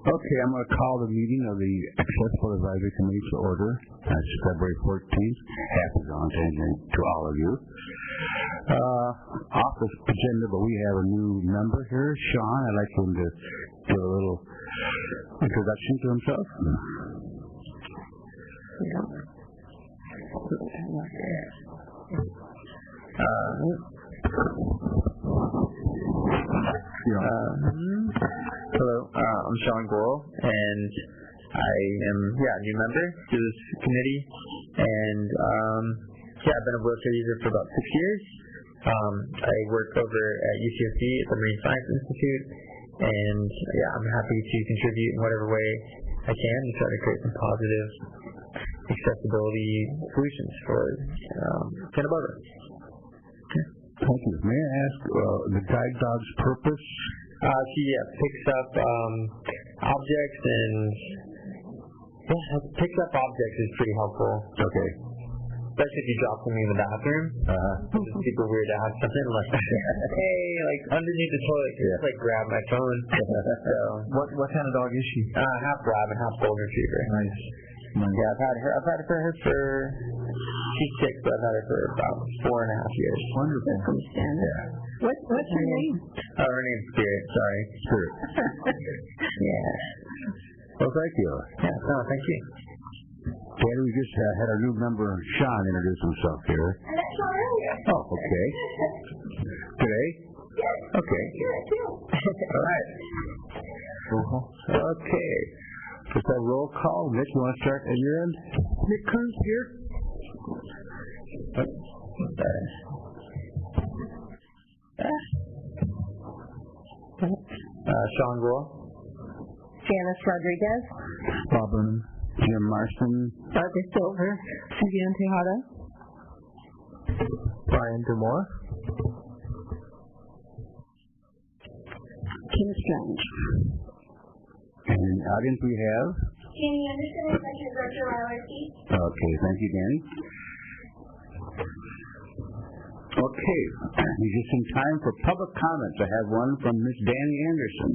Okay, I'm going to call the meeting of the Accessible Advisory Committee to order. That's February 14th. Happy Valentine's Day to all of you. Off the agenda, but we have a new member here, Sean. I'd like him to give a little introduction to himself. Hello, I'm Sean Goral, and I am a new member to this committee, and I've been a wheelchair user for about 6 years. I work over at UCSC at the Marine Science Institute, and I'm happy to contribute in whatever way I can to try to create some positive accessibility solutions for Santa Barbara. Thank you. May I ask the guide dog's purpose? She picks up objects picks up objects is pretty helpful. Okay. Especially if you drop something in the bathroom. It's super weird to have something like, hey, like underneath the toilet, just like grab my phone. So, what kind of dog is she? Half lab and half golden retriever. Nice. Yeah, I've had her for she's 6, but I've had her for about 4.5 years. Wonderful. Yeah. What's her name? Her name's Spirit. Sorry. Spirit. Yeah. Well, thank you. Yeah. No, thank you. Danny, we just had our new member, Sean, introduce himself here. I met Sean earlier. Oh, okay. Today? Yes. Okay. All right. Okay. Just a roll call. Nick, you want to start at your end? Nick Cruz here. Sean Goral. Janice Rodriguez. Bob Burnham. Jim Marston. Barbara Silver. Susan Tejada. Brian Dumore. Kim Strange. And in the audience we have? Danny Anderson, Executive Director of ILRC. Okay, thank you, Danny. Okay, we're just in time for public comments. I have one from Miss Danny Anderson.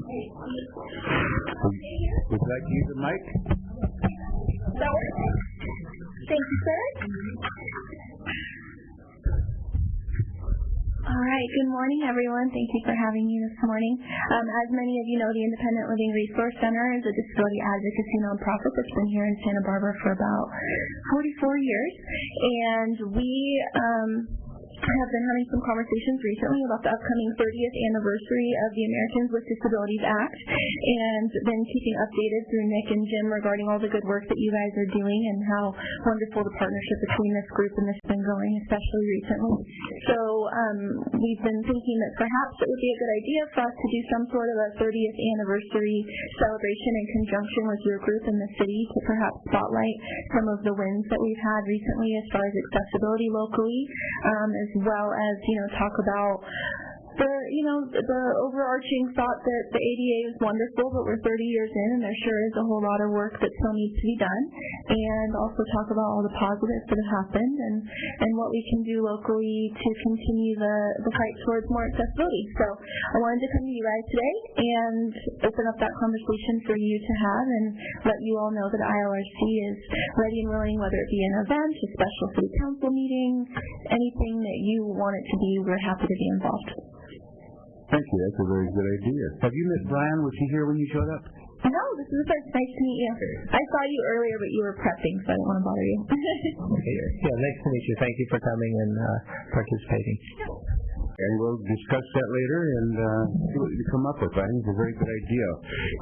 Would you like to use the mic? Thank you, sir. All right, good morning, everyone. Thank you for having me this morning. As many of you know, the Independent Living Resource Center is a disability advocacy nonprofit that's been here in Santa Barbara for about 44 years, and we have been having some conversations recently about the upcoming 30th anniversary of the Americans with Disabilities Act, and been keeping updated through Nick and Jim regarding all the good work that you guys are doing and how wonderful the partnership between this group and this has been going, especially recently. So we've been thinking that perhaps it would be a good idea for us to do some sort of a 30th anniversary celebration in conjunction with your group in the city to perhaps spotlight some of the wins that we've had recently as far as accessibility locally, as well as, talk about the overarching thought that the ADA is wonderful, but we're 30 years in and there sure is a whole lot of work that still needs to be done, and also talk about all the positives that have happened and what we can do locally to continue the fight towards more accessibility. So I wanted to come to you guys today and open up that conversation for you to have and let you all know that ILRC is ready and willing, whether it be an event, a special city council meeting, anything that you want it to be, we're happy to be involved. Thank you. That's a very good idea. Have you met Brian? Was he here when you showed up? No, this is the first. Nice to meet you. I saw you earlier, but you were prepping, so I didn't want to bother you. Yeah, nice to meet you. Thank you for coming and participating. And we'll discuss that later and see what you come up with. I think it's a very good idea.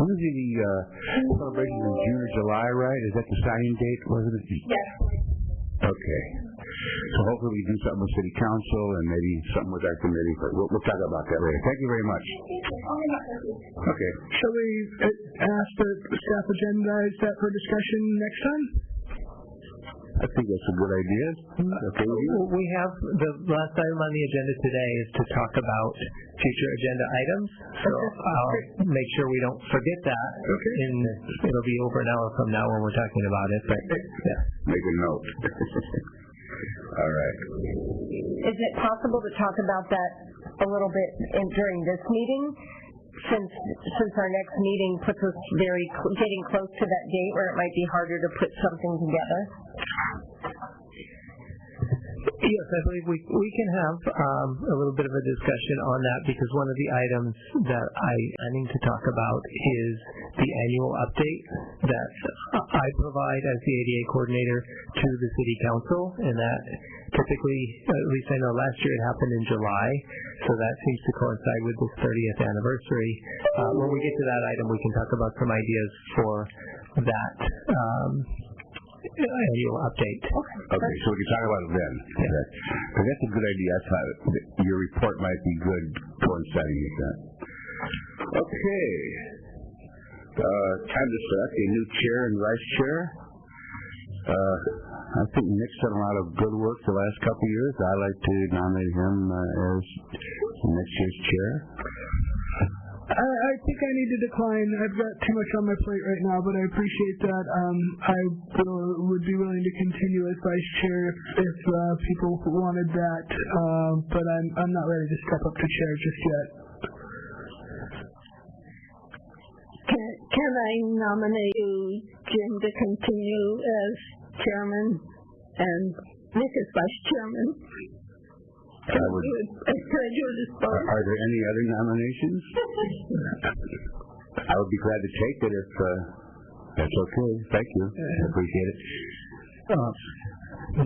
When is the celebration in June or July, right? Is that the signing date? Was it? Yes. Okay. So hopefully we do something with City Council and maybe something with our committee, but we'll talk about that later. Thank you very much. Okay. Shall we ask the staff agendize that for discussion next time? I think that's a good idea. Okay. We have the last item on the agenda today is to talk about future agenda items. So I'll make sure we don't forget that. Okay. And it'll be over an hour from now when we're talking about it. But make a note. All right. Is it possible to talk about that a little bit during this meeting? since our next meeting puts us getting close to that date where it might be harder to put something together? Yes, I believe we can have a little bit of a discussion on that, because one of the items that I need to talk about is the annual update that I provide as the ADA coordinator to the City Council, and that typically, at least I know last year it happened in July, so that seems to coincide with this 30th anniversary. When we get to that item, we can talk about some ideas for that annual update. Okay, so we can talk about it then. Yeah. Because that's a good idea. I thought your report might be good coinciding with that. Okay. Time to select a new chair and vice chair. I think Nick's done a lot of good work the last couple of years. I'd like to nominate him as next year's chair. I think I need to decline. I've got too much on my plate right now, but I appreciate that. I would be willing to continue as vice chair if people wanted that, but I'm not ready to step up to chair just yet. Can I nominate you, Jim, to continue as chairman and Nick as vice chairman? Are there any other nominations? I would be glad to take it if that's okay. Thank you. I appreciate it.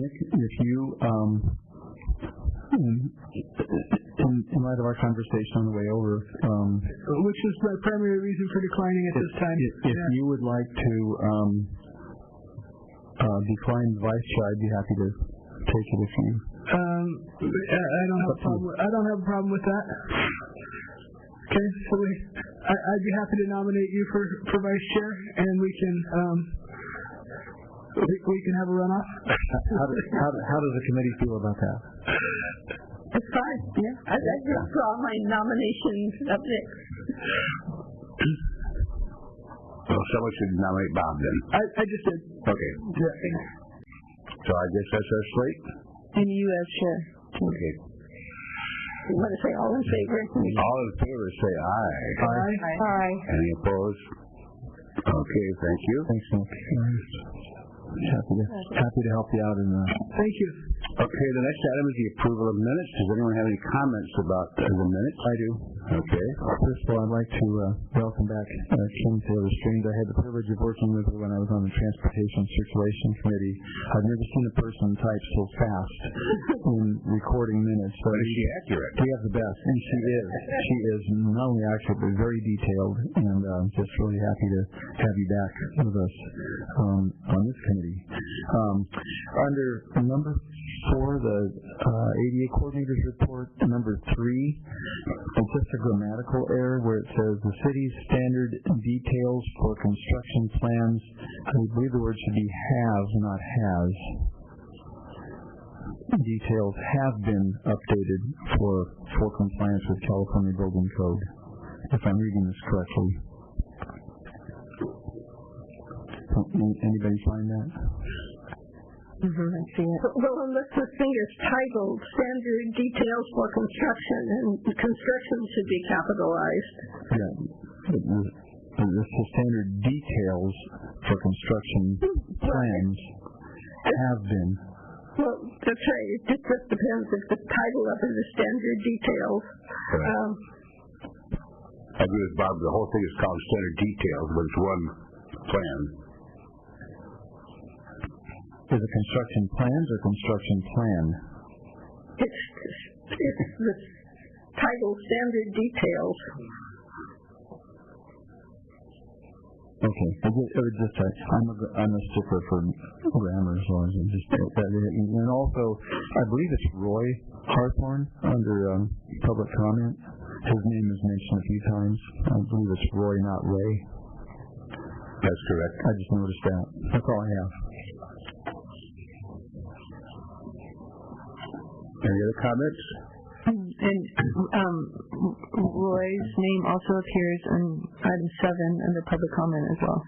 Nick, if you, in light of our conversation on the way over, which is my primary reason for declining at this time. If you would like to decline vice chair, I'd be happy to take it if you. I don't have a problem with that. Okay, so I'd be happy to nominate you for vice chair, and we can have a runoff. How does the committee feel about that? It's fine. Yeah, I withdraw my nominations of Nick. Well, someone should nominate Bob then. I just did. Okay. Yeah. So I guess that's our slate. And you as chair. Okay. You want to say all in favor? All in favor say aye. Aye. Any opposed? Okay, thank you. Thanks, Nick. Happy to help you out in that. Thank you. Okay, the next item is the approval of minutes. Does anyone have any comments about the minutes? I do. Okay. First of all, I'd like to welcome back Kim Taylor Streams. I had the privilege of working with her when I was on the Transportation Circulation Committee. I've never seen a person type so fast in recording minutes. But is she accurate? We have the best, and she is. She is not only accurate, but very detailed, and just really happy to have you back with us on this committee. Under number 4, the ADA coordinator's report, number 3, it's just a grammatical error where it says the city's standard details for construction plans. I believe the word should be have, not has. Details have been updated for compliance with California Building Code, if I'm reading this correctly. Anybody find that? I see it. Well, unless the thing is titled Standard Details for Construction, and construction should be capitalized. Yeah. The standard details for construction plans have been. Well, that's right. It just depends if the title of it is Standard Details. I agree with Bob. The whole thing is called Standard Details, but it's one plan. Is it construction plans or construction plan? It's the title Standard Details. Okay. I'm a sticker for grammar as long as I just that. And also, I believe it's Roy Harthorne under public comment. His name is mentioned a few times. I believe it's Roy, not Ray. That's correct. I just noticed that. That's all I have. Any other comments? And Roy's name also appears in item 7 under public comment as well.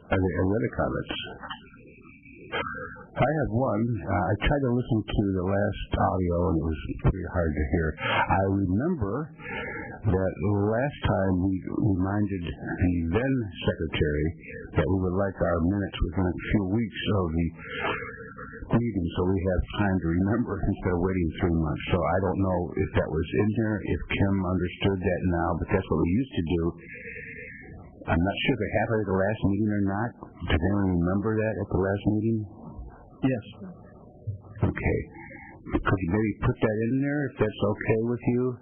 Are there any other comments? I have one. I tried to listen to the last audio, and it was pretty hard to hear. I remember that last time we reminded the then secretary that we would like our minutes within a few weeks of the meeting, so we have time to remember instead of waiting 3 months. So I don't know if that was in here, if Kim understood that now, but that's what we used to do. I'm not sure if it happened at the last meeting or not. Does anyone remember that at the last meeting? Yes. Okay. Could you maybe put that in there if that's okay with you?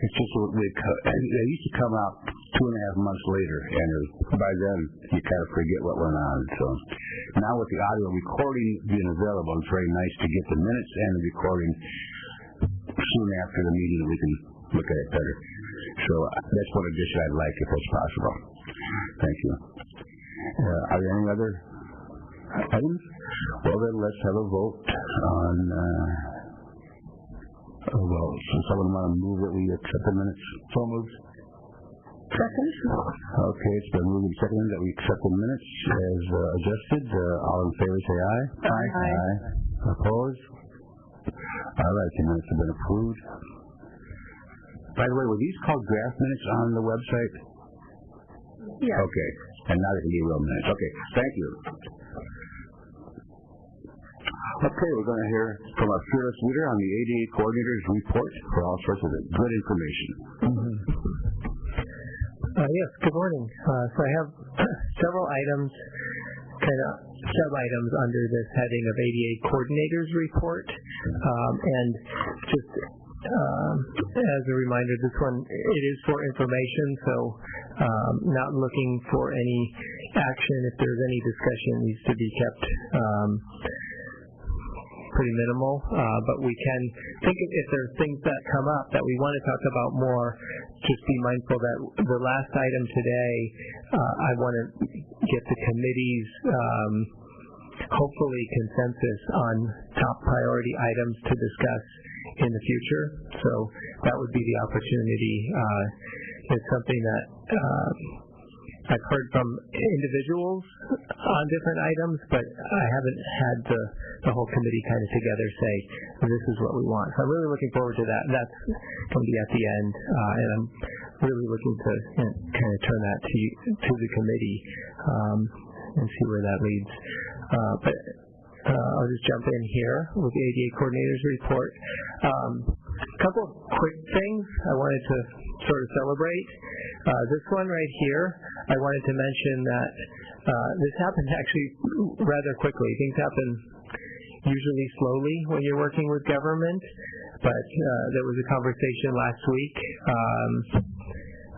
It's just they used to come out 2.5 months later, and by then you kind of forget what went on. So now with the audio recording being available, it's very nice to get the minutes and the recording soon after the meeting. We can look at it better. So that's one addition I'd like if that's possible. Thank you. Are there any other items? Well, then let's have a vote on. So someone want to move that we accept the minutes? So moved. Second. Okay, it's been moved and seconded that we accept the minutes as adjusted. All in favor say aye. Aye. Opposed? All right, the minutes have been approved. By the way, were these called draft minutes on the website? Yes. Okay, and now they can be real minutes. Okay, thank you. Okay, we're going to hear from our fearless leader on the ADA coordinator's report for all sorts of good information. Yes, good morning. So I have several items, kind of sub-items under this heading of ADA coordinator's report. And just as a reminder, this one, it is for information, so not looking for any action. If there's any discussion, it needs to be kept pretty minimal, but we can think if there's things that come up that we want to talk about more, just be mindful that the last item today, I want to get the committee's hopefully consensus on top priority items to discuss in the future. So that would be the opportunity. It's something that I've heard from individuals on different items, but I haven't had the whole committee kind of together say, this is what we want. So I'm really looking forward to that. That's going to be at the end, and I'm really looking to kind of turn that to the committee and see where that leads. But I'll just jump in here with the ADA coordinator's report. A couple of quick things I wanted to sort of celebrate. This one right here, I wanted to mention that this happened actually rather quickly. Things happen usually slowly when you're working with government, but there was a conversation last week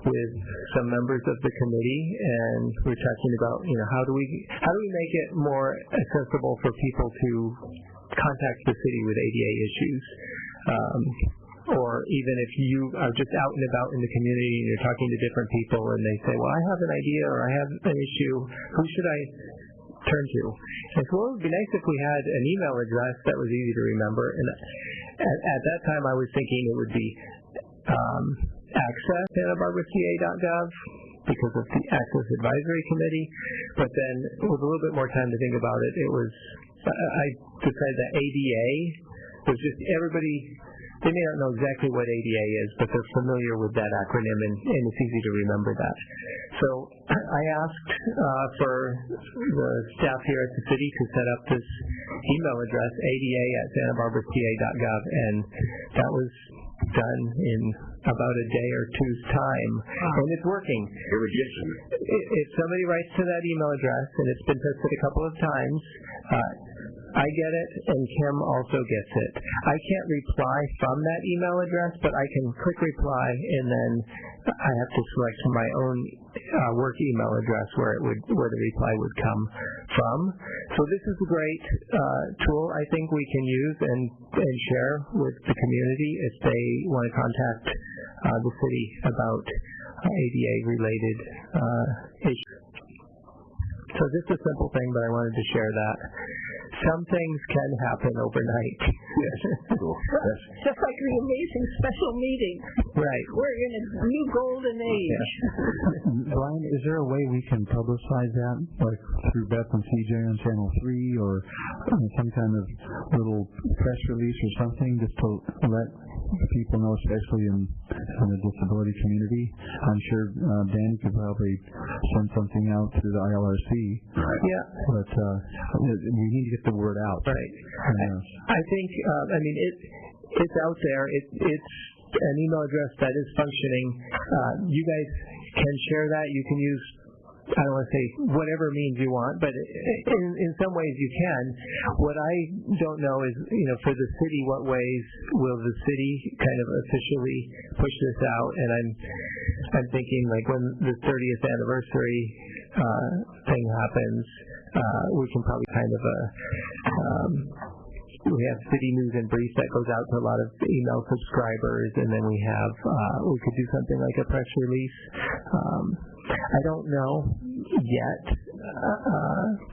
with some members of the committee, and we're talking about, how do we make it more accessible for people to contact the city with ADA issues. Or even if you are just out and about in the community and you're talking to different people and they say, well, I have an idea or I have an issue, who should I turn to? And so it would be nice if we had an email address that was easy to remember. And at that time I was thinking it would be access@SantaBarbaraCA.gov because of the Access Advisory Committee. But then with a little bit more time to think about it, I decided that ADA was just everybody. They may not know exactly what ADA is, but they're familiar with that acronym, and it's easy to remember that. So I asked for the staff here at the city to set up this email address, ada@SantaBarbaraCA.gov, and that was done in about a day or two's time, and it's working. If somebody writes to that email address, and it's been tested a couple of times, I get it, and Kim also gets it. I can't reply from that email address, but I can click reply, and then I have to select my own work email address where the reply would come from. So this is a great tool I think we can use and share with the community if they want to contact the city about ADA-related issues. So just a simple thing, but I wanted to share that. Some things can happen overnight. Yes. Cool. Yes. Just like the amazing special meeting. Right. We're in a new golden age. Yeah. Brian, is there a way we can publicize that, like through Beth and CJ on Channel 3, or some kind of little press release or something, just to let people know, especially in the disability community? I'm sure Dan could probably send something out through the ILRC. Right. Yeah. But we need to get the word out. Right. I think, it's out there. It's an email address that is functioning. You guys can share that. You can use, I don't want to say whatever means you want, but in some ways you can. What I don't know is, for the city, what ways will the city kind of officially push this out? And I'm thinking, like, when the 30th anniversary thing happens, we can probably kind of we have city news and brief that goes out to a lot of email subscribers, and then we could do something like a press release. I don't know yet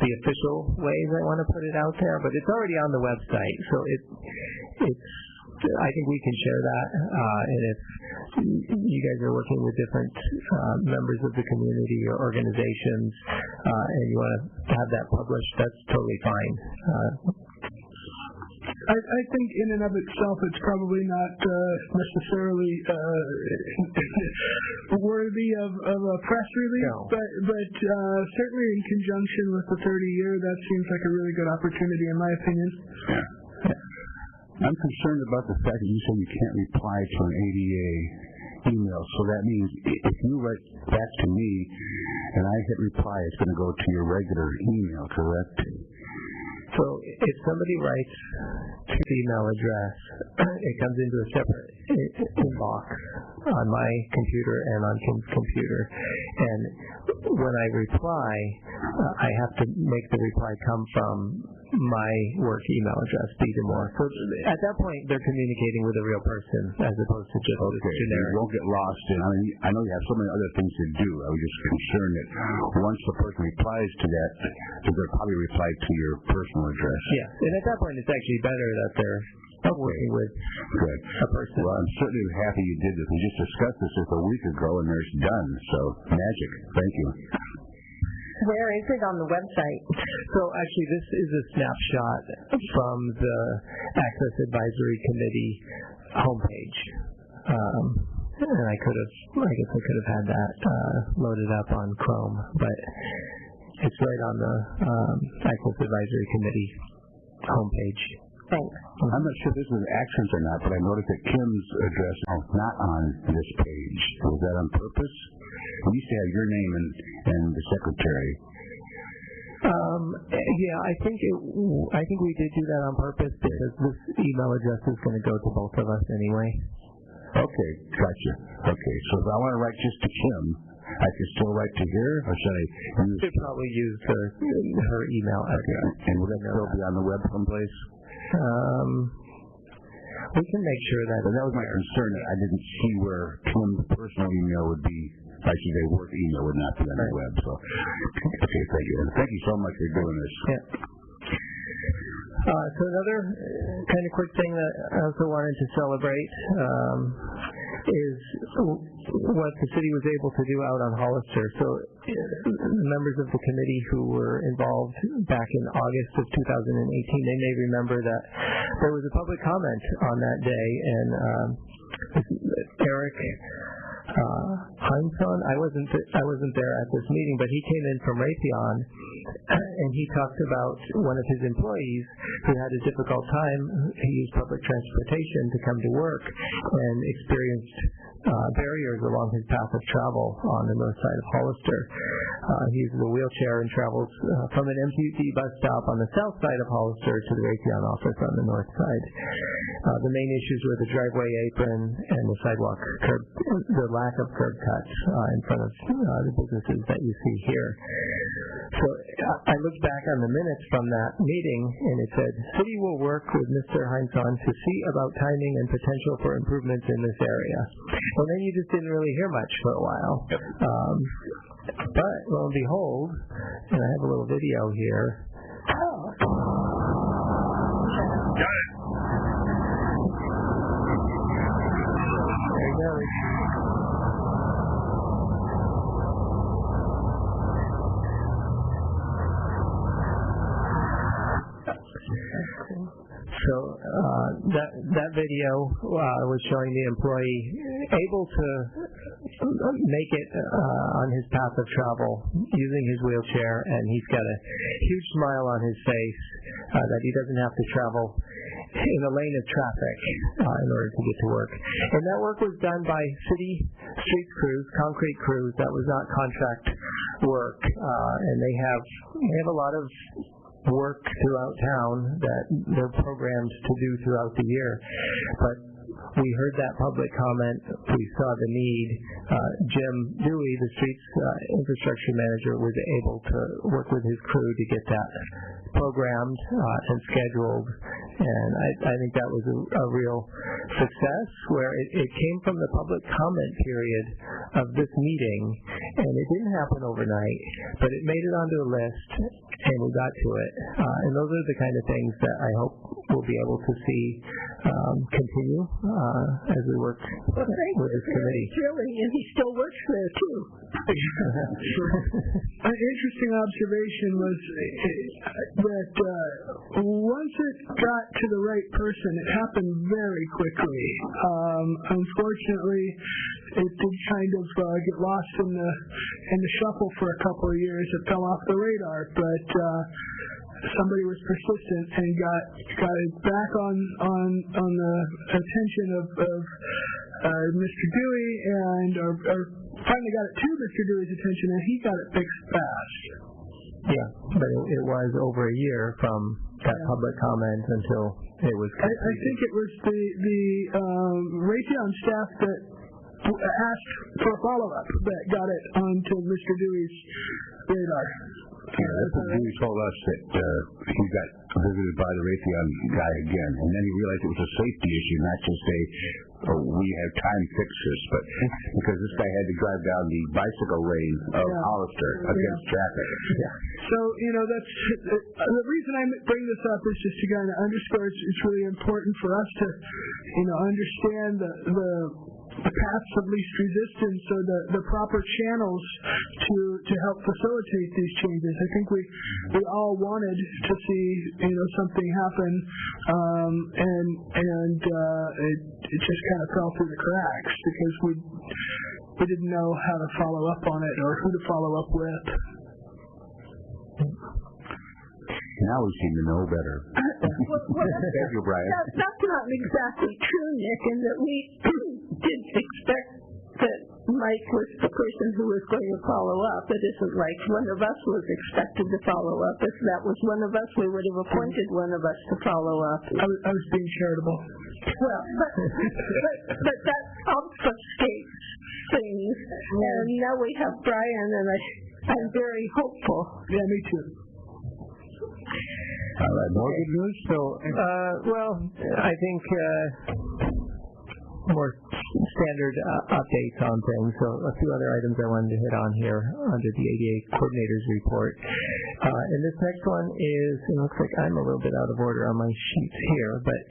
the official ways I want to put it out there, but it's already on the website, so I think we can share that. And if you guys are working with different members of the community or organizations, and you want to have that published, that's totally fine. I think in and of itself it's probably not necessarily worthy of a press release, no. but certainly in conjunction with the 30-year, that seems like a really good opportunity in my opinion. Yeah. I'm concerned about the fact that you said you can't reply to an ADA email, so that means if you write back to me and I hit reply, it's going to go to your regular email, correct? So if somebody writes to the email address, it comes into a separate inbox on my computer and on Kim's computer. And when I reply, I have to make the reply come from my work email address, Beedemore. So at that point, they're communicating with a real person as opposed to just generic. You won't get lost in. I know you have so many other things to do. I was just concerned that once the person replies to that, they'll probably reply to your personal address. Yeah, and at that point, it's actually better that they're working with a person. Well, I'm certainly happy you did this. We just discussed this just a week ago, and it's done. So, magic. Thank you. Where is it on the website? So actually, this is a snapshot from the Access Advisory Committee homepage. And I guess I could have had that loaded up on Chrome, but it's right on the Access Advisory Committee homepage. Thanks. I'm not sure if this was actions or not, but I noticed that Kim's address is not on this page. Was that on purpose? We used to have your name and the secretary. Yeah, I think we did do that on purpose because this email address is going to go to both of us anyway. Okay, gotcha. Okay, so if I want to write just to Kim, I can still write to her, or should I use... Should probably use her email address. Okay. And will that still be on the web someplace? We can make sure that... But that was my concern, that I didn't see where Kim's personal email would be. I should say work email would not be on the web. So, okay, thank you. And thank you so much for doing this. Yeah. So another kind of quick thing that I also wanted to celebrate is what the city was able to do out on Hollister. So members of the committee who were involved back in August of 2018, they may remember that there was a public comment on that day, and Eric Heinsohn, I wasn't there at this meeting, but he came in from Raytheon, and he talked about one of his employees who had a difficult time. He used public transportation to come to work and experienced barriers along his path of travel on the north side of Hollister. He uses a wheelchair and travels from an MTC bus stop on the south side of Hollister to the Raytheon office on the north side. The main issues were the driveway apron and the sidewalk curb, the lack of curb cuts in front of the businesses that you see here. So I looked back on the minutes from that meeting, and it said, "City will work with Mr. Heinsohn to see about timing and potential for improvements in this area." Well, then you just didn't really hear much for a while. But lo and behold, and I have a little video here. Oh. There he goes. So that video was showing the employee able to make it on his path of travel using his wheelchair, and he's got a huge smile on his face that he doesn't have to travel in a lane of traffic in order to get to work. And that work was done by city street crews, concrete crews. That was not contract work, and they have a lot of work throughout town that they're programmed to do throughout the year. But we heard that public comment. We saw the need. Jim Dewey, the streets infrastructure manager, was able to work with his crew to get that programmed and scheduled. And I think that was a real success, where it came from the public comment period of this meeting, and it didn't happen overnight, but it made it onto a list, and we got to it. And those are the kind of things that I hope we'll be able to see continue as we work with this committee. Really, and he still works there too. An interesting observation was that once it got to the right person, it happened very quickly. Unfortunately, it did kind of get lost in the shuffle for a couple of years. It fell off the radar, but somebody was persistent and got it back on the attention of Mr. Dewey, and or finally got it to Mr. Dewey's attention, and he got it fixed fast. Yeah, but it was over a year from that public comment until it was completed. I think it was the Raytheon staff that asked for a follow-up that got it onto Mr. Dewey's radar. Mr. Dewey told us that he got visited by the Raytheon guy again, and then he realized it was a safety issue, not just we have time fixes, but because this guy had to drive down the bicycle lane of Hollister against traffic. Yeah. So, that's the reason I bring this up is just to kind of underscore it's really important for us to, understand the paths of least resistance, or the proper channels to help facilitate these changes. I think we all wanted to see something happen, and it just kind of fell through the cracks because we didn't know how to follow up on it or who to follow up with. Now we seem to know better. Thank you, Brian. That's not exactly true, Nick, in that we did expect that Mike was the person who was going to follow up. It isn't like one of us was expected to follow up. If that was one of us, we would have appointed one of us to follow up. I was being charitable. Well, but that obfuscates things. And now we have Brian, and I'm very hopeful. Yeah, me too. All right, more good news? So, I think more standard updates on things. So a few other items I wanted to hit on here under the ADA coordinator's report. And this next one is, it looks like I'm a little bit out of order on my sheets here, but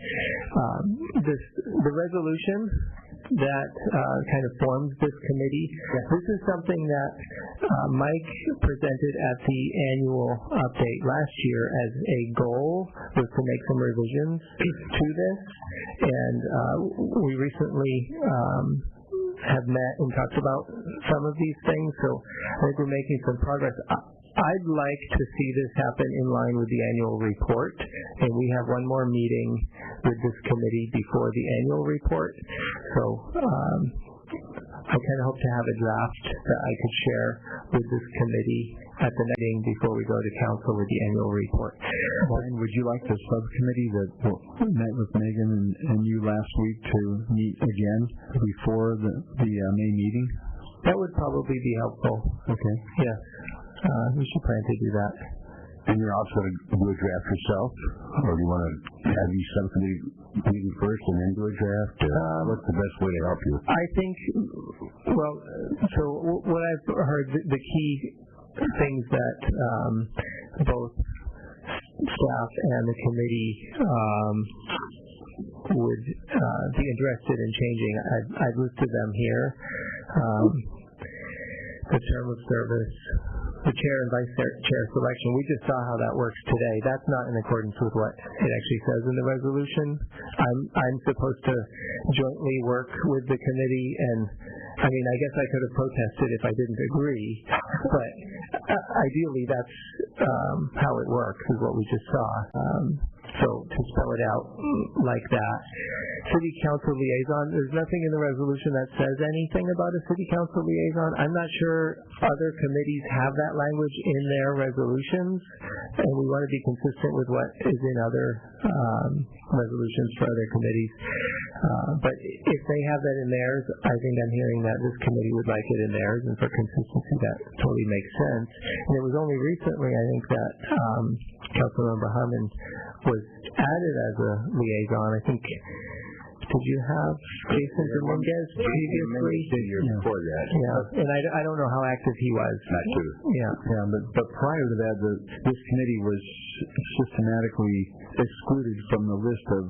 the resolution that kind of forms this committee. This is something that Mike presented at the annual update last year as a goal, was to make some revisions to this. And we recently have met and talked about some of these things, so I think we're making some progress. I'd like to see this happen in line with the annual report, and we have one more meeting with this committee before the annual report. So I kind of hope to have a draft that I could share with this committee at the meeting before we go to council with the annual report. Brian, would you like the subcommittee that met with Megan and you last week to meet again before the May meeting? That would probably be helpful. Okay. Yes. We should plan to do that. And you're also going to do a draft yourself, or do you want to have these subcommittee meeting first and then do a draft? What's the best way to help you? I think, well, so what I've heard, the key things that both staff and the committee would be interested in changing, I've listed them here. The term of service, the chair and vice chair selection. We just saw how that works today. That's not in accordance with what it actually says in the resolution. I'm supposed to jointly work with the committee, and I mean, I guess I could have protested if I didn't agree, but ideally that's how it works, is what we just saw. So to spell it out like that. City council liaison, there's nothing in the resolution that says anything about a city council liaison. I'm not sure other committees have that language in their resolutions, and we want to be consistent with what is in other resolutions for other committees. But if they have that in theirs, I think I'm hearing that this committee would like it in theirs, and for consistency that totally makes sense. And it was only recently, I think, that Councilmember Harmon was added as a liaison. I think, did you have Jason Dominguez previously? Before that. Yeah, and I don't know how active he was. Not true. Yeah, but prior to that, this committee was systematically excluded from the list of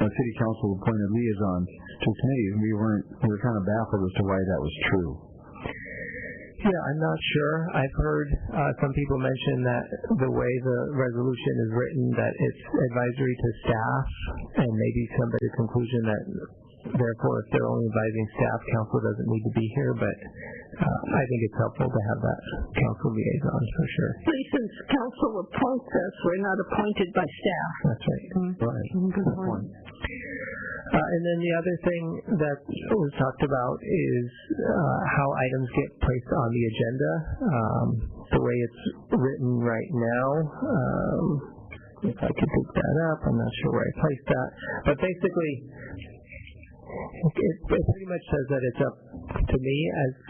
city council appointed liaisons to committees. We were kind of baffled as to why that was true. Yeah, I'm not sure. I've heard some people mention that the way the resolution is written, that it's advisory to staff, and maybe come to the conclusion that therefore if they're only advising staff, council doesn't need to be here, but I think it's helpful to have that council liaison for sure. Since council appoints us, we're not appointed by staff. That's right. Right. Good point. And then the other thing that was talked about is how items get placed on the agenda. The way it's written right now, if I could pick that up, I'm not sure where I placed that. But basically, it pretty much says that it's up to me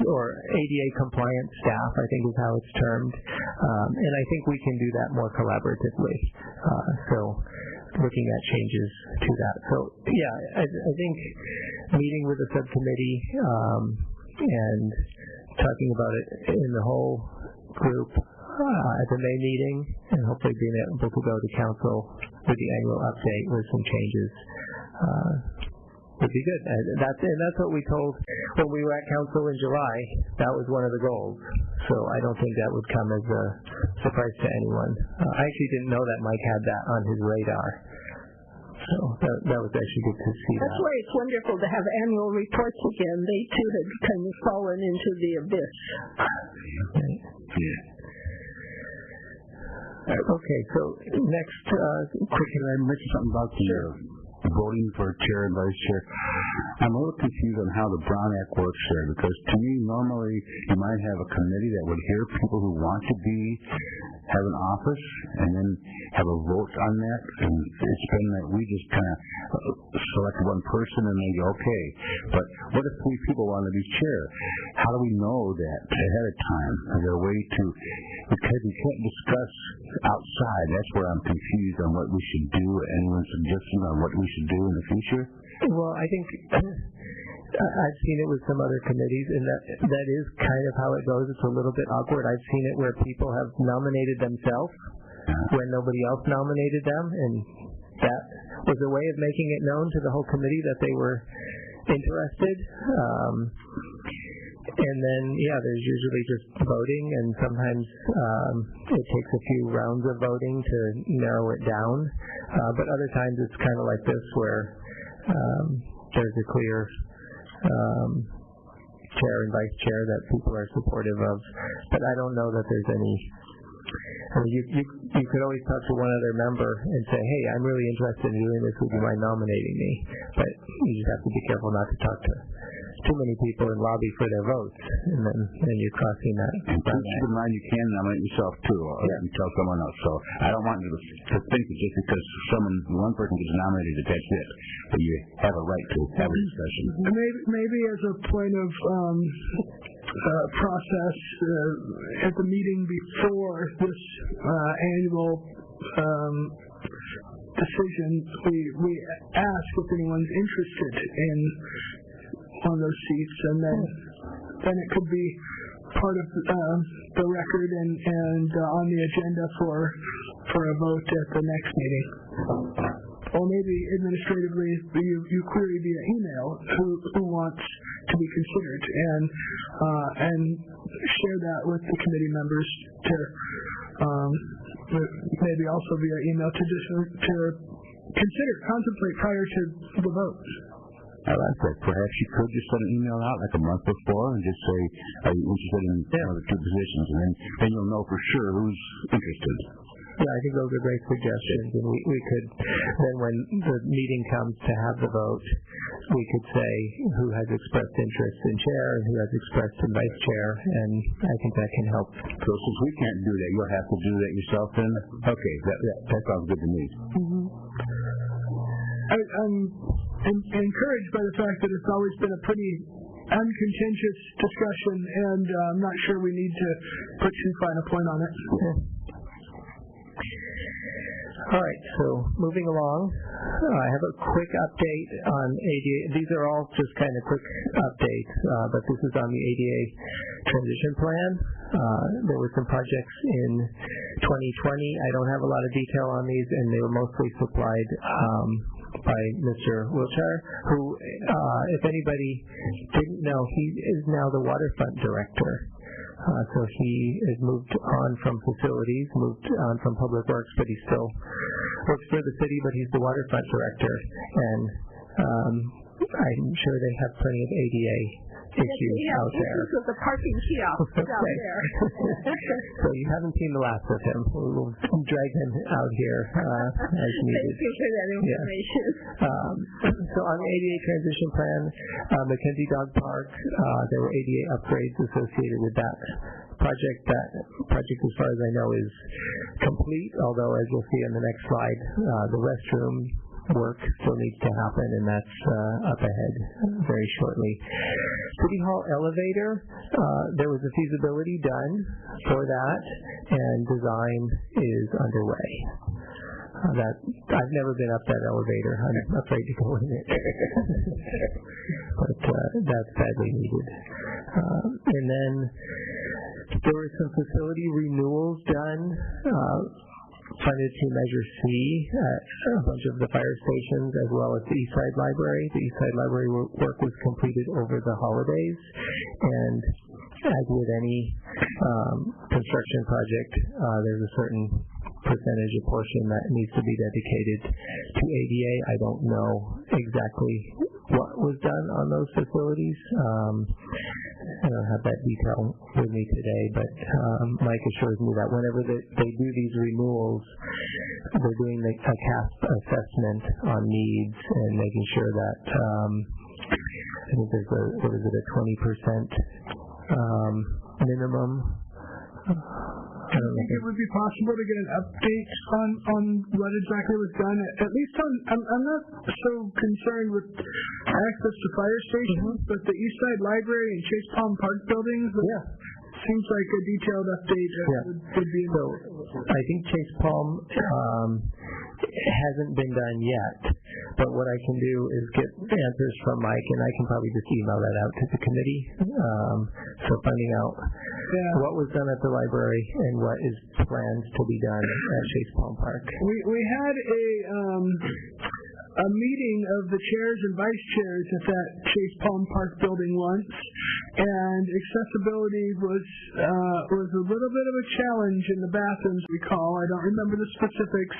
or ADA compliant staff, I think is how it's termed. And I think we can do that more collaboratively. So looking at changes to that. So yeah, I think meeting with the subcommittee and talking about it in the whole group at the May meeting, and hopefully being able to go to council with the annual update with some changes would be good. And that's what we told when we were at council in July. That was one of the goals. So I don't think that would come as a surprise to anyone. I actually didn't know that Mike had that on his radar. So that was actually good to see. That's why it's wonderful to have annual reports again. They too had kind of fallen into the abyss. Right. Yeah. Okay, so next, quick, can I mention something about the voting for chair and vice chair? I'm a little confused on how the Brown Act works there, because to me, normally you might have a committee that would hear people who want to have an office, and then have a vote on that. And it's been that we just kind of select one person and they go, okay. But what if 3 people want to be chair? How do we know that ahead of time? Is there a way to, because we can't discuss outside, that's where I'm confused on what we should do. Anyone suggesting on what we should do in the future? Well, I think I've seen it with some other committees, and that is kind of how it goes. It's a little bit awkward. I've seen it where people have nominated themselves when nobody else nominated them, and that was a way of making it known to the whole committee that they were interested. And then, there's usually just voting, and sometimes it takes a few rounds of voting to narrow it down. But other times it's kind of like this, where there's a clear chair and vice chair that people are supportive of. But I don't know that there's any. I mean, you could always talk to one other member and say, hey, I'm really interested in doing this. Would you mind nominating me? But you just have to be careful not to talk to too many people and lobby for their votes, and then you're crossing that. And keep in mind, you can nominate yourself too, or you tell someone else. So I don't want you to think that just because one person gets nominated, that's it. But you have a right to have a discussion. Maybe as a point of process at the meeting before this annual decision, we ask if anyone's interested in one of those seats, and then it could be part of the record and on the agenda for a vote at the next meeting. Or maybe administratively you query via email who wants to be considered and share that with the committee members to maybe also via email to contemplate prior to the vote. I like that. Perhaps you could just send an email out like a month before and just say, are you interested in one of the two positions? And then you'll know for sure who's interested. Yeah, I think those are great suggestions. And we could, then when the meeting comes to have the vote, we could say who has expressed interest in chair and who has expressed in vice chair, and I think that can help. So since we can't do that, you'll have to do that yourself then? Okay, that sounds good to me. Mm-hmm. I'm encouraged by the fact that it's always been a pretty uncontentious discussion, and I'm not sure we need to put too fine a point on it. All right, so moving along, I have a quick update on ADA. These are all just kind of quick updates, but this is on the ADA transition plan. There were some projects in 2020. I don't have a lot of detail on these, and they were mostly supplied by Mr. Wiltshire, who, if anybody didn't know, he is now the waterfront director. So he has moved on from facilities, moved on from public works, but he still works for the city, but he's the waterfront director. And I'm sure they have plenty of ADA issues out there. This is the parking kiosk out there. So you haven't seen the last of him. We'll drag him out here as needed. Thank you for that information. Yeah. So on the ADA transition plan, Mackenzie Dog Park, there were ADA upgrades associated with that project. That project, as far as I know, is complete, although as you'll see on the next slide, the restroom work still needs to happen, and that's up ahead very shortly. City Hall elevator, there was a feasibility done for that, and design is underway. I've never been up that elevator. I'm afraid to go in it. But that's badly needed. And then there were some facility renewals done, funded to Measure C at a bunch of the fire stations as well as the Eastside Library. The Eastside Library work was completed over the holidays, and as with any construction project, there's a certain percentage, a portion that needs to be dedicated to ADA. I don't know exactly what was done on those facilities. I don't have that detail with me today, but Mike assures me that whenever they do these renewals, they're doing a CASP assessment on needs and making sure that I think there was a 20% minimum. I think it would be possible to get an update on what exactly was done. At least I'm not so concerned with access to fire stations, but the Eastside Library and Chase Palm Park buildings. Seems like a detailed update would be. So I think Chase Palm hasn't been done yet, but what I can do is get answers from Mike, and I can probably just email that out to the committee. So finding out what was done at the library and what is planned to be done at Chase Palm Park. We had a meeting of the chairs and vice chairs at that Chase Palm Park building once, and accessibility was a little bit of a challenge in the bathrooms, recall. I don't remember the specifics,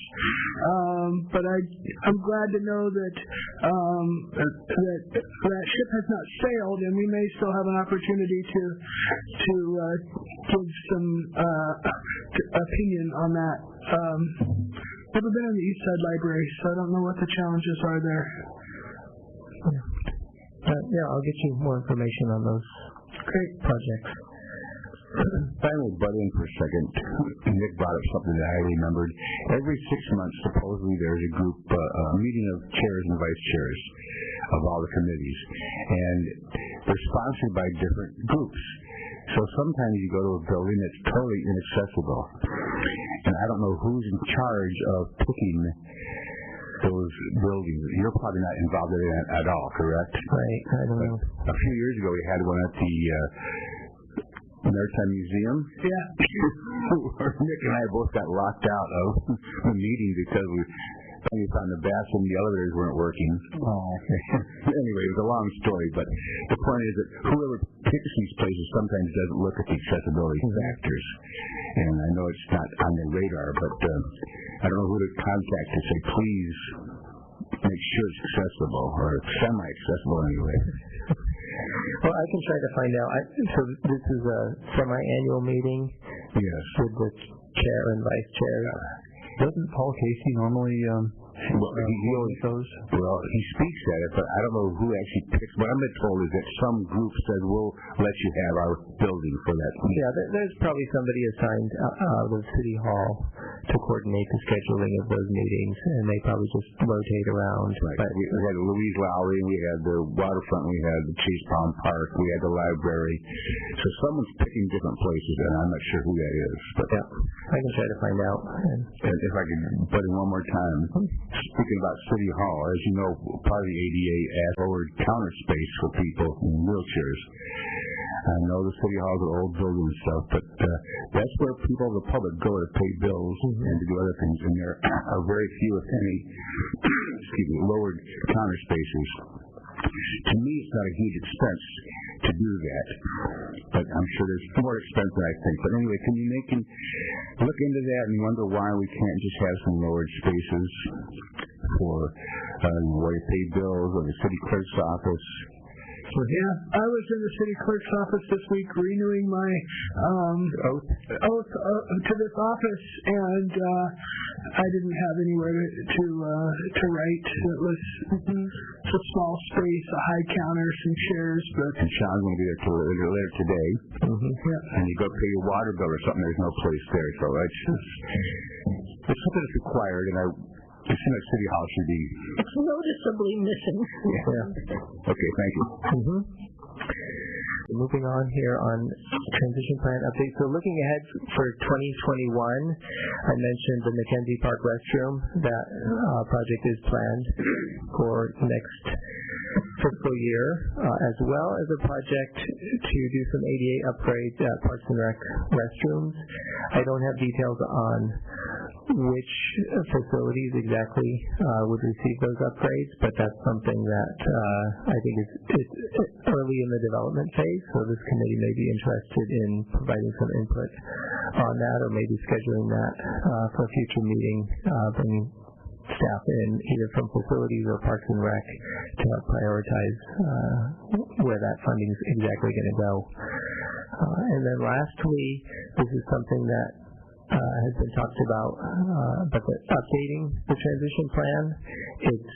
but I'm glad to know that that ship has not sailed, and we may still have an opportunity to give some opinion on that. Never been in the Eastside Library, so I don't know what the challenges are there. I'll get you more information on those great projects. If I may butt in for a second, Nick brought up something that I remembered. Every 6 months, supposedly, there's a group, a meeting of chairs and vice chairs of all the committees, and they're sponsored by different groups. So sometimes you go to a building that's totally inaccessible, and I don't know who's in charge of picking those buildings. You're probably not involved in it at all, correct? Right, I don't know. A few years ago, we had one at the Maritime Museum. Yeah. Nick and I both got locked out of the meeting because we found the bathroom, the elevators weren't working. Anyway, it was a long story, but the point is that whoever picks these places sometimes doesn't look at the accessibility factors. And I know it's not on the radar, but I don't know who to contact to say, please make sure it's accessible, or semi-accessible anyway. Well, I can try to find out. So this is a semi-annual meeting? Yes. With the chair and vice chair? Doesn't Paul Casey normally he always goes? Well, he speaks at it, but I don't know who actually picks. What I've been told is that some group said, we'll let you have our building for that. Yeah, there's probably somebody assigned out of City Hall to coordinate the scheduling of those meetings, and they probably just rotate around. Right. But we had Louise, Lowry, we had the waterfront, we had the Chase Palm Park, we had the library. So someone's picking different places, and I'm not sure who that is. But yeah, I can try to find out. And if I could put in one more time, speaking about City Hall, as you know, part of the ADA adds lowered counter space for people in wheelchairs. I know the City Hall is an old building and stuff, but that's where people of the public go to pay bills and to do other things, and there are very few, if any, lowered counter spaces. To me, it's not a huge expense to do that, but I'm sure there's more expense than I think. But anyway, can you look into that and wonder why we can't just have some lowered spaces for where you pay bills or the city clerk's office? Yeah, I was in the city clerk's office this week renewing my oath to this office, and I didn't have anywhere to write. It was a small space, a high counter, some chairs. And Sean's going to be there later today. Yeah. And you go pay your water bill or something, there's no place there. So it's something that's required, and it seems like City Hall should be... It's noticeably missing. Yeah. Okay, thank you. Moving on here on transition plan update. So looking ahead for 2021, I mentioned the Mackenzie Park restroom. That project is planned for next fiscal year, as well as a project to do some ADA upgrades at Parks and Rec restrooms. I don't have details on which facilities exactly would receive those upgrades, but that's something that I think is early in the development phase, so this committee may be interested in providing some input on that, or maybe scheduling that for a future meeting, bringing staff in either from facilities or Parks and Rec to help prioritize where that funding is exactly going to go. And then lastly, this is something that has been talked about, but updating the transition plan. It's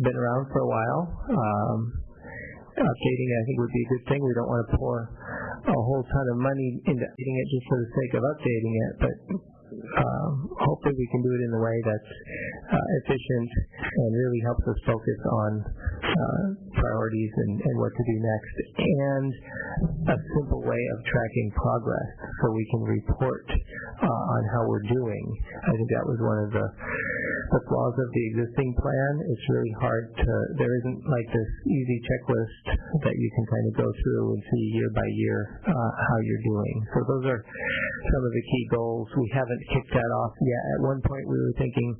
been around for a while. Updating, I think, would be a good thing. We don't want to pour a whole ton of money into updating it just for the sake of updating it, but hopefully we can do it in a way that's efficient and really helps us focus on priorities and what to do next, and a simple way of tracking progress so we can report on how we're doing. I think that was one of the flaws of the existing plan. It's really hard there isn't like this easy checklist that you can kind of go through and see year by year how you're doing. So those are some of the key goals. We haven't kicked that off yet. At one point we were thinking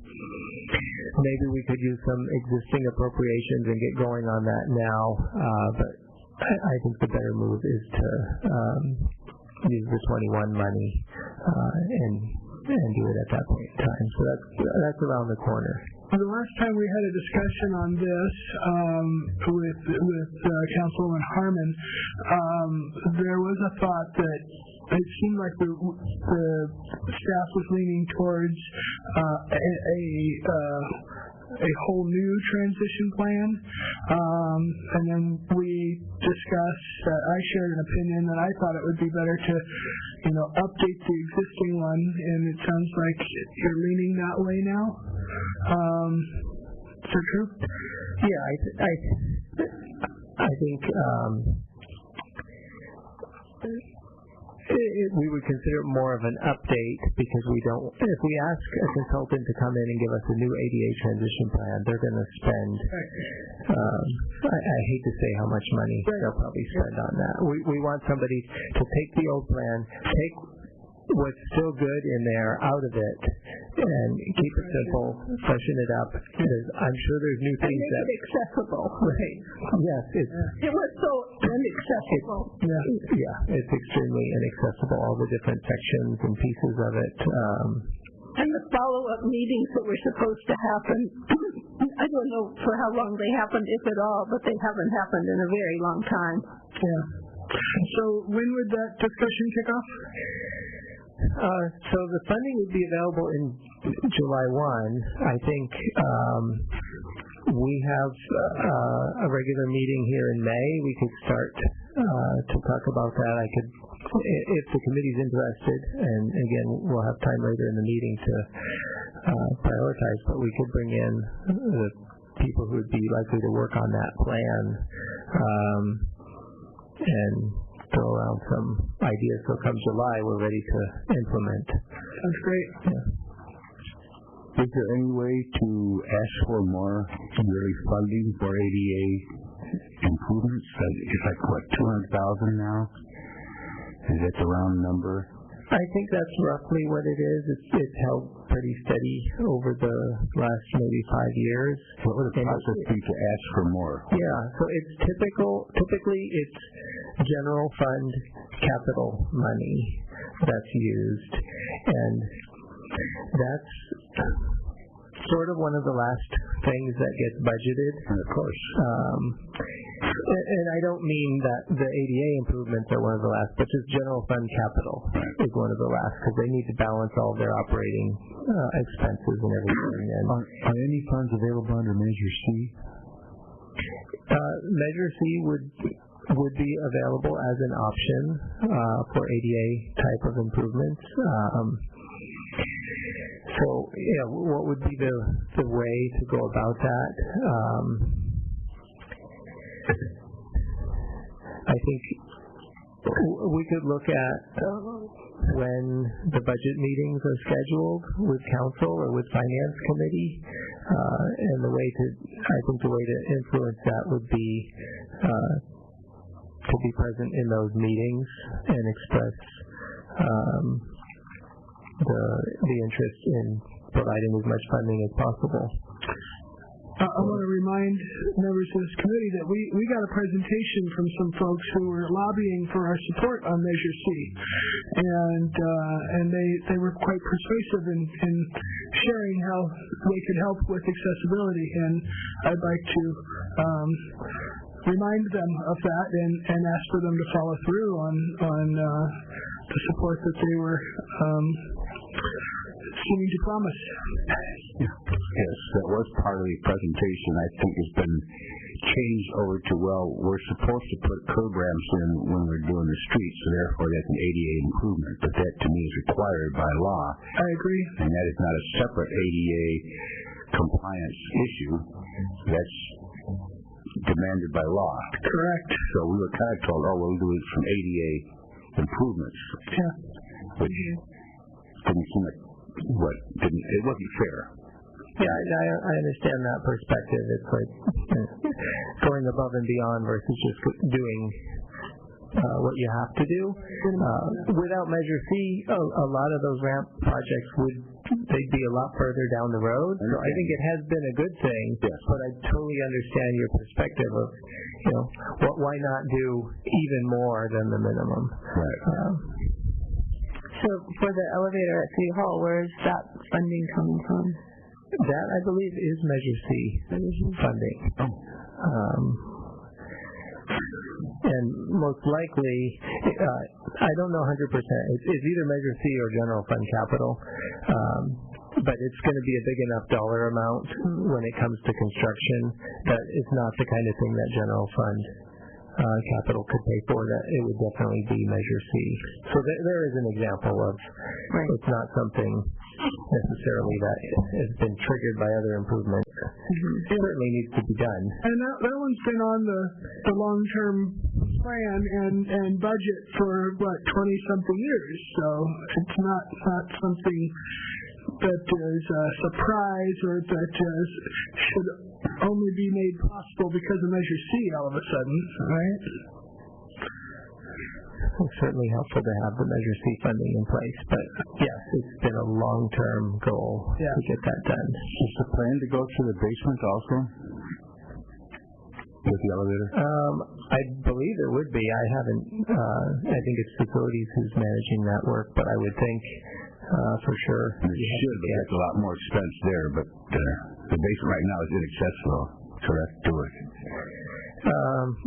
maybe we could use some existing appropriations and get going on that now, but I think the better move is to use the 21 money and do it at that point in time. So that's around the corner. The last time we had a discussion on this with Councilwoman Harmon, there was a thought that it seemed like the staff was leaning towards a whole new transition plan. And then we discussed, I shared an opinion that I thought it would be better to, update the existing one, and it sounds like you're leaning that way now. Is that true? Yeah, I think we would consider it more of an update because if we ask a consultant to come in and give us a new ADA transition plan, they're going to spend, I hate to say how much money they'll probably spend on that. We want somebody to take the old plan, take what's still good in there out of it, and keep it simple, freshen it up. I'm sure there's new things and make it accessible. Right. Yes. It was so inaccessible. It's extremely inaccessible, all the different sections and pieces of it. And the follow-up meetings that were supposed to happen, I don't know for how long they happened, if at all, but they haven't happened in a very long time. Yeah. So when would that discussion kick off? So the funding would be available in July 1. I think we have a regular meeting here in May. We could start to talk about that. I could, if the committee's interested, and again, we'll have time later in the meeting to prioritize, but we could bring in the people who would be likely to work on that plan and throw around some ideas. So come July, we're ready to implement. That's great. Yeah. Is there any way to ask for more yearly funding for ADA improvements? It's like, what, $200,000 now? Is that the round number? I think that's roughly what it is. It's held pretty steady over the last maybe 5 years. What would the process be to ask for more? Yeah, so it's typically it's general fund capital money that's used, and that's sort of one of the last things that gets budgeted. And of course. And I don't mean that the ADA improvements are one of the last, but just general fund capital is one of the last, because they need to balance all their operating expenses and everything. And are any funds available under Measure C? Measure C would be available as an option for ADA type of improvements. So, what would be the way to go about that? I think we could look at when the budget meetings are scheduled with council or with finance committee, and I think the way to influence that would be to be present in those meetings and express the interest in providing as much funding as possible. I want to remind members of this committee that we got a presentation from some folks who were lobbying for our support on Measure C, and they were quite persuasive in sharing how they could help with accessibility, and I'd like to remind them of that and ask for them to follow through on the support that they were seeming to promise. Yes, that was part of the presentation. I think it's been changed over to, we're supposed to put curb ramps in when we're doing the streets, so therefore that's an ADA improvement, but that to me is required by law. I agree. And that is not a separate ADA compliance issue. That's demanded by law. Correct. So we were kind of told, we'll do it from ADA improvements. Yeah. Which didn't seem like it wasn't fair. Yeah, I understand that perspective. It's like going above and beyond versus just doing what you have to do. Without Measure C, a lot of those ramp projects they'd be a lot further down the road. So I think it has been a good thing, yes. But I totally understand your perspective of, why not do even more than the minimum? Right. So for the elevator at City Hall, where is that funding coming from? That, I believe, is Measure C funding. And most likely, I don't know 100%. It's either Measure C or General Fund Capital. but it's going to be a big enough dollar amount when it comes to construction that it's not the kind of thing that general fund capital could pay for. That it would definitely be Measure C. So there is an example of it's not something necessarily that has been triggered by other improvements. It certainly needs to be done. And that one's been on the long-term plan and budget for 20-something years. So it's not something that is a surprise or that should only be made possible because of Measure C all of a sudden, right? It's certainly helpful to have the Measure C funding in place, but yes, it's been a long-term goal to get that done. Is the plan to go to the basement also with the elevator? I believe it would be. I haven't. I think it's facilities who's managing that work, but I would think for sure. It should, but there's a lot more expense there. But the basement right now is inaccessible. Correct? Do it.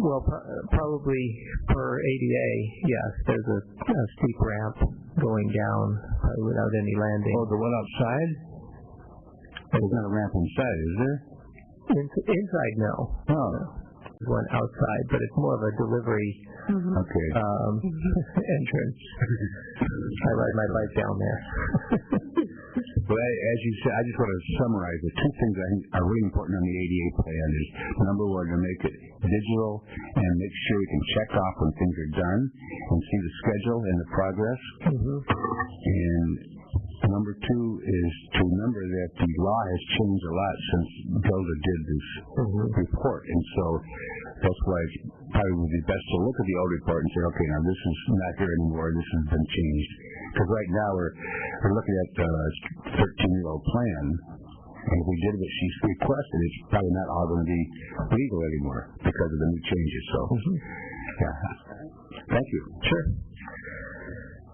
Well, probably per ADA, yes. There's a steep ramp going down, probably without any landing. Oh, the one outside? There's not a ramp inside, is there? Inside, no. Oh. There's one outside, but it's more of a delivery entrance. I ride my bike down there. But as you said, I just want to summarize the two things I think are really important on the ADA plan is, number one, to make it digital and make sure we can check off when things are done and see the schedule and the progress. And number two is to remember that the law has changed a lot since Gilda did this report. And so that's why it probably would be best to look at the old report and say, okay, now this is not here anymore, this has been changed. Because right now we're looking at the 13-year-old plan, and if we did what she's requested, it's probably not all going to be legal anymore because of the new changes. So, thank you. Sure.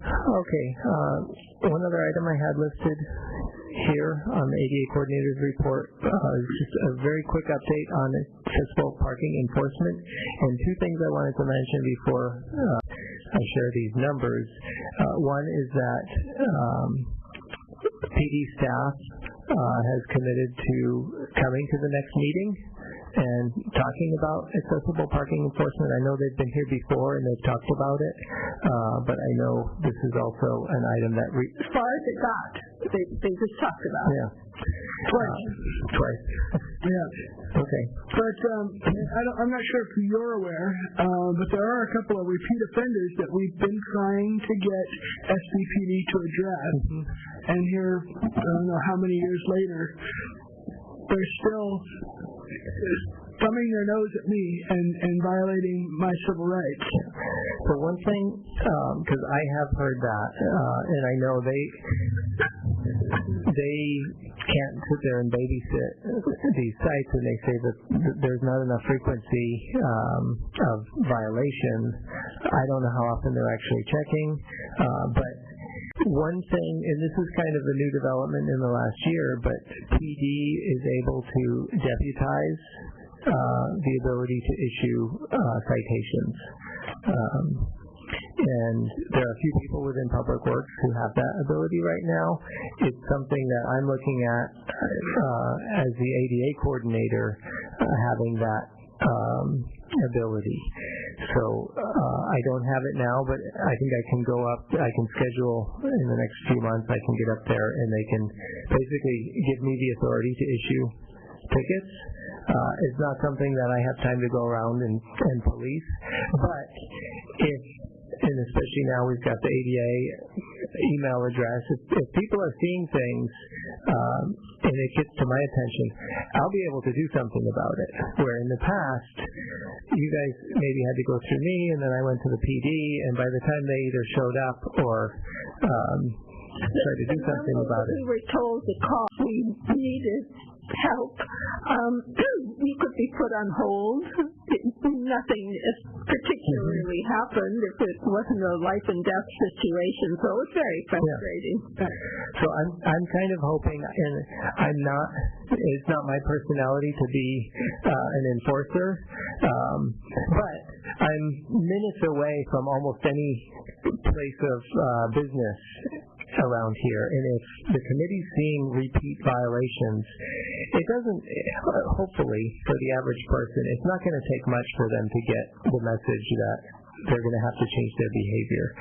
Okay. One other item I had listed here on the ADA coordinator's report is just a very quick update on fiscal parking enforcement, and two things I wanted to mention before I share these numbers. One is that PD staff has committed to coming to the next meeting and talking about accessible parking enforcement. I know they've been here before and they've talked about it, but I know this is also an item that... as far as it got, they just talked about it. Twice. Okay. But I'm not sure if you're aware, but there are a couple of repeat offenders that we've been trying to get SBPD to address. And here, I don't know how many years later, they're still thumbing their nose at me and violating my civil rights. So one thing, because I have heard that, and I know they can't sit there and babysit these sites, and they say that there's not enough frequency of violations. I don't know how often they're actually checking, but one thing, and this is kind of a new development in the last year, but PD is able to deputize the ability to issue citations. And there are a few people within Public Works who have that ability right now. It's something that I'm looking at as the ADA coordinator, having that ability. So I don't have it now, but I think I can go up, I can schedule in the next few months, I can get up there and they can basically give me the authority to issue tickets. It's not something that I have time to go around and police, but and especially now we've got the ADA email address, if people are seeing things and it gets to my attention, I'll be able to do something about it. Where in the past, you guys maybe had to go through me, and then I went to the PD, and by the time they either showed up or tried to do something about it. We were told to call. We needed help. You could be put on hold. Nothing particularly happened if it wasn't a life and death situation, so it was very frustrating. So I'm kind of hoping, and it's not my personality to be an enforcer, but I'm minutes away from almost any place of business around here, and if the committee's seeing repeat violations, it doesn't, hopefully, for the average person, it's not going to take much for them to get the message that they're going to have to change their behavior.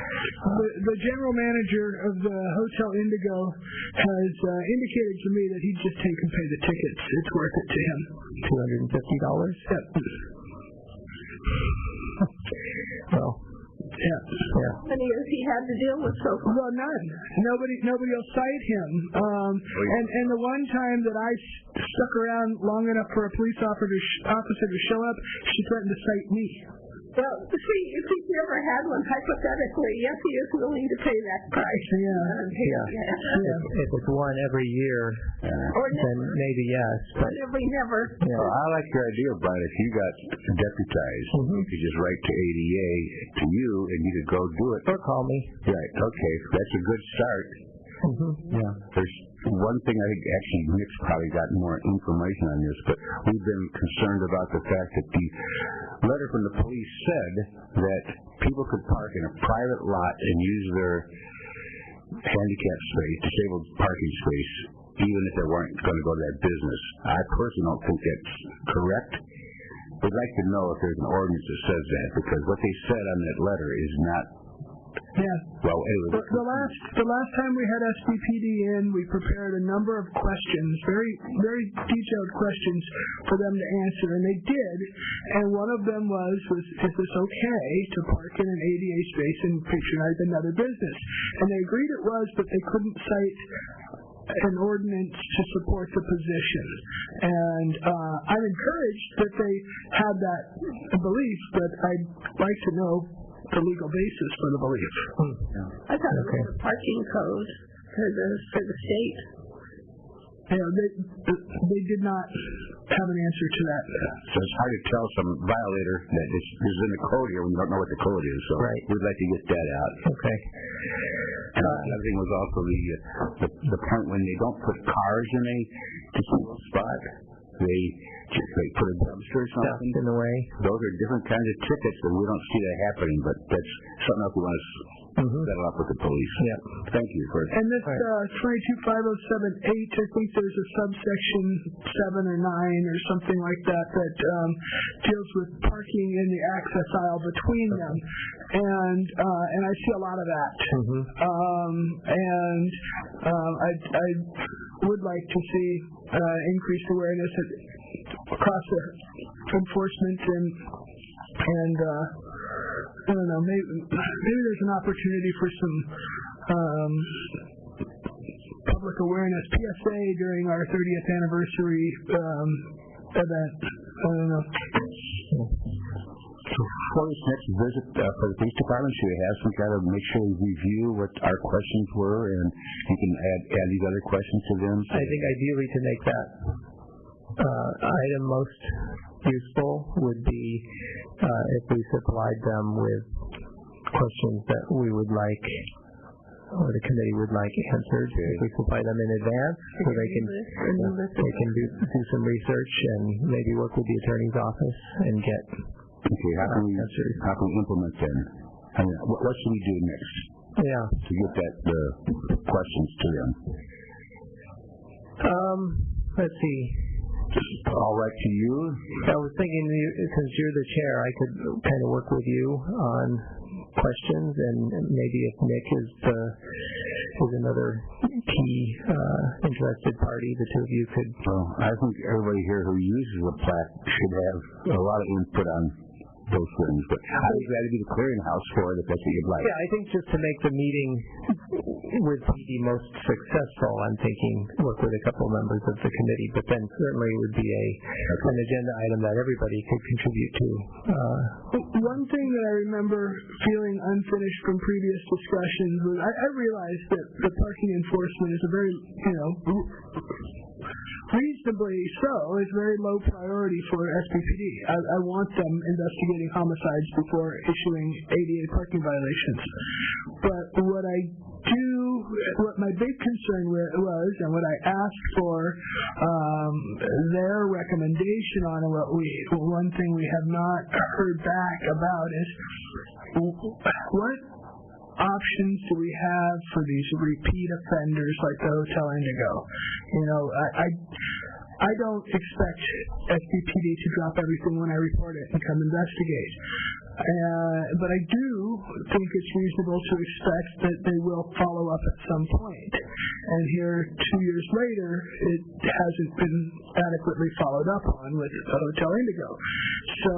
The general manager of the Hotel Indigo has indicated to me that he'd just take and pay the tickets. It's worth it to him. $250? Yep. Well, yeah. How many has he had to deal with so far? Well, none. Nobody will cite him. And the one time that I stuck around long enough for a police officer to show up, she threatened to cite me. Well, see, if he's never had one, hypothetically, yes, he is willing to pay that price. If it's one every year, then maybe yes. But every never. Yeah. Well, I like your idea, Brian. If you got deputized, you could just write to ADA to you, and you could go do it. Or call me. Right. Okay. That's a good start. Yeah. There's one thing I think, actually, Nick's probably got more information on this, but we've been concerned about the fact that the letter from the police said that people could park in a private lot and use their handicap space, disabled parking space, even if they weren't going to go to that business. I personally don't think that's correct. We'd like to know if there's an ordinance that says that, because what they said on that letter is not. Yeah. Well, anyway. The last time we had SBPD in, we prepared a number of questions, very, very detailed questions for them to answer, and they did. And one of them was is this okay to park in an ADA space and patronize another business? And they agreed it was, but they couldn't cite an ordinance to support the position. And I'm encouraged that they had that belief, but I'd like to know the legal basis for the belief. I thought it was a parking code for the state. Yeah, they did not have an answer to that. So it's hard to tell some violator that is in the code here when you don't know what the code is. So we'd like to get that out. Okay. And another thing was also the point when they don't put cars in a disabled spot. They put a dumpster or something in the way. Those are different kinds of tickets, and we don't see that happening. But that's something else we want to settle up with the police. Yeah. Thank you for. And this 225078, I think there's a subsection 7 or 9 or something like that deals with parking in the access aisle between them, and I see a lot of that. I would like to see increased awareness across the enforcement and I don't know, maybe there's an opportunity for some public awareness PSA during our 30th anniversary event. I don't know. So for this next visit for the police department, should we have some kind of make sure we review what our questions were, and you can add these other questions to them? I think ideally to make that item most useful would be if we supplied them with questions that we would like, or the committee would like answered. If we supply them in advance, so they can do some research and maybe work with the attorney's office and get. Okay, how can we implement them? I mean, what should we do next? Yeah. To get the questions to them. Let's see. All right to you? I was thinking, since you're the chair, I could kind of work with you on questions, and maybe if Nick is another key interested party, the two of you could. Well, I think everybody here who uses the plaque should have a lot of input on those things, but I would rather be the clearinghouse for it if that's what you'd like. Yeah, I think just to make the meeting with PD most successful, I'm thinking work with a couple members of the committee, but then certainly it would be an agenda item that everybody could contribute to. One thing that I remember feeling unfinished from previous discussions was I realized that the parking enforcement is a very, reasonably so, is very low priority for SBPD. I want them investigating homicides before issuing ADA parking violations. But what my big concern was, and what I asked for their recommendation on, and one thing we have not heard back about is what options do we have for these repeat offenders like the Hotel Indigo? You know, I don't expect SBPD to drop everything when I report it and come investigate. But I do think it's reasonable to expect that they will follow up at some point. And here, 2 years later, it hasn't been adequately followed up on with Hotel Indigo. So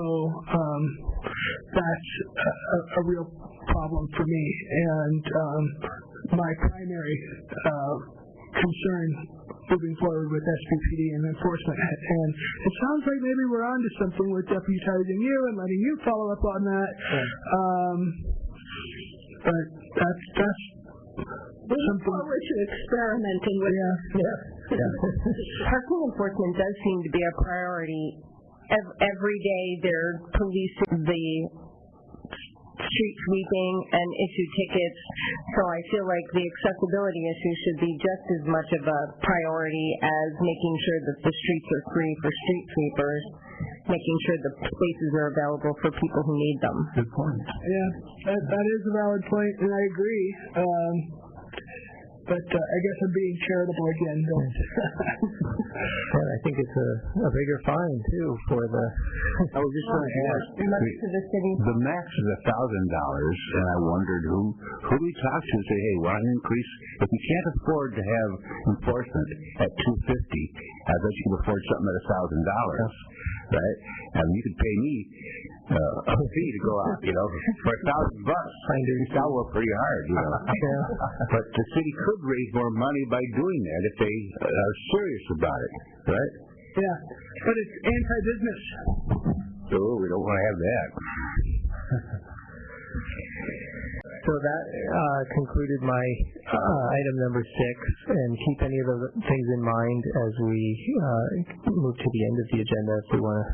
that's a real problem for me. And my primary concern moving forward with SBPD and enforcement. And it sounds like maybe we're on to something with deputizing you and letting you follow up on that. But that's something. Forward to experimenting with. Parking enforcement does seem to be a priority. Every day they're policing the street sweeping and issue tickets, so I feel like the accessibility issue should be just as much of a priority as making sure that the streets are free for street sweepers, making sure the spaces are available for people who need them. Good point. Yeah, that is a valid point, and I agree. But I guess I'm being charitable again. And I think it's a bigger fine too for the. I was just going to ask. The max is $1,000, and I wondered who do we talk to and say, hey, why not increase? If we can't afford to have enforcement at $250, I bet you can afford something at $1,000, right? I mean, you could pay me a fee to go out, you know, for $1,000. That will work pretty hard, you know. But the city could raise more money by doing that if they are serious about it, right? Yeah, but it's anti-business. So we don't want to have that. So that concluded my item number 6, and keep any of the things in mind as we move to the end of the agenda if we want to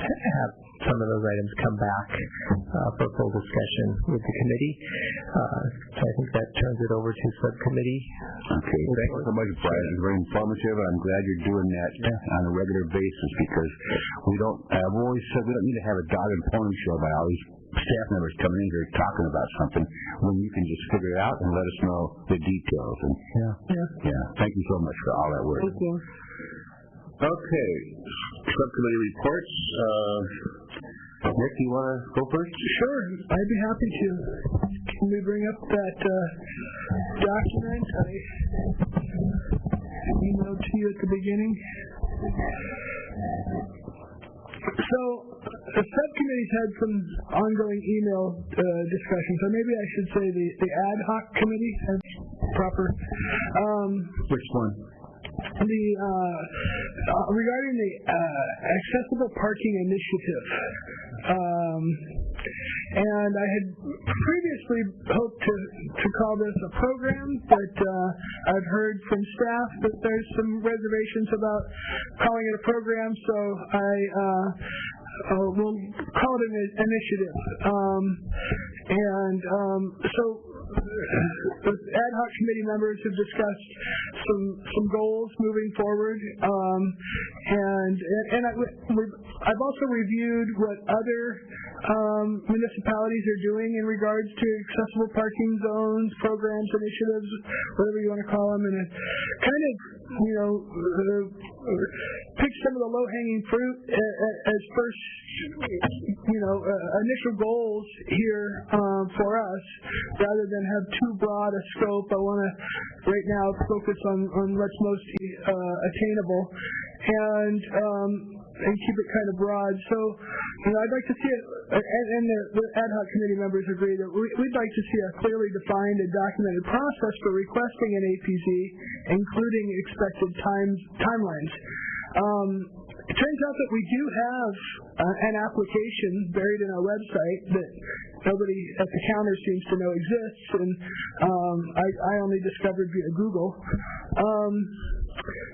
have some of those items come back for full discussion with the committee. So I think that turns it over to subcommittee. Okay, thank you so much, Brian. It's very informative. I'm glad you're doing that on a regular basis because I've always said we don't need to have a dog and pony show by all these staff members coming in here talking about something when you can just figure it out and let us know the details. And thank you so much for all that work. Thank you. Okay, subcommittee reports. Nick, you want to go first? Sure, I'd be happy to. Can we bring up that document I emailed to you at the beginning? So, the subcommittee's had some ongoing email discussions, or maybe I should say the ad hoc committee has proper. Which one? Regarding the accessible parking initiative, and I had previously hoped to call this a program, but I've heard from staff that there's some reservations about calling it a program, so we'll call it an initiative. So the ad hoc committee members have discussed some goals moving forward, and I've also reviewed what other municipalities are doing in regards to accessible parking zones, programs, initiatives, whatever you want to call them, and it kind of pick some of the low-hanging fruit as first initial goals here for us, rather than have too broad a scope. I want to right now focus on what's most attainable and keep it kind of broad. So, I'd like to see it, and the ad hoc committee members agree that we'd like to see a clearly defined and documented process for requesting an APZ, including expected timelines. It turns out that we do have an application buried in our website that nobody at the counter seems to know exists, and I only discovered via Google.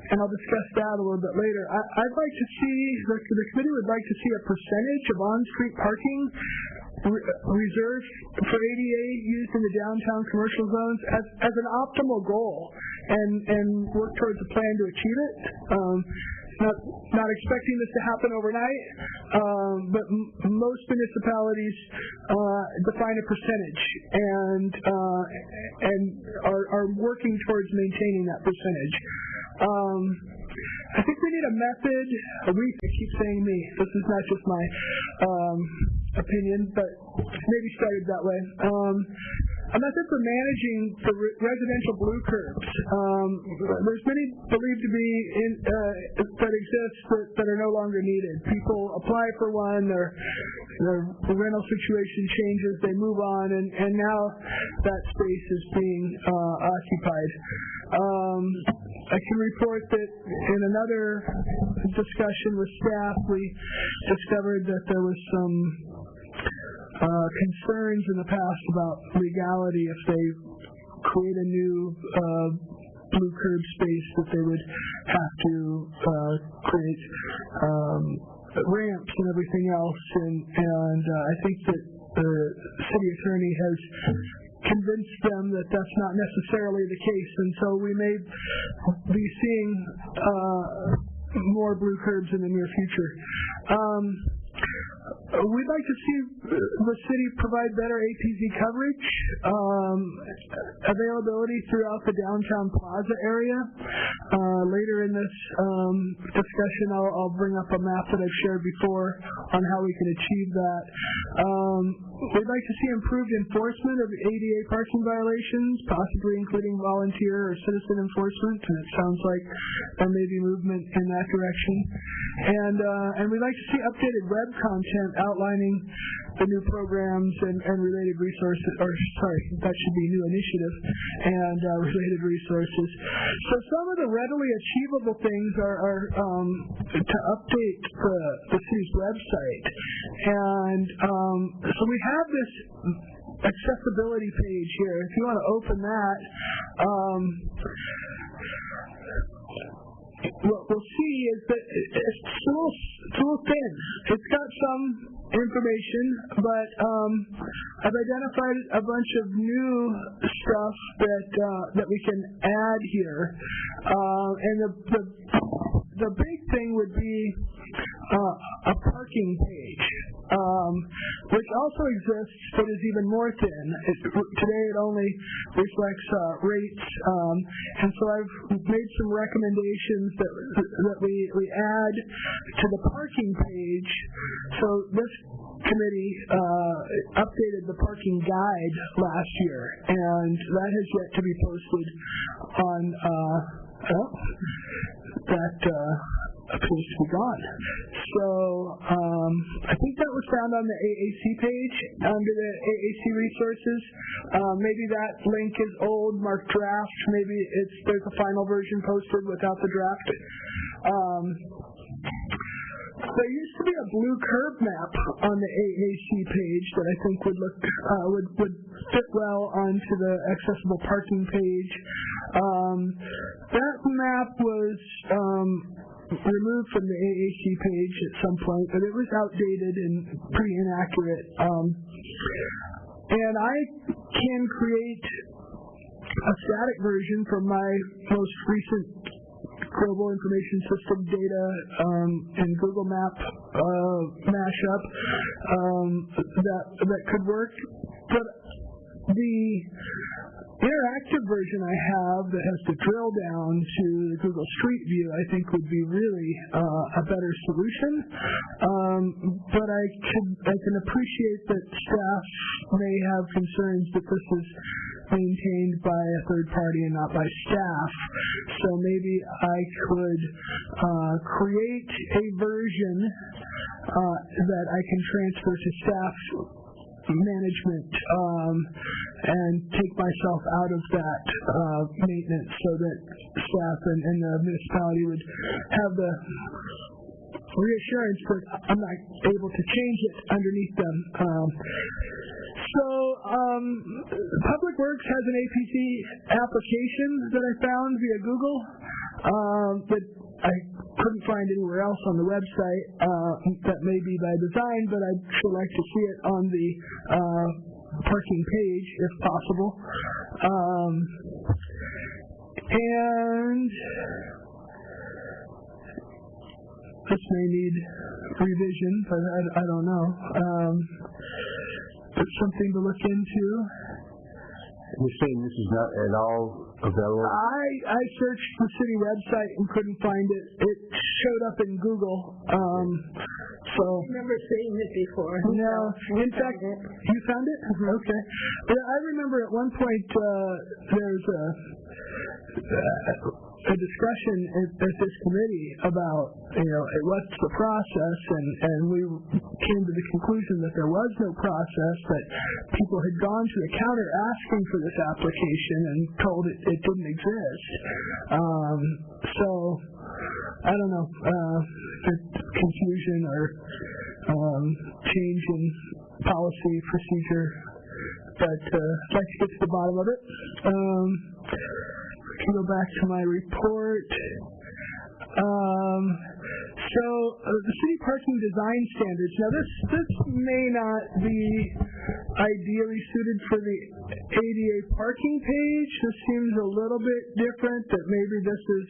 And I'll discuss that a little bit later. I'd like to see, the committee would like to see a percentage of on-street parking reserved for ADA use in the downtown commercial zones as an optimal goal and work towards a plan to achieve it. Not expecting this to happen overnight, but most municipalities define a percentage and are working towards maintaining that percentage. I think we need a method. We keep saying me. This is not just my opinion, but maybe started that way. A method for managing the residential blue curbs. There's many believed to be that exist that are no longer needed. People apply for one, their rental situation changes, they move on, and now that space is being occupied. I can report that in another discussion with staff, we discovered that there was some concerns in the past about legality if they create a new blue curb space, that they would have to create ramps and everything else, and I think that the city attorney has convinced them that that's not necessarily the case, and so we may be seeing more blue curbs in the near future. We'd like to see the city provide better APZ coverage, availability throughout the downtown plaza area. Later in this discussion, I'll bring up a map that I've shared before on how we can achieve that. We'd like to see improved enforcement of ADA parking violations, possibly including volunteer or citizen enforcement, and it sounds like there may be movement in that direction. And we'd like to see updated web content outlining the new programs and related resources, or sorry, that should be new initiatives and related resources. So some of the readily achievable things are to update the city's website. And so we have this accessibility page here. If you want to open that, what we'll see is that it's a little thin. It's got some information, but I've identified a bunch of new stuff that we can add here. And the big thing would be a parking page, which also exists but is even more thin. Today it only reflects rates, and so I've made some recommendations that we add to the parking page. So this committee updated the parking guide last year, and that has yet to be posted on that appears to be gone. So I think that was found on the AAC page under the AAC resources. Maybe that link is old, marked draft. Maybe there's a final version posted without the draft. There used to be a blue curb map on the AAC page that I think would fit well onto the accessible parking page. That map was removed from the AAC page at some point, but it was outdated and pretty inaccurate. And I can create a static version from my most recent global information system data and Google Map mashup that could work, but the interactive version I have that has to drill down to the Google Street View, I think would be really a better solution. But I can appreciate that staff may have concerns that this is maintained by a third party and not by staff. So maybe I could create a version that I can transfer to staff management and take myself out of that maintenance, so that staff and the municipality would have the reassurance that I'm not able to change it underneath them. So Public Works has an APC application that I found via Google that I couldn't find anywhere else on the website. That may be by design, but I'd sure like to see it on the parking page if possible. And this may need revision, but I don't know. It's something to look into. You're saying this is not at all available? I searched the city website and couldn't find it. It showed up in Google. So I remember seeing it before. No, in fact, you found it? Okay. But I remember at one point there's a discussion at this committee about, what's the process, and we came to the conclusion that there was no process, that people had gone to the counter asking for this application and told it didn't exist. So, I don't know, confusion or change in policy, procedure, but I'd like to get to the bottom of it. Can go back to my report. So the city parking design standards. Now this may not be ideally suited for the ADA parking page. This seems a little bit different. That maybe this is,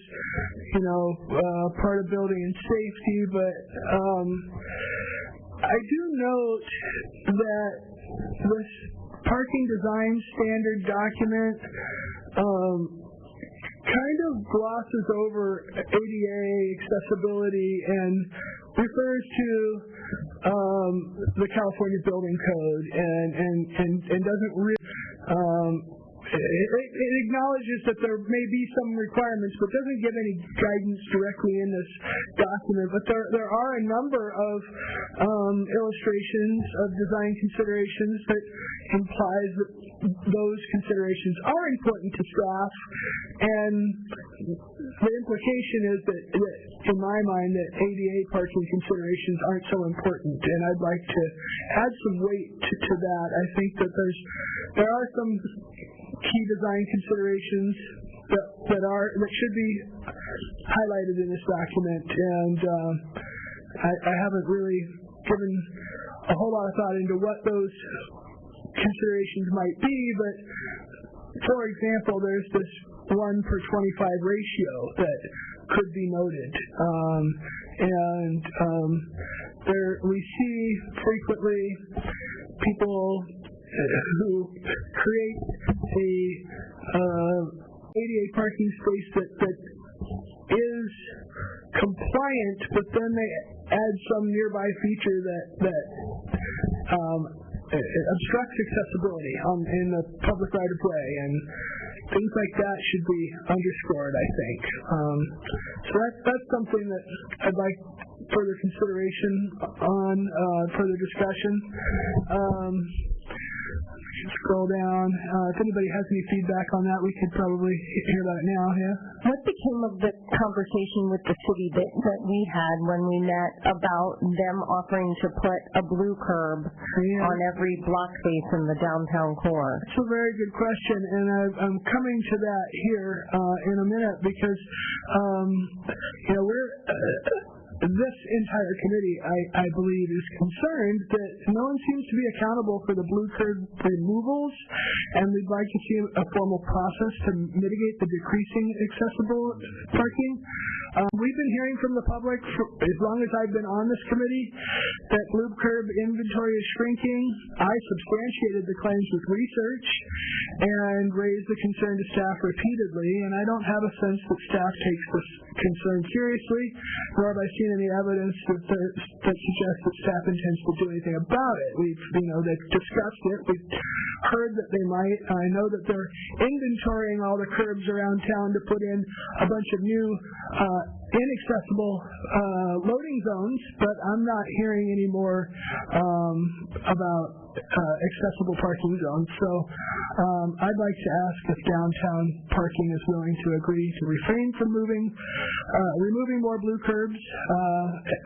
part of building and safety. But I do note that this parking design standard document kind of glosses over ADA accessibility and refers to the California Building Code and doesn't really it acknowledges that there may be some requirements, but doesn't give any guidance directly in this document. But there are a number of illustrations of design considerations that implies that those considerations are important to staff, and the implication is that in my mind, that ADA parking considerations aren't so important, and I'd like to add some weight to that. I think that there are some key design considerations that should be highlighted in this document, and I haven't really given a whole lot of thought into what those considerations might be, but for example, there's this 1:25 ratio that could be noted, and there we see frequently people who create a ADA parking space that is compliant, but then they add some nearby feature that obstructs accessibility in the public right-of-way, and things like that should be underscored, I think. So that's something that I'd like further consideration on, further discussion. Scroll down. If anybody has any feedback on that, we could probably hear about it now. Yeah. What became of the conversation with the city that we had when we met about them offering to put a blue curb on every block face in the downtown core? It's a very good question, and I'm coming to that here in a minute because we're this entire committee, I believe, is concerned that no one seems to be accountable for the blue curb removals, and we'd like to see a formal process to mitigate the decreasing accessible parking. We've been hearing from the public for as long as I've been on this committee that blue curb inventory is shrinking. I substantiated the claims with research and raised the concern to staff repeatedly, and I don't have a sense that staff takes this concern seriously, nor have I seen any evidence that suggests that staff intends to do anything about it. They've discussed it. We've heard that they might. I know that they're inventorying all the curbs around town to put in a bunch of new inaccessible loading zones, but I'm not hearing any more about accessible parking zones. So I'd like to ask if downtown parking is willing to agree to refrain from removing more blue curbs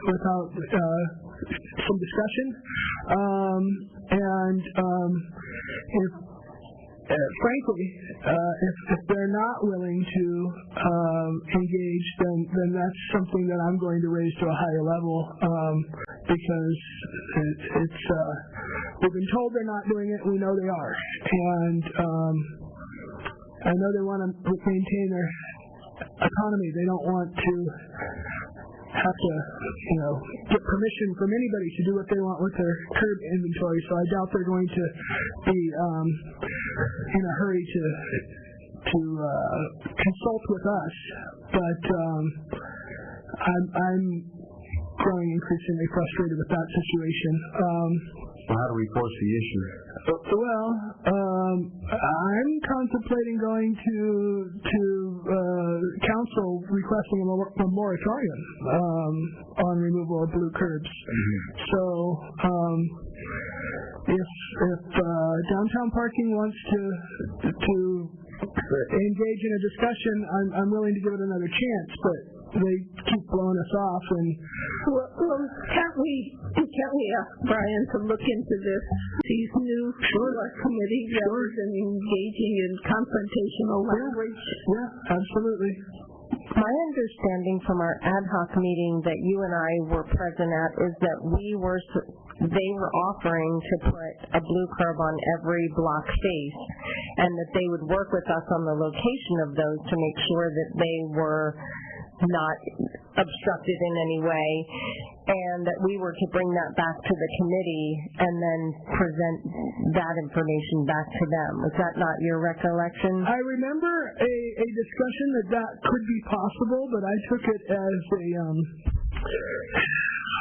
without some discussion, and frankly, if they're not willing to engage, then that's something that I'm going to raise to a higher level, because it's we've been told they're not doing it. We know they are, and I know they want to maintain their economy. They don't want to have to, get permission from anybody to do what they want with their curb inventory. So I doubt they're going to be in a hurry to consult with us. But I'm growing increasingly frustrated with that situation. How do we force the issue? Well, I'm contemplating going to council requesting a moratorium on removal of blue curbs. So if downtown parking wants to engage in a discussion, I'm willing to give it another chance, but they keep blowing us off. And well, can't we ask Brian to look into this? He's new to our committee, rather than engaging in confrontational language. Yeah, absolutely. My understanding from our ad hoc meeting that you and I were present at is that they were offering to put a blue curb on every block face, and that they would work with us on the location of those to make sure that they were not obstructed in any way, and that we were to bring that back to the committee and then present that information back to them. Was that not your recollection? I remember a discussion that could be possible, but I took it as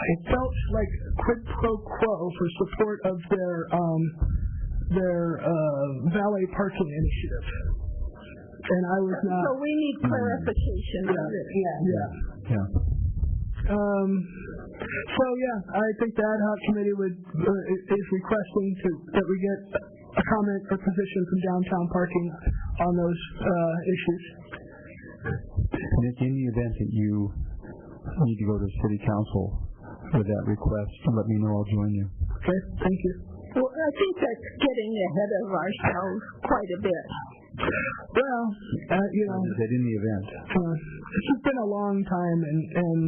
it felt like quid pro quo for support of their valet parking initiative. And I was not. So we need clarification on it. Yeah. I think the ad hoc committee is requesting that we get a comment or position from downtown parking on those issues. Nick, in the event that you need to go to city council with that request, let me know. I'll join you. Okay, thank you. Well, I think that's getting ahead of ourselves quite a bit. Well, that in the event. This has been a long time, and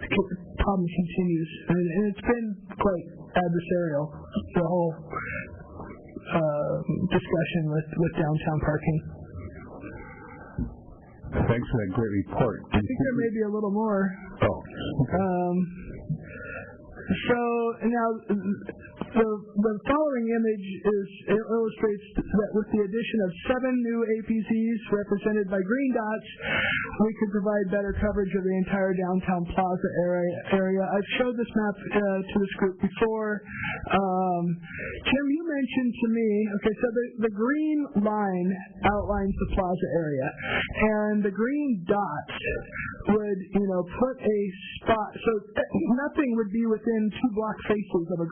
the problem continues, and it's been quite adversarial, the whole discussion with downtown parking. Thanks for that great report. I think there may be a little more. Oh. So now the following image illustrates that with the addition of 7 new APZs represented by green dots, we could provide better coverage of the entire downtown plaza area. I've showed this map to this group before. Kim, you mentioned to me, so the green line outlines the plaza area, and the green dots would, put a spot, so nothing would be within 2 block faces of a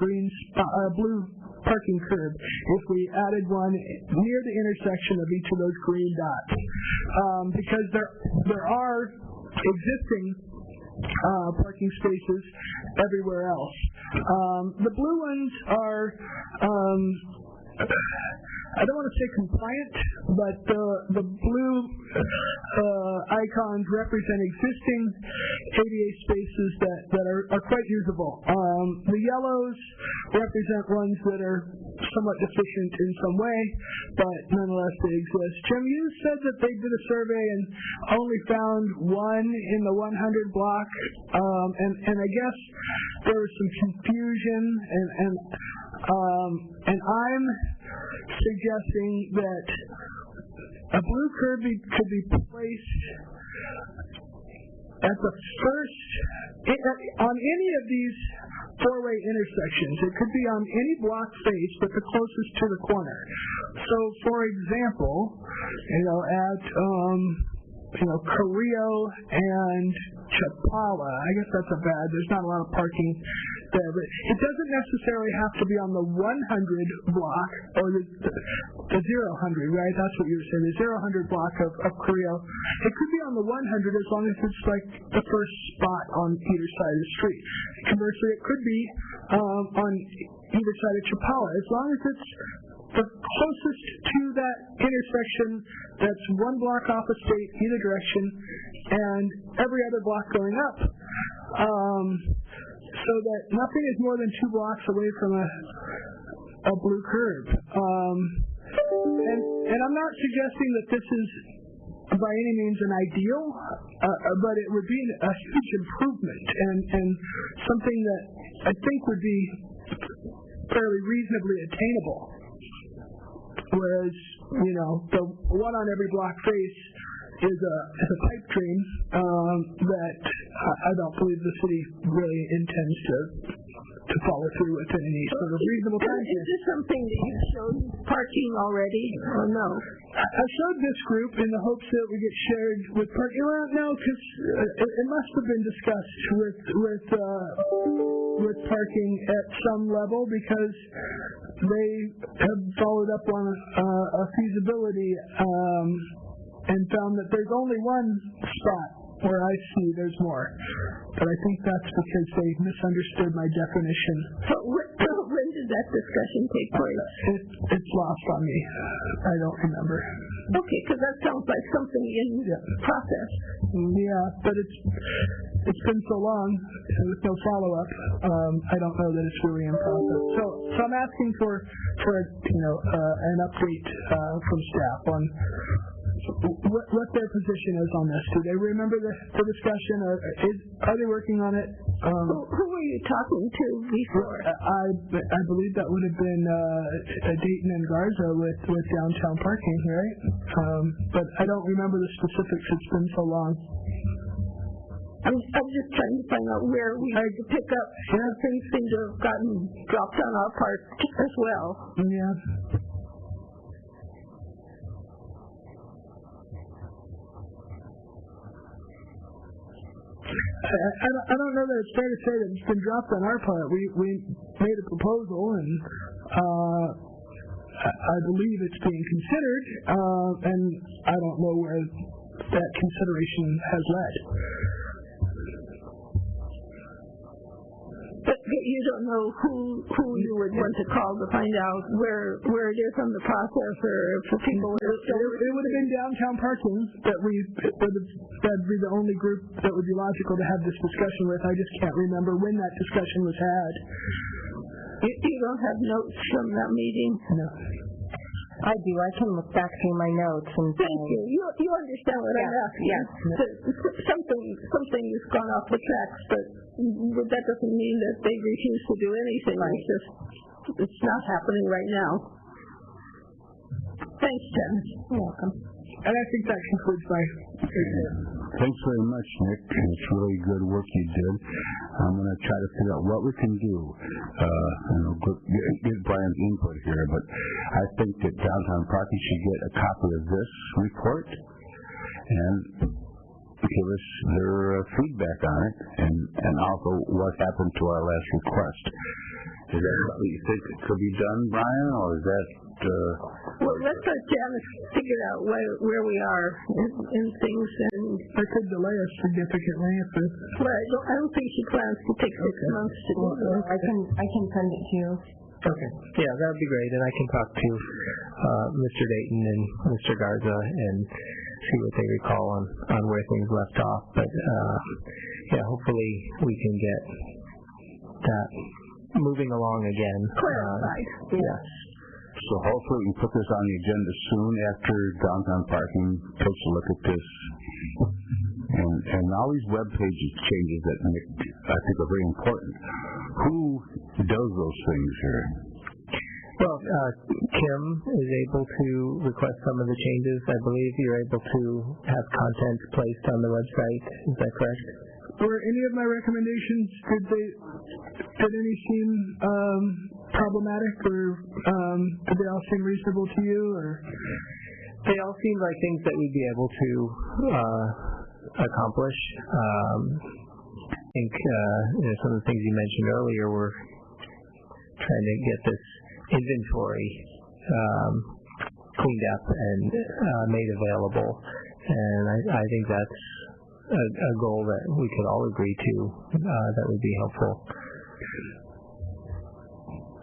blue parking curb if we added one near the intersection of each of those green dots, because there are existing parking spaces everywhere else. The blue ones are I don't want to say compliant, but the blue icons represent existing ADA spaces that are quite usable. The yellows represent ones that are somewhat deficient in some way, but nonetheless they exist. Jim, you said that they did a survey and only found one in the 100 block, and I guess there was some confusion, and I'm suggesting that a blue curb could be placed at the first, on any of these 4-way intersections. It could be on any block face, but the closest to the corner. So, for example, at Carrillo and Chapala. I guess that's a bad. There's not a lot of parking there, but it doesn't necessarily have to be on the 100 block or the 0, 100, right? That's what you were saying. The 0, 100 block of Carrillo. It could be on the 100 as long as it's like the first spot on either side of the street. Conversely, it could be on either side of Chapala as long as it's the closest to that intersection that's one block off of State either direction and every other block going up, so that nothing is more than 2 blocks away from a blue curb. And I'm not suggesting that this is by any means an ideal, but it would be a huge improvement and something that I think would be fairly reasonably attainable. Whereas, the one on every block face is a pipe dream that I don't believe the city really intends to follow through with in any sort of reasonable time. Is this something that you showed parking already, or no? I showed this group in the hopes that we get shared with parking. Well, no, because it must have been discussed with parking at some level because they have followed up on a feasibility and found that there's only one spot where I see there's more. But I think that's because they misunderstood my definition. So when did that discussion take place? It's lost on me. I don't remember. Okay, because that sounds like something in process. Yeah, but it's been so long with no follow-up. I don't know that it's really in process. So I'm asking for an update from staff on what their position is on this. Do they remember the discussion, or are they working on it? Who were you talking to before? I believe that would have been Dayton and Garza with downtown parking, right? But I don't remember the specifics. It's been so long. I'm just trying to find out where we had to pick up. Things seem to have gotten dropped on our part as well. Yeah. I don't know that it's fair to say that it's been dropped on our part. We made a proposal, and I believe it's being considered, and I don't know where that consideration has led. But you don't know who you would want to call to find out where it is on the process, or for people. It would have been downtown parking that'd be the only group that would be logical to have this discussion with. I just can't remember when that discussion was had. You don't have notes from that meeting? No. I do. I can look back through my notes and. Thank you. You understand what I'm asking? Yes. Something has gone off the tracks, but that doesn't mean that they refuse to do anything. Right. It's just it's not happening right now. Thanks, Jen. You're welcome. And I think that concludes my. Thanks very much, Nick. It's really good work you did. I'm going to try to figure out what we can do. Get Brian's input here, but I think that downtown parking should get a copy of this report and give us their feedback on it, and also what happened to our last request. Is that something you think could be done, Brian, or is that... Well, let's let Janice figure out where we are in things, and it could delay us significantly if it... Well, I don't think she plans to take 6 months to do that. I can send it to you. Okay. Yeah, that would be great, and I can talk to Mr. Dayton and Mr. Garza and see what they recall on where things left off. But hopefully we can get that moving along again. Clarified. Yes. So hopefully we can put this on the agenda soon after downtown parking takes a look at this. And all these web pages changes that Nick, I think, are very important. Who does those things here? Well, Kim is able to request some of the changes. I believe you're able to have content placed on the website. Is that correct? Were any of my recommendations, did any seem problematic, or did they all seem reasonable to you? Or they all seem like things that we'd be able to accomplish. I think some of the things you mentioned earlier were trying to get this inventory cleaned up and made available, and I think that's a goal that we could all agree to. That would be helpful.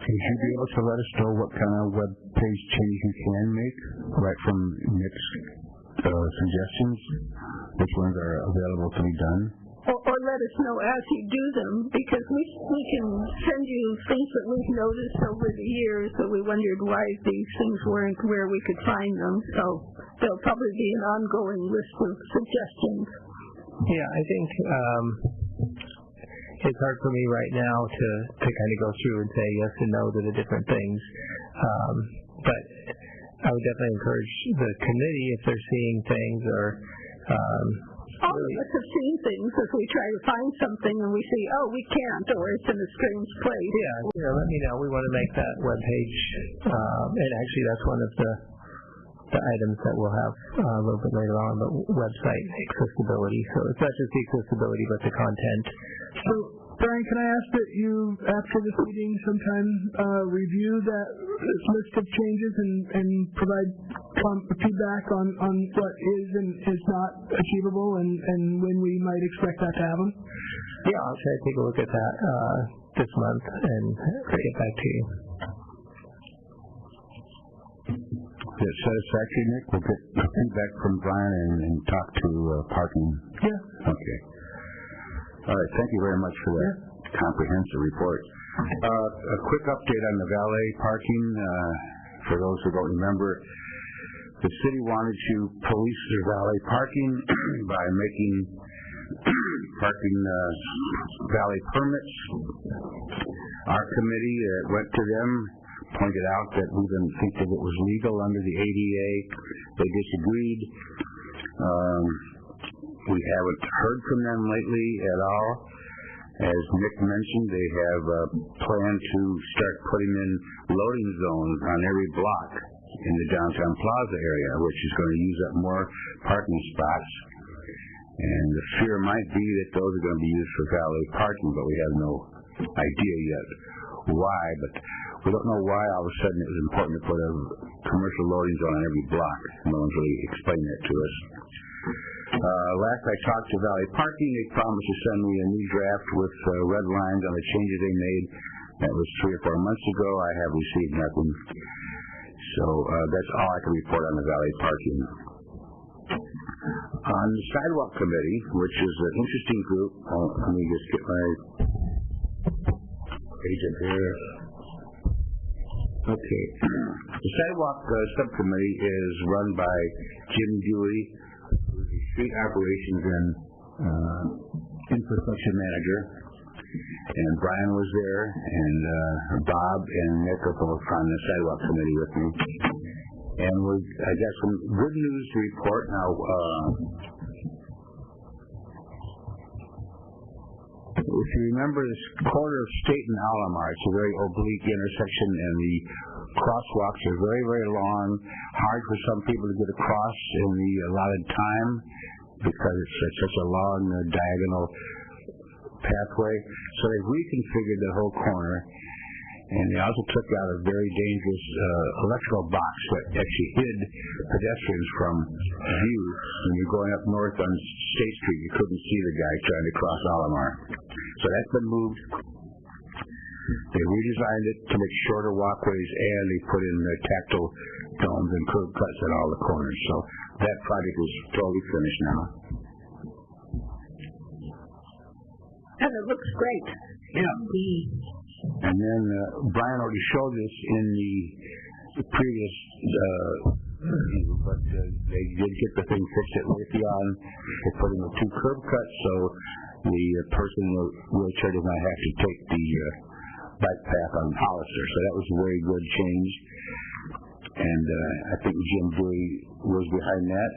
Would you be able to let us know what kind of web page change you can make, right from Nick's suggestions? Which ones are available to be done? Or let us know as you do them, because we can send you things that we've noticed over the years that we wondered why these things weren't where we could find them. So there'll probably be an ongoing list of suggestions. Yeah, I think it's hard for me right now to kind of go through and say yes and no to the different things. But I would definitely encourage the committee, if they're seeing things or all of us have seen things as we try to find something and we see, oh, we can't, or it's in a strange place. Yeah, let me know. We want to make that web page, and actually that's one of the items that we'll have a little bit later on, but website accessibility. So it's not just the accessibility, but the content. So, Brian, can I ask that you, after this meeting, sometime review that list of changes and provide feedback on what is and is not achievable and when we might expect that to happen? Yeah, I'll try to take a look at that this month and get back to you. Is it satisfactory, Nick? We'll get feedback from Brian and talk to parking. Yeah. Okay. All right. Thank you very much for that comprehensive report. A quick update on the valet parking. For those who don't remember, the city wanted to police their valet parking by making parking valet permits. Our committee went to them, pointed out that we didn't think that it was legal under the ADA. They disagreed. We haven't heard from them lately at all. As Nick mentioned, they have a plan to start putting in loading zones on every block in the downtown plaza area, which is going to use up more parking spots. And the fear might be that those are going to be used for valet parking, but we have no idea yet why. But we don't know why all of a sudden it was important to put a commercial loading zone on every block. No one's really explained that to us. Last I talked to Valet Parking, they promised to send me a new draft with red lines on the changes they made. That was 3 or 4 months ago. I have received nothing. So that's all I can report on the Valet Parking. On the Sidewalk Committee, which is an interesting group, let me just get my page up here. Okay. The Sidewalk Subcommittee is run by Jim Dewey, who's the Street Operations and Infrastructure Manager. And Brian was there, and Bob and Nick are both on the Sidewalk Committee with me. And I got some good news to report. Now, if you remember this corner of State and Alamar, it's a very oblique intersection, and the crosswalks are very, very long, hard for some people to get across in the allotted time because it's such a long diagonal pathway. So they reconfigured the whole corner, and they also took out a very dangerous electrical box that actually hid pedestrians from view. When you're going up north on State Street, you couldn't see the guy trying to cross Alamar. So that's been moved. They redesigned it to make shorter walkways, and they put in the tactile domes and curb cuts at all the corners. So that project is totally finished now. And it looks great. Yeah. And then Brian already showed this in the previous but they did get the thing fixed at Raytheon. They put in the 2 curb cuts, so the person in the wheelchair does not have to take the bike path on Hollister. So that was a very good change. And I think Jim Dewey was behind that.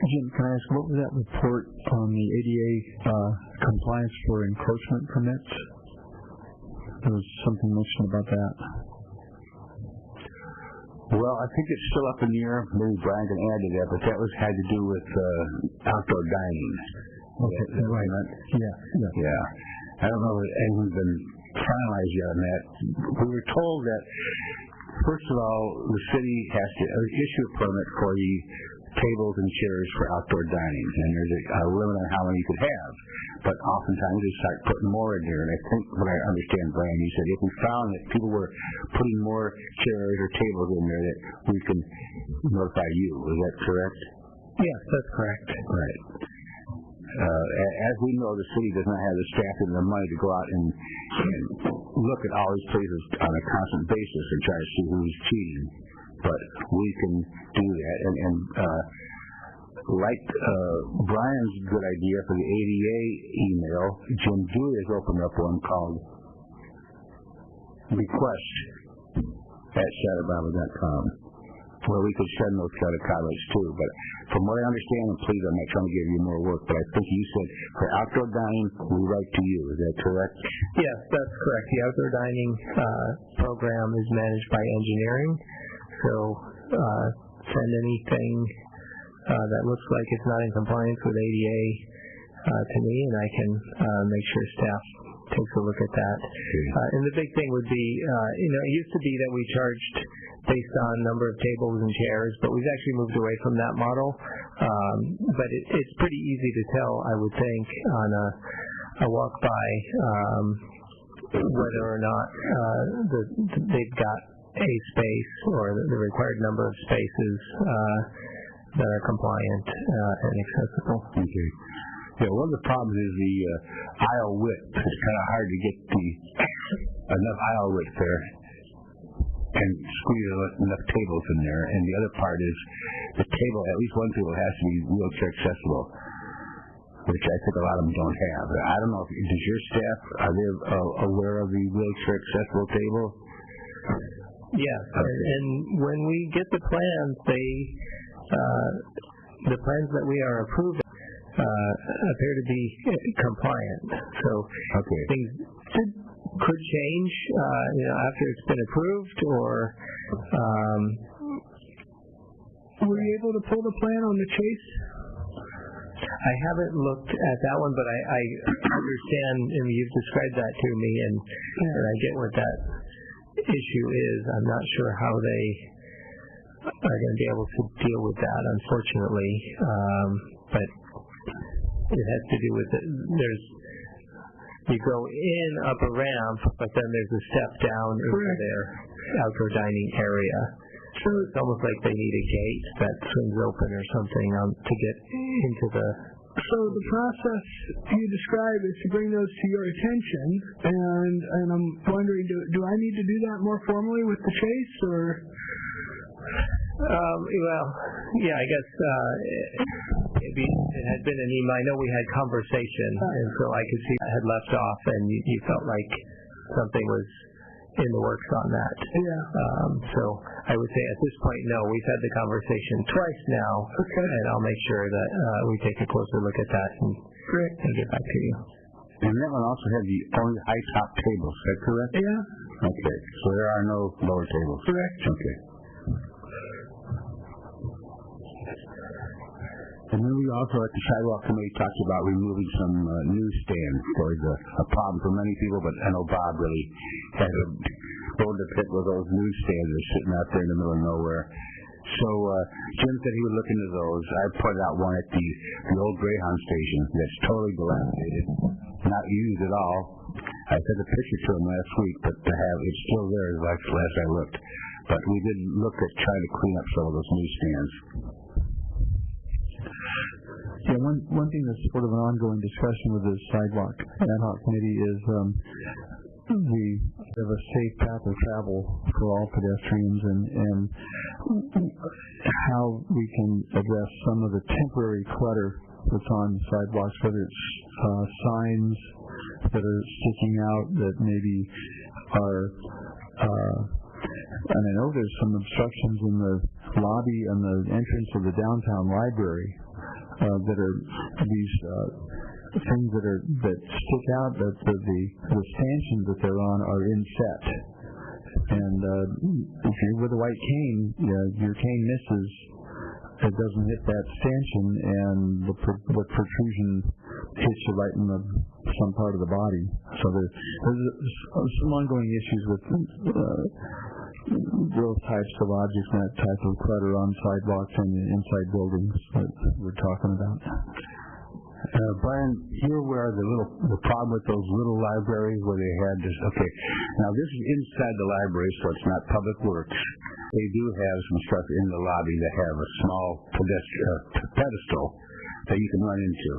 Jim, can I ask, what was that report on the ADA compliance for encroachment permits? There was something mentioned about that. Well, I think it's still up in the air. Maybe Brian can add to that, but that had to do with outdoor dining. Okay, right. Yeah. I don't know if anything's been finalized yet on that. We were told that, first of all, the city has to issue a permit for the tables and chairs for outdoor dining, and there's a limit on how many you could have. But oftentimes they start putting more in there, and I think what I understand, Brian, you said if we found that people were putting more chairs or tables in there, that we can notify you. Is that correct? Yes, that's correct. Right. As we know, the city does not have the staff and the money to go out and look at all these places on a constant basis and try to see who's cheating. But we can do that. And like Brian's good idea for the ADA email, Jim Dewey has opened up one called request@shatterbible.com, where we could send those kind of comments too. But from what I understand, and please, I'm not trying to give you more work, but I think you said for outdoor dining, we write to you. Is that correct? Yes, that's correct. The outdoor dining program is managed by engineering. So send anything that looks like it's not in compliance with ADA to me, and I can make sure staff takes a look at that. And the big thing would be, it used to be that we charged based on number of tables and chairs, but we've actually moved away from that model. But it's pretty easy to tell, I would think, on a walk-by whether or not they've got a space or the required number of spaces that are compliant and accessible. Okay. Yeah, one of the problems is the aisle width. It's kind of hard to get enough aisle width there and squeeze enough tables in there. And the other part is the table, at least one table has to be wheelchair accessible, which I think a lot of them don't have. I don't know, does your staff, are they aware of the wheelchair accessible table? Yes, and when we get the plans, the plans that we are approving appear to be compliant. So things could change, after it's been approved, or. Were you able to pull the plan on the Chase? I haven't looked at that one, but I understand, and you've described that to me, and I get what that issue is. I'm not sure how they are going to be able to deal with that, unfortunately. But it has to do with you go in up a ramp, but then there's a step down into their outdoor dining area. So it's almost like they need a gate that swings open or something to get into the. So the process you describe is to bring those to your attention, and I'm wondering, do I need to do that more formally with the Chase, or? Well, yeah, I guess it had been an email. I know we had conversation, and so I could see I had left off, and you felt like something was in the works on that. Yeah. So I would say at this point, no. We've had the conversation twice now, and I'll make sure that we take a closer look at that and get back to you. And that one also had the only high-top tables, is that correct? Yeah. Okay, so there are no lower tables. Correct. Okay. And then we also, at the sidewalk committee, talked about removing some newsstands. There was a problem for many people, but I know Bob really had a bone to pick with those newsstands that are sitting out there in the middle of nowhere. So Jim said he would look into those. I pointed out one at the old Greyhound station that's totally dilapidated, not used at all. I sent a picture to him last week, but it's still there as last I looked. But we did look at trying to clean up some of those newsstands. Yeah, one thing that's sort of an ongoing discussion with the sidewalk ad hoc committee is we have a safe path of travel for all pedestrians, and how we can address some of the temporary clutter that's on sidewalks, whether it's signs that are sticking out that maybe are and I know there's some obstructions in the lobby and the entrance of the downtown library. that are these things that stick out, that the stanchions that they're on are inset. And if you're with a white cane, your cane misses. It doesn't hit that stanchion, and the protrusion hits you right in some part of the body. So there's some ongoing issues with those types of objects and that type of clutter on sidewalks and inside buildings that we're talking about. Brian, you're aware of the problem with those little libraries where they had this. Okay, now this is inside the library, so it's not public works. They do have some stuff in the lobby that have a small pedestal that you can run into,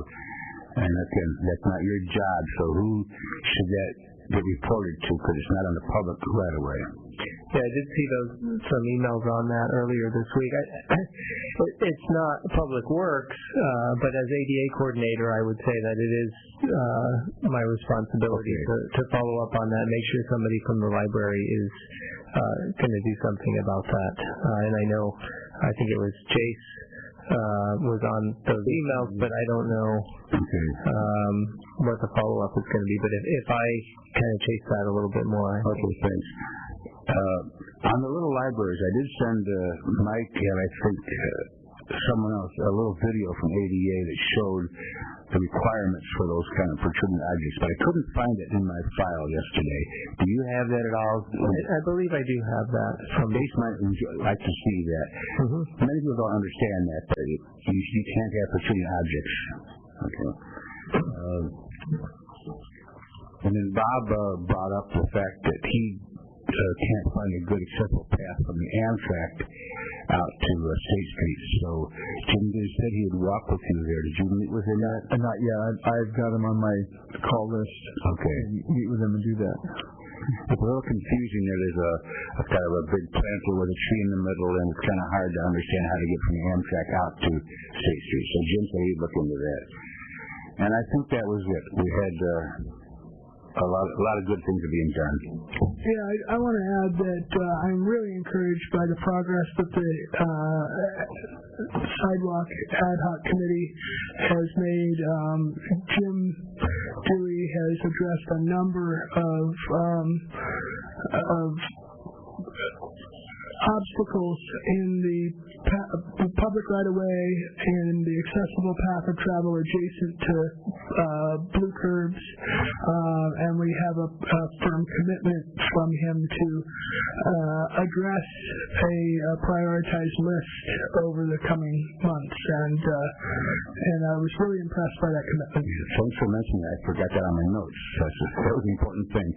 and that's not your job. So who should that get reported to? Because it's not on the public right away. Yeah, I did see some emails on that earlier this week. It's not public works, but as ADA coordinator, I would say that it is my responsibility to follow up on that, make sure somebody from the library is going to do something about that. And I think it was Chase was on those emails, but I don't know what the follow-up is going to be. But if I kind of chase that a little bit more. Okay, thanks. On the little libraries, I did send Mike and I think someone else a little video from ADA that showed the requirements for those kind of protruding objects, but I couldn't find it in my file yesterday. Do you have that at all? I believe I do have that. Base might like to see that. Mm-hmm. Many people don't understand that, but you can't have protruding objects. Okay. And then Bob brought up the fact that he can't find a good accessible path from the Amtrak out to State Street. So Jim said he would walk with you there. Did you meet with him yet? Not yet. I've got him on my call list. Okay. Meet with him and do that. It's a little confusing there. There's a kind of a big planter with a tree in the middle, and it's kind of hard to understand how to get from the Amtrak out to State Street. So Jim said he'd look into that. And I think that was it. We had a lot of good things are being done. Yeah, I want to add that I'm really encouraged by the progress that the Sidewalk Ad Hoc Committee has made. Jim Dewey has addressed a number of obstacles in the public right-of-way and the accessible path of travel adjacent to blue curbs, and we have a firm commitment from him to address a prioritized list over the coming months, and I was really impressed by that commitment. Thanks for mentioning that. I forgot that on my notes. That was an important thing.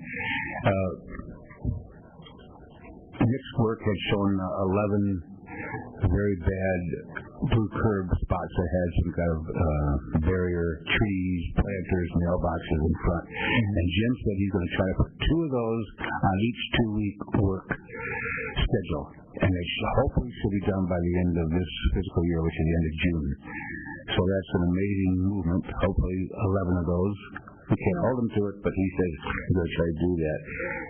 Nick's work had shown 11 very bad blue curb spots that had some kind of barrier, trees, planters, mailboxes in front. And Jim said he's going to try to put 2 of those on each 2-week work schedule. And they hopefully should be done by the end of this fiscal year, which is the end of June. So that's an amazing movement. Hopefully 11 of those. We can't hold him to it, but he says he's going to try to do that.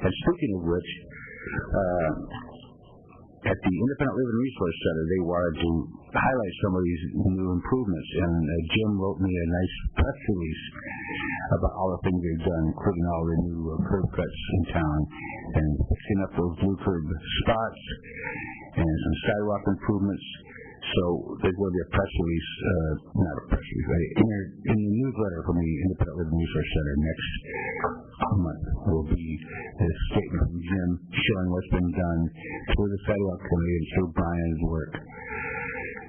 And speaking of which, at the Independent Living Resource Center, they wanted to highlight some of these new improvements, and Jim wrote me a nice press release about all the things they've done, including all the new curb cuts in town, and fixing up those blue curb spots, and some sidewalk improvements. So there's going to be a press release, not a press release, in the newsletter from the Independent Living Resource Center next month will be a statement from Jim showing what's been done through the Sidewalk Committee and through Brian's work.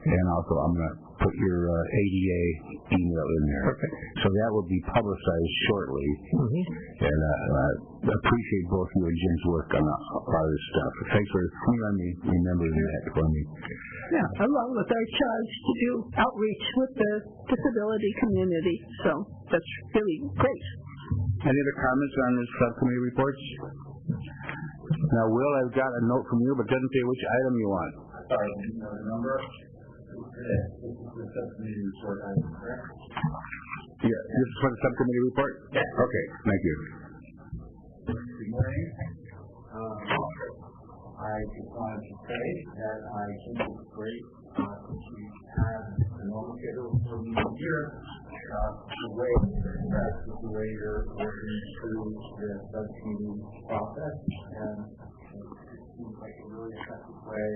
And also I'm going to put your ADA email in there. Perfect. So that will be publicized shortly. Mm-hmm. And I appreciate both you and Jim's work on all this stuff. Thanks for remembering that for me. Yeah, along with our charge to do outreach with the disability community. So that's really great. Any other comments on this subcommittee reports? Now, Will, I've got a note from you, but doesn't say which item you want. Sorry, the number? This is the subcommittee report item, correct? Yeah, this is for the subcommittee report? Yes. Okay, thank you. Good morning. I just wanted to say that I think it's great that we have the normal schedule for the year, the way you're working through the subcommittee process, and it seems like a really effective way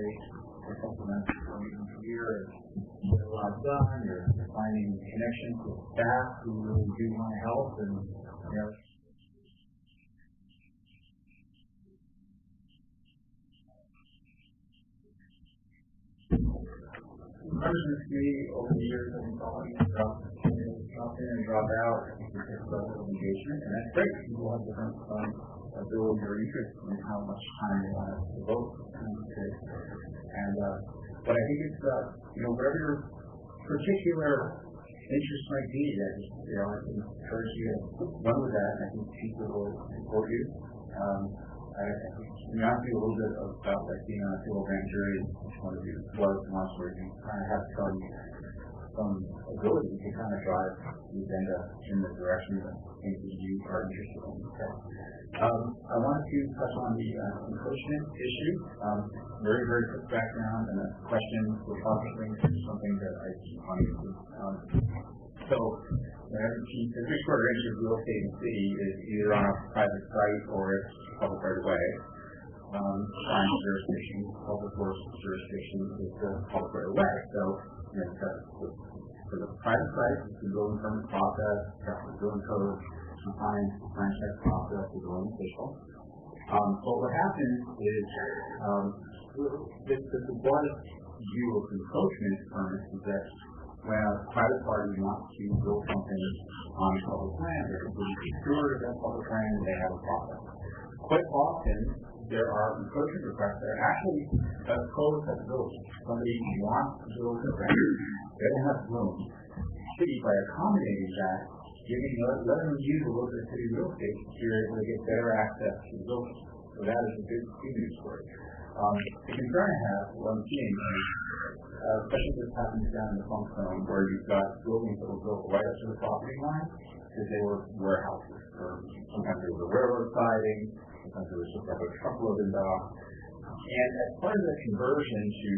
to implement the year. Get a lot done. You're finding connections with staff who really do want to help, and members of the committee over the years have been following drop in and drop out because of engagement, and that's great. People have different ability or interest in how much time they want to devote to it. And but I think it's whatever your particular interest might be, I encourage you to run with that, and I think people will support you. I feel a little bit about like being on a civil grand jury. One of you was once where you kind of have some ability to kind of drive the agenda in the direction that things that you are interested in. I wanted to touch on the encroachment issue. Very, very quick background and a question for processing something that I wanted to. So, the three quarter inch of real estate in the city is either on a private site or it's public right of way. Crime jurisdiction, public works jurisdiction is the public right of way. So, for the private site, it's the building permit process, the building code, compliance, plan check process, the building official. But what happens is the broadest view of encroachment permits is that when a private party wants to build something on public land, they're completely secured of that public land and they have a process. Quite often, there are encroachment requests that are actually co-accessibility. Somebody wants to build a rent, they don't have room. The city, by accommodating that, letting them use a little bit of city real estate, you're able to get better access to the building. So that is a good news story. The concern I have, what I'm seeing, especially if this happens down in the funk zone, where you've got buildings that were built right up to the property line, because they were warehouses, or sometimes there was a railroad siding, sometimes there was just like a truckload dock. And as part of the conversion to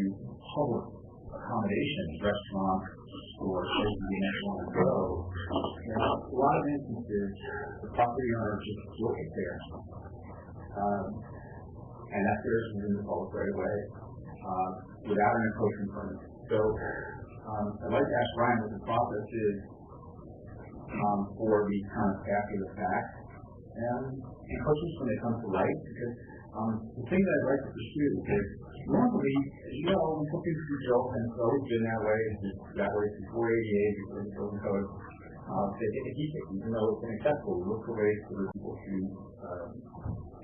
public accommodations, restaurants, stores, places you might want to go, a lot of instances, the property owner just look at theirs. And that theirs is in the public right away without an encroachment permit. So I'd like to ask Ryan what the process is for the kind of after the fact and encroachments when they come to light, because the thing that I'd like to pursue is normally, as you know, when something's built, and it's always been that way, before 88, before the building code, they get to keep it, even though it's inaccessible. We look for ways for people to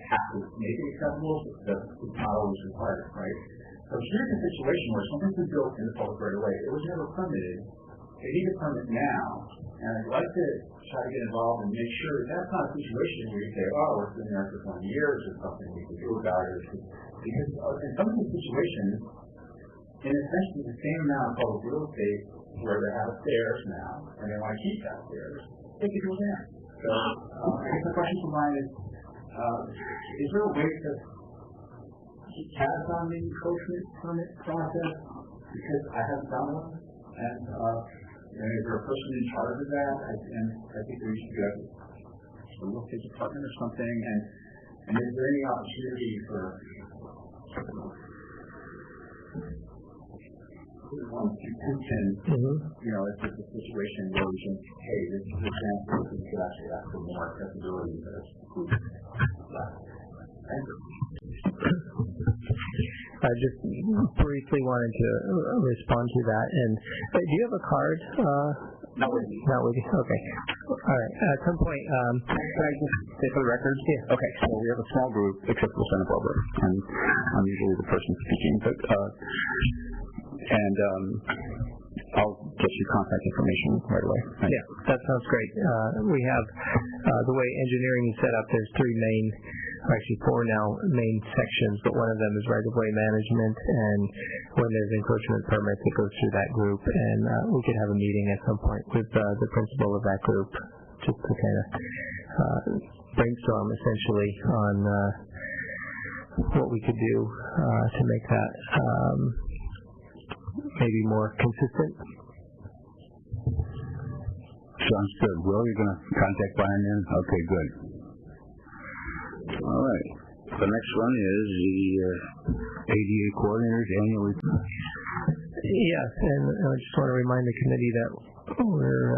have to make it accessible, but it's not always required, right? So here's a situation where something's been built in the public right away. It was never permitted. They need a permit now, and I'd like to try to get involved and make sure that that's not a situation where you say, oh, it's been there for 20 years, or something we can do about it. Because in some of these situations, in essentially the same amount of public real estate where they have stairs now, and they want to keep that stairs, they can do it there. So I guess the question for mine is there a way to keep tabs on the encroachment permit process? Because I haven't found one, and is there a person in charge of that? And I think there should be a real estate department or something. And is there any opportunity for attention? If there's a situation where we can, hey, this could actually ask for more accessibility. I just briefly wanted to respond to that. And do you have a card? Not with me. Not with you? Okay. All right. At some point, can I just say for the record? Yeah. Okay. So we have a small group, except for Santa Barbara, and I'm usually the person speaking. But I'll get you contact information right away. Thanks. Yeah, that sounds great. We have the way engineering is set up. There's four now main sections, but one of them is right-of-way management, and when there's encroachment permits, it goes through that group, and we could have a meeting at some point with the principal of that group just to kind of brainstorm essentially on what we could do to make that maybe more consistent Sounds good. Will, you're going to contact Brian then? Okay, good. All right. The next one is the ADA coordinator's annual report. Yes, and I just want to remind the committee that we're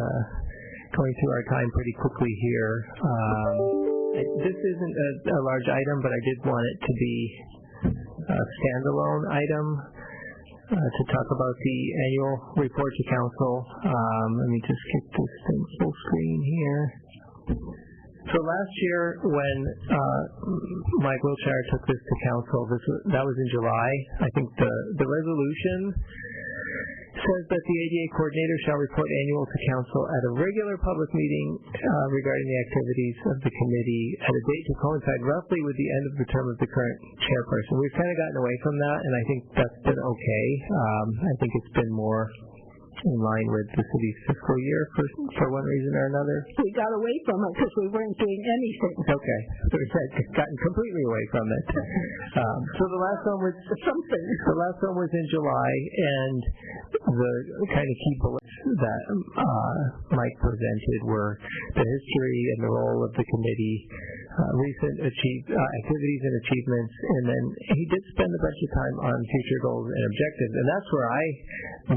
going through our time pretty quickly here. This isn't a large item, but I did want it to be a standalone item to talk about the annual report to council. Let me just get this thing full screen here. So last year when Mike Wiltshire took this to council, that was in July. I think the resolution says that the ADA coordinator shall report annual to council at a regular public meeting regarding the activities of the committee at a date to coincide roughly with the end of the term of the current chairperson. We've kind of gotten away from that, and I think that's been okay. I think it's been more in line with the city's fiscal year for one reason or another. We got away from it because we weren't doing anything. Okay, so we've gotten completely away from it. So the last one was something. The last one was in July, and the kind of key bullets that Mike presented were the history and the role of the committee, recent activities and achievements, and then he did spend a bunch of time on future goals and objectives, and that's where I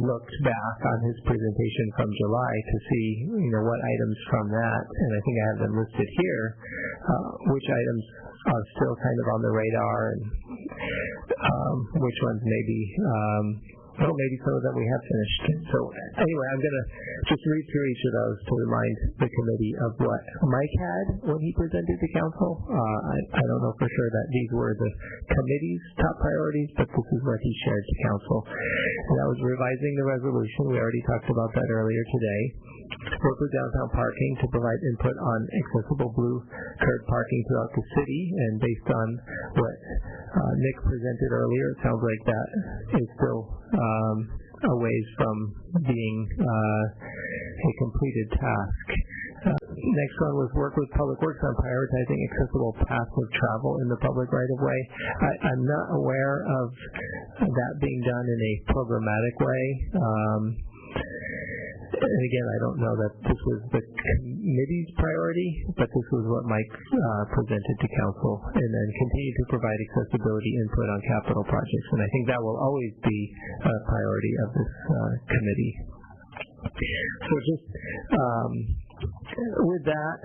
looked back on his presentation from July to see, what items from that, and I think I have them listed here, which items are still kind of on the radar, and which ones maybe some of them we have finished. So anyway, I'm going to just read through each of those to remind the committee of what Mike had when he presented to council. I don't know for sure that these were the committee's top priorities, but this is what he shared to council. And that was revising the resolution. We already talked about that earlier today. Work with downtown parking to provide input on accessible blue curb parking throughout the city, and based on what Nick presented earlier, it sounds like that is still a ways from being a completed task. Next one was work with Public Works on prioritizing accessible paths of travel in the public right-of-way. I'm not aware of that being done in a programmatic way. And again, I don't know that this was the committee's priority, but this was what Mike presented to council, and then continue to provide accessibility input on capital projects. And I think that will always be a priority of this committee. So just with that,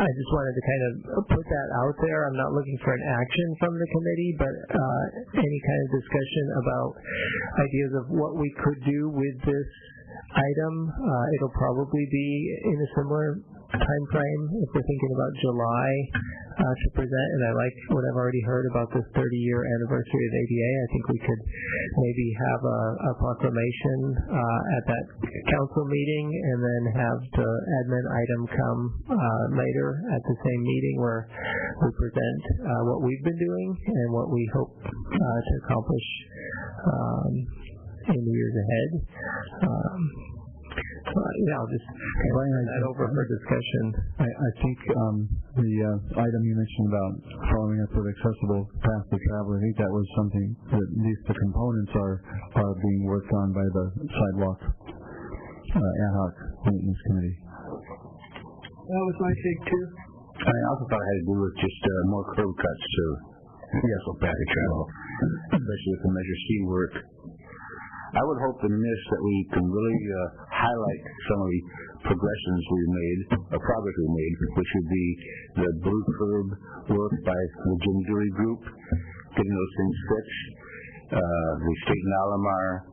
I just wanted to kind of put that out there. I'm not looking for an action from the committee, but any kind of discussion about ideas of what we could do with this item. It'll probably be in a similar time frame if we're thinking about July to present, and I like what I've already heard about this 30-year anniversary of ADA. I think we could maybe have a proclamation at that council meeting, and then have the admin item come later at the same meeting where we present what we've been doing and what we hope to accomplish in the years ahead. I'll just bring that over for discussion. I think the item you mentioned about following up with accessible paths to travel, I think that was something that at least the components are being worked on by the sidewalk ad hoc maintenance committee. That was my take too. I also thought it had to do with just more curb cuts to accessible path to travel, especially with the Measure C work. I would hope in this that we can really highlight some of the progressions we've made, or progress we've made, which would be the blue curb work by the Jim Dewey group, getting those things fixed, the state and Alamar,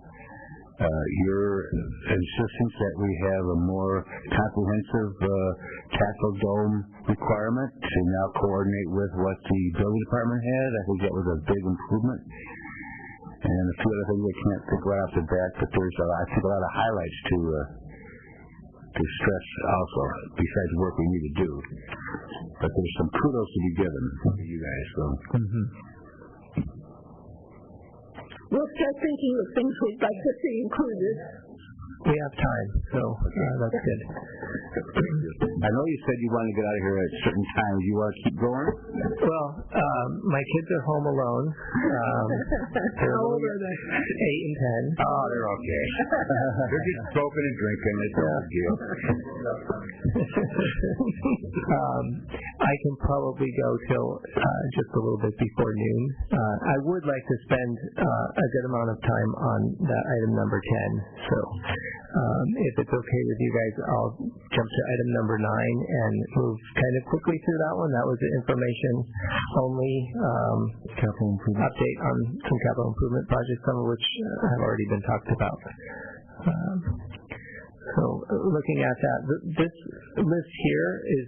your insistence that we have a more comprehensive tackle dome requirement to now coordinate with what the building department had. I think that was a big improvement. And a few other things I can't think right off the bat, but there's I think a lot of highlights to stress also, besides the work we need to do. But there's some kudos to be given to you guys. So. We'll start thinking of things we'd like to see included. we have time, so that's good. I know you said you wanted to get out of here at a certain time. Do you want to keep going? Well, my kids are home alone. How old are they? 8 and 10. Oh, they're okay. They're just smoking and drinking. It's no big deal. I can probably go till just a little bit before noon. I would like to spend a good amount of time on that item number 10. So if it's okay with you guys, I'll jump to item number 9 and move kind of quickly through that one. That was the information only Capital improvement. update on some capital improvement projects, some of which have already been talked about. So looking at that, this list here is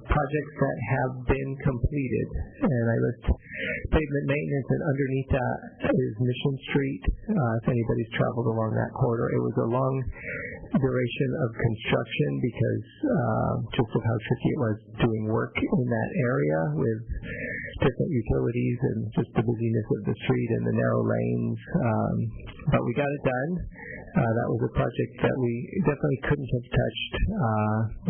projects that have been completed, and I list pavement maintenance, and underneath that is Mission Street. If anybody's traveled along that corridor, it was a long duration of construction because just of how tricky it was doing work in that area with different utilities and just the busyness of the street and the narrow lanes. But we got it done. That was a project that we definitely couldn't have touched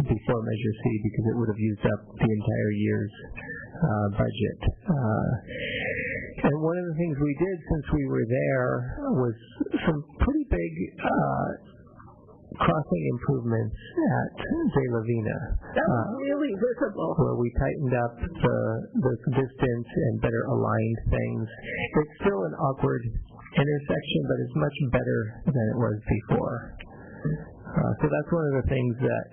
before Measure C because it would have used up the entire year's budget. And one of the things we did since we were there was some pretty big crossing improvements at Valet. That was really visible. Where we tightened up the distance and better aligned things. It's still an awkward intersection, but it's much better than it was before. So that's one of the things that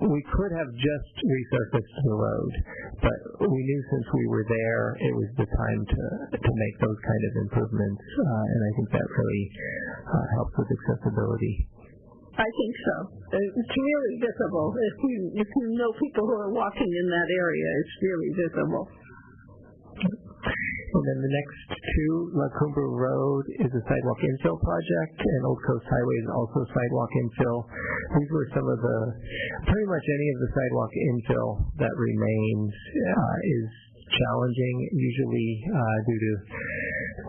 we could have just resurfaced the road, but we knew since we were there it was the time to make those kind of improvements, and I think that really helps with accessibility. I think so. It's really visible. If you know people who are walking in that area, it's really visible. And then the next two, La Cumbre Road is a sidewalk infill project, and Old Coast Highway is also sidewalk infill. These were some of pretty much any of the sidewalk infill that remains is challenging, usually due to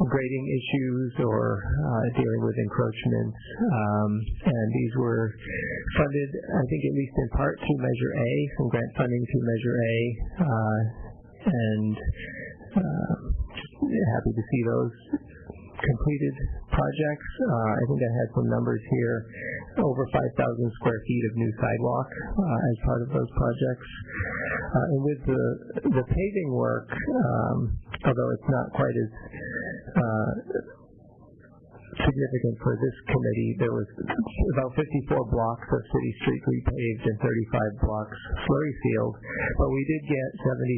grading issues or dealing with encroachments. And these were funded, I think at least in part, through Measure A, some grant funding through Measure A. And happy to see those completed projects. I think I had some numbers here, over 5,000 square feet of new sidewalk as part of those projects. And with the paving work, although it's not quite as significant for this committee, there was about 54 blocks of city street repaved and 35 blocks slurry sealed, but we did get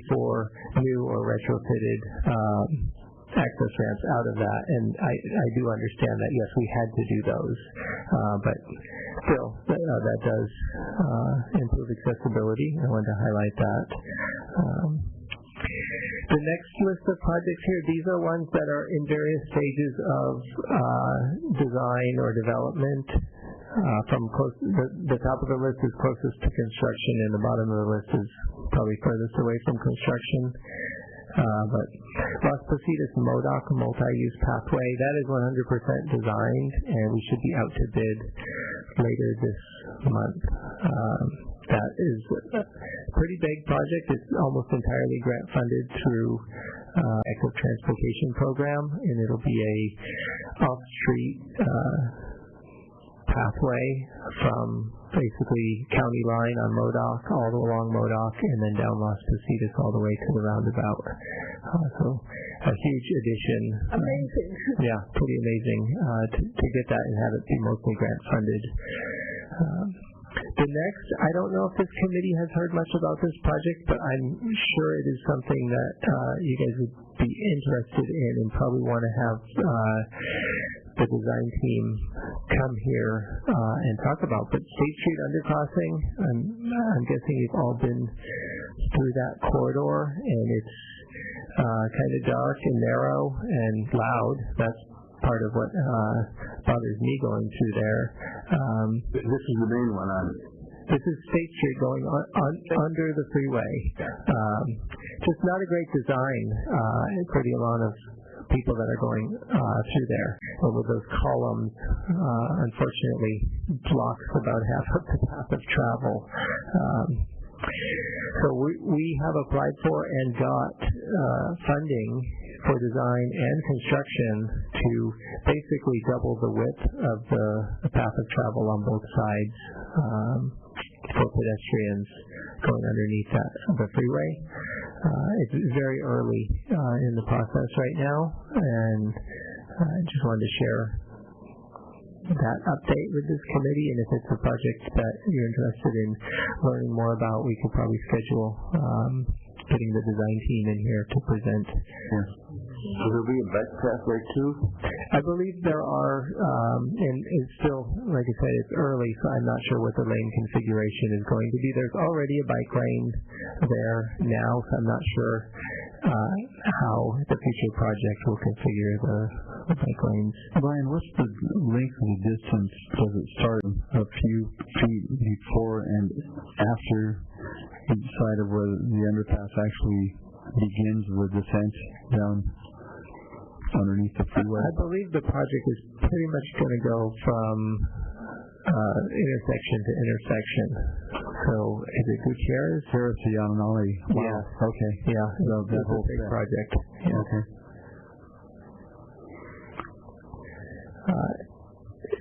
74 new or retrofitted access ramps out of that, and I do understand that, yes, we had to do those, but still, that does improve accessibility. I wanted to highlight that. The next list of projects here, these are ones that are in various stages of design or development. From the top of the list is closest to construction, and the bottom of the list is probably furthest away from construction. But Las Positas MODOC multi-use pathway, that is 100% designed, and we should be out to bid later this month. That is a pretty big project. It's almost entirely grant funded through Active Transportation Program, and it'll be a off-street pathway from basically county line on MODOC all along MODOC and then down Las Positas all the way to the roundabout. So a huge addition. Amazing. Yeah, pretty amazing to get that and have it be mostly grant funded. The next, I don't know if this committee has heard much about this project, but I'm sure it is something that you guys would be interested in and probably want to have the design team come here and talk about. But State Street undercrossing, I'm guessing you've all been through that corridor, and it's kind of dark and narrow and loud. That's part of what bothers me going through there. This is the main one on. This is State Street going under the freeway. Just not a great design for the amount of people that are going through there. And with those columns, unfortunately, blocks about half of the path of travel. So we have applied for and got funding for design and construction to basically double the width of the path of travel on both sides for pedestrians going underneath the freeway. It's very early in the process right now, and I just wanted to share that update with this committee, and if it's a project that you're interested in learning more about, we could probably schedule getting the design team in here to present. Yeah. Will there be a bike path there too? I believe there are, and it's still, like I said, it's early, so I'm not sure what the lane configuration is going to be. There's already a bike lane there now, so I'm not sure how the future project will configure the bike lanes. Brian, what's the length of the distance? Does it start a few feet before and after each side of where the underpass actually begins with descent down underneath the freeway? I believe the project is pretty much going to go from intersection to intersection. So is it Gutierrez? Harris to Yananali. Wow. Yeah. Okay. Yeah. That whole big project. Yeah. Okay.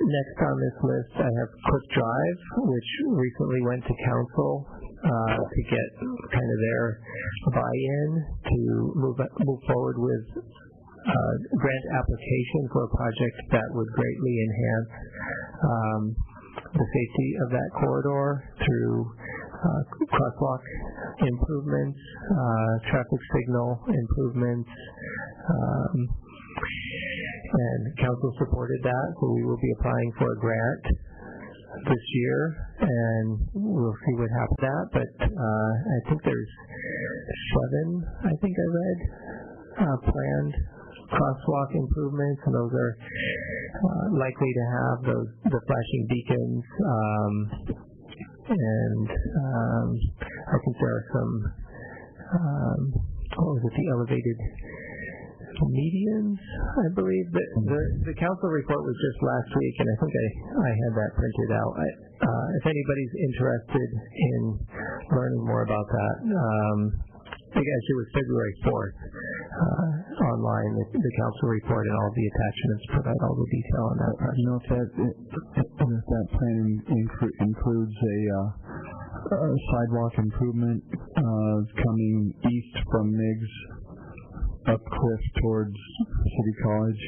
Next on this list, I have Quick Drive, which recently went to council to get kind of their buy-in to move forward with grant application for a project that would greatly enhance the safety of that corridor through crosswalk improvements, traffic signal improvements, and council supported that, so we will be applying for a grant this year, and we'll see what happens with that. But I think there's 7, I think I read, planned crosswalk improvements, and those are likely to have the flashing beacons, and I think there are some, the elevated medians, I believe. The council report was just last week, and I think I had that printed out. If anybody's interested in learning more about that, I think actually it was February 4th online, the council report and all the attachments provide all the detail on that project. You know, if that plan includes a sidewalk improvement coming east from Miggs up cliff towards City College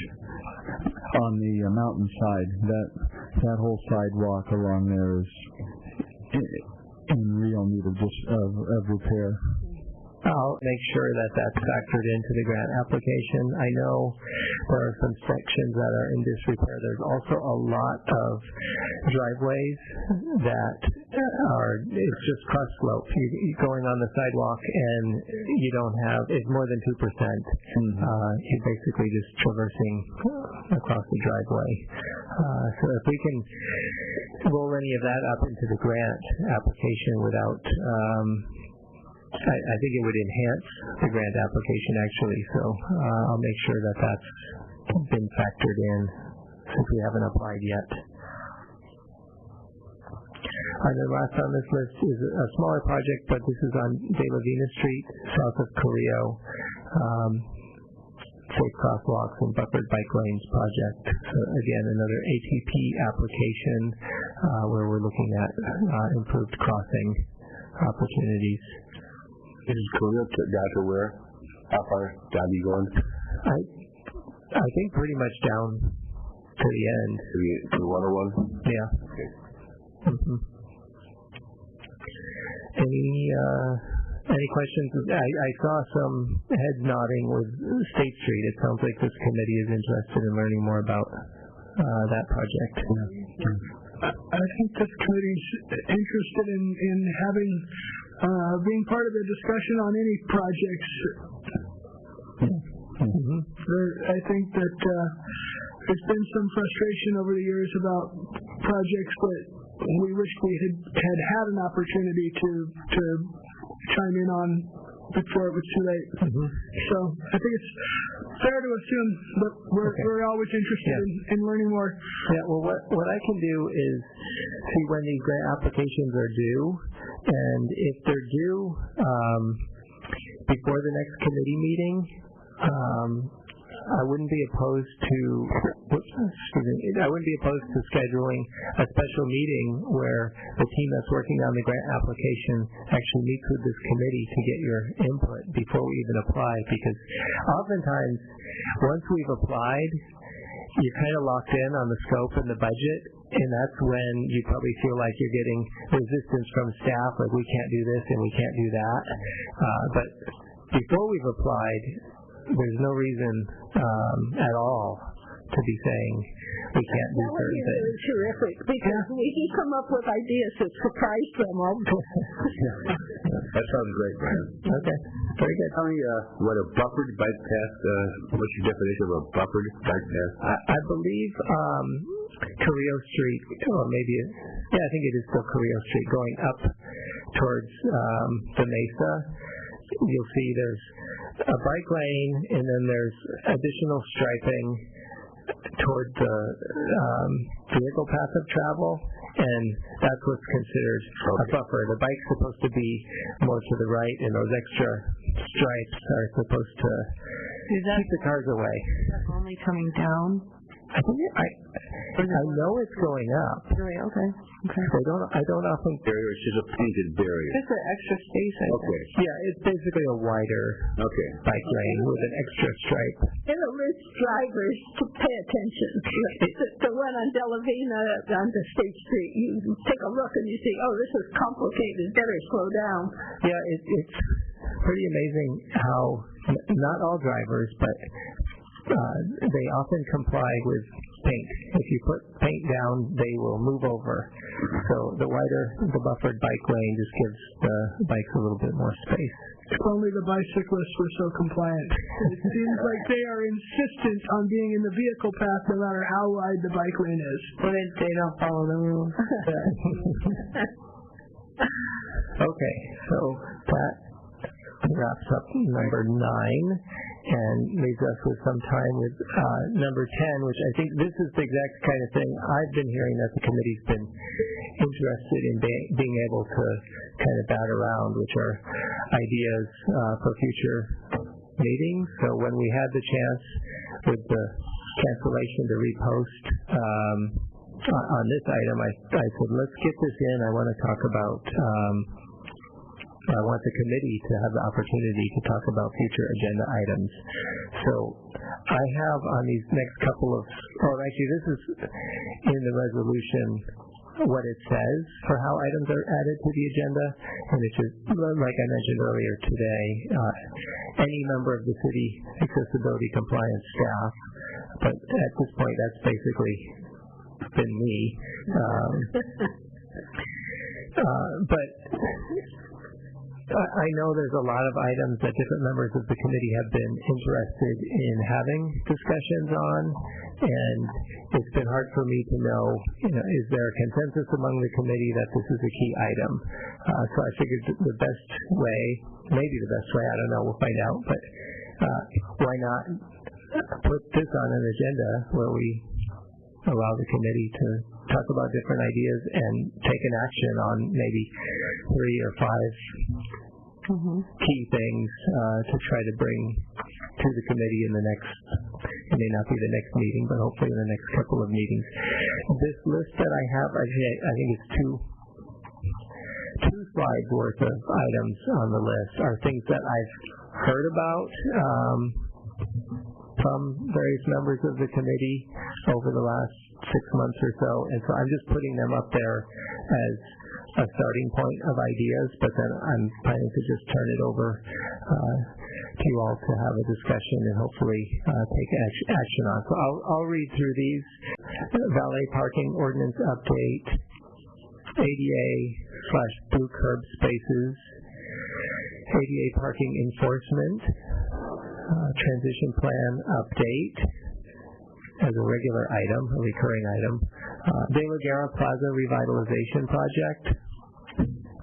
on the mountainside, that whole sidewalk along there is in real need of repair. I'll make sure that that's factored into the grant application. I know there are some sections that are in disrepair. There's also a lot of driveways that it's just cross slope. You're going on the sidewalk and you don't have, it's more than 2%. You're basically just traversing across the driveway. So if we can roll any of that up into the grant application without, I think it would enhance the grant application actually, so I'll make sure that that's been factored in since we haven't applied yet. And then last on this list is a smaller project, but this is on De La Vina Street, south of Carrillo. Safe crosswalks and buffered bike lanes project. So again, another ATP application where we're looking at improved crossing opportunities. This is Carrillo down to where? How far down you going? I think pretty much down to the end. To the 101? Yeah. Okay. Any questions? I saw some heads nodding with State Street. It sounds like this committee is interested in learning more about that project. I think this committee's interested in having being part of the discussion on any projects. I think that there's been some frustration over the years about projects that we wish we had an opportunity to chime in on before it was too late. So I think it's fair to assume that we're always interested in learning more. Yeah, well, what I can do is see when these grant applications are due, and if they're due before the next committee meeting, I wouldn't be opposed to scheduling a special meeting where the team that's working on the grant application actually meets with this committee to get your input before we even apply, because oftentimes once we've applied, you're kind of locked in on the scope and the budget, and that's when you probably feel like you're getting resistance from staff, like we can't do this and we can't do that. But before we've applied, there's no reason at all to be saying we can't do certain things. That would be terrific, because we can come up with ideas that surprise them all. That sounds great, Brian. Okay, very good. Tell me what a buffered bike path, what's your definition of a buffered bike path? I believe Carrillo Street, or maybe, I think it is still Carrillo Street, going up towards the Mesa. You'll see there's a bike lane, and then there's additional striping toward the vehicle path of travel, and that's what's considered a buffer. The bike's supposed to be more to the right, and those extra stripes are supposed to keep the cars away. Is that only coming down? I know it's going up. Really? Okay. I don't often. It's just a painted barrier. Just an extra space, I think. Yeah, it's basically a wider bike lane with an extra stripe. And it lists drivers to pay attention. The one on Delavina on the State Street, you take a look and you see, oh, this is complicated, better slow down. Yeah, it's pretty amazing how not all drivers, but they often comply with paint. If you put paint down, they will move over. So the buffered bike lane just gives the bikes a little bit more space. If only the bicyclists were so compliant. It seems like they are insistent on being in the vehicle path no matter how wide the bike lane is. Well, they don't follow the rules. Okay, so that wraps up number 9 and leaves us with some time with number 10, which I think this is the exact kind of thing I've been hearing that the committee's been interested in being able to kind of bat around, which are ideas for future meetings. So when we had the chance with the cancellation to repost on this item, I said, let's get this in. I want to talk about I want the committee to have the opportunity to talk about future agenda items. So I have on these next couple of, actually this is in the resolution what it says for how items are added to the agenda, and it's just, like I mentioned earlier today, any member of the city accessibility compliance staff, but at this point that's basically been me. But I know there's a lot of items that different members of the committee have been interested in having discussions on, and it's been hard for me to know, is there a consensus among the committee that this is a key item? So I figured the best way, maybe the best way, I don't know, we'll find out, but why not put this on an agenda where we allow the committee to talk about different ideas and take an action on maybe 3 or 5 key things to try to bring to the committee in the next, it may not be the next meeting, but hopefully in the next couple of meetings. This list that I have, I think it's two slides worth of items on the list are things that I've heard about from various members of the committee over the last 6 months or so, and so I'm just putting them up there as a starting point of ideas, but then I'm planning to just turn it over to you all to have a discussion and hopefully take action on. So I'll read through these. Valet parking ordinance update, ADA/blue curb spaces, ADA parking enforcement, transition plan update as a regular item, a recurring item, De La Guerra Plaza revitalization project,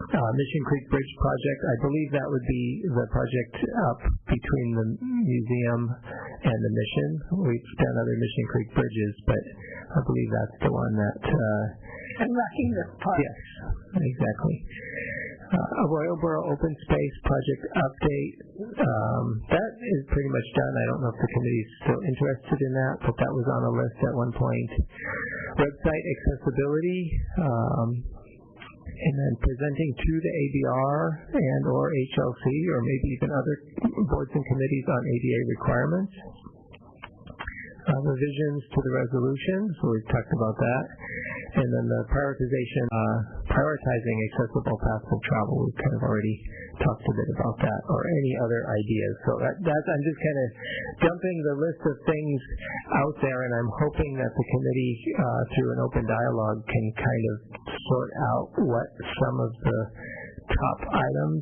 Mission Creek Bridge project. I believe that would be the project up between the museum and the Mission. We've done other Mission Creek bridges, but I believe that's the one that... and Rockingham Park. Yes, exactly. A Royal Borough Open Space project update. That is pretty much done. I don't know if the committee is still interested in that, but that was on a list at one point. Website accessibility, and then presenting to the ABR and or HLC or maybe even other boards and committees on ADA requirements. Revisions to the resolutions, so we've talked about that. And then the prioritizing accessible paths of travel, we've kind of already talked a bit about that, or any other ideas. So that's I'm just kind of dumping the list of things out there, and I'm hoping that the committee, through an open dialogue, can kind of sort out what some of the top items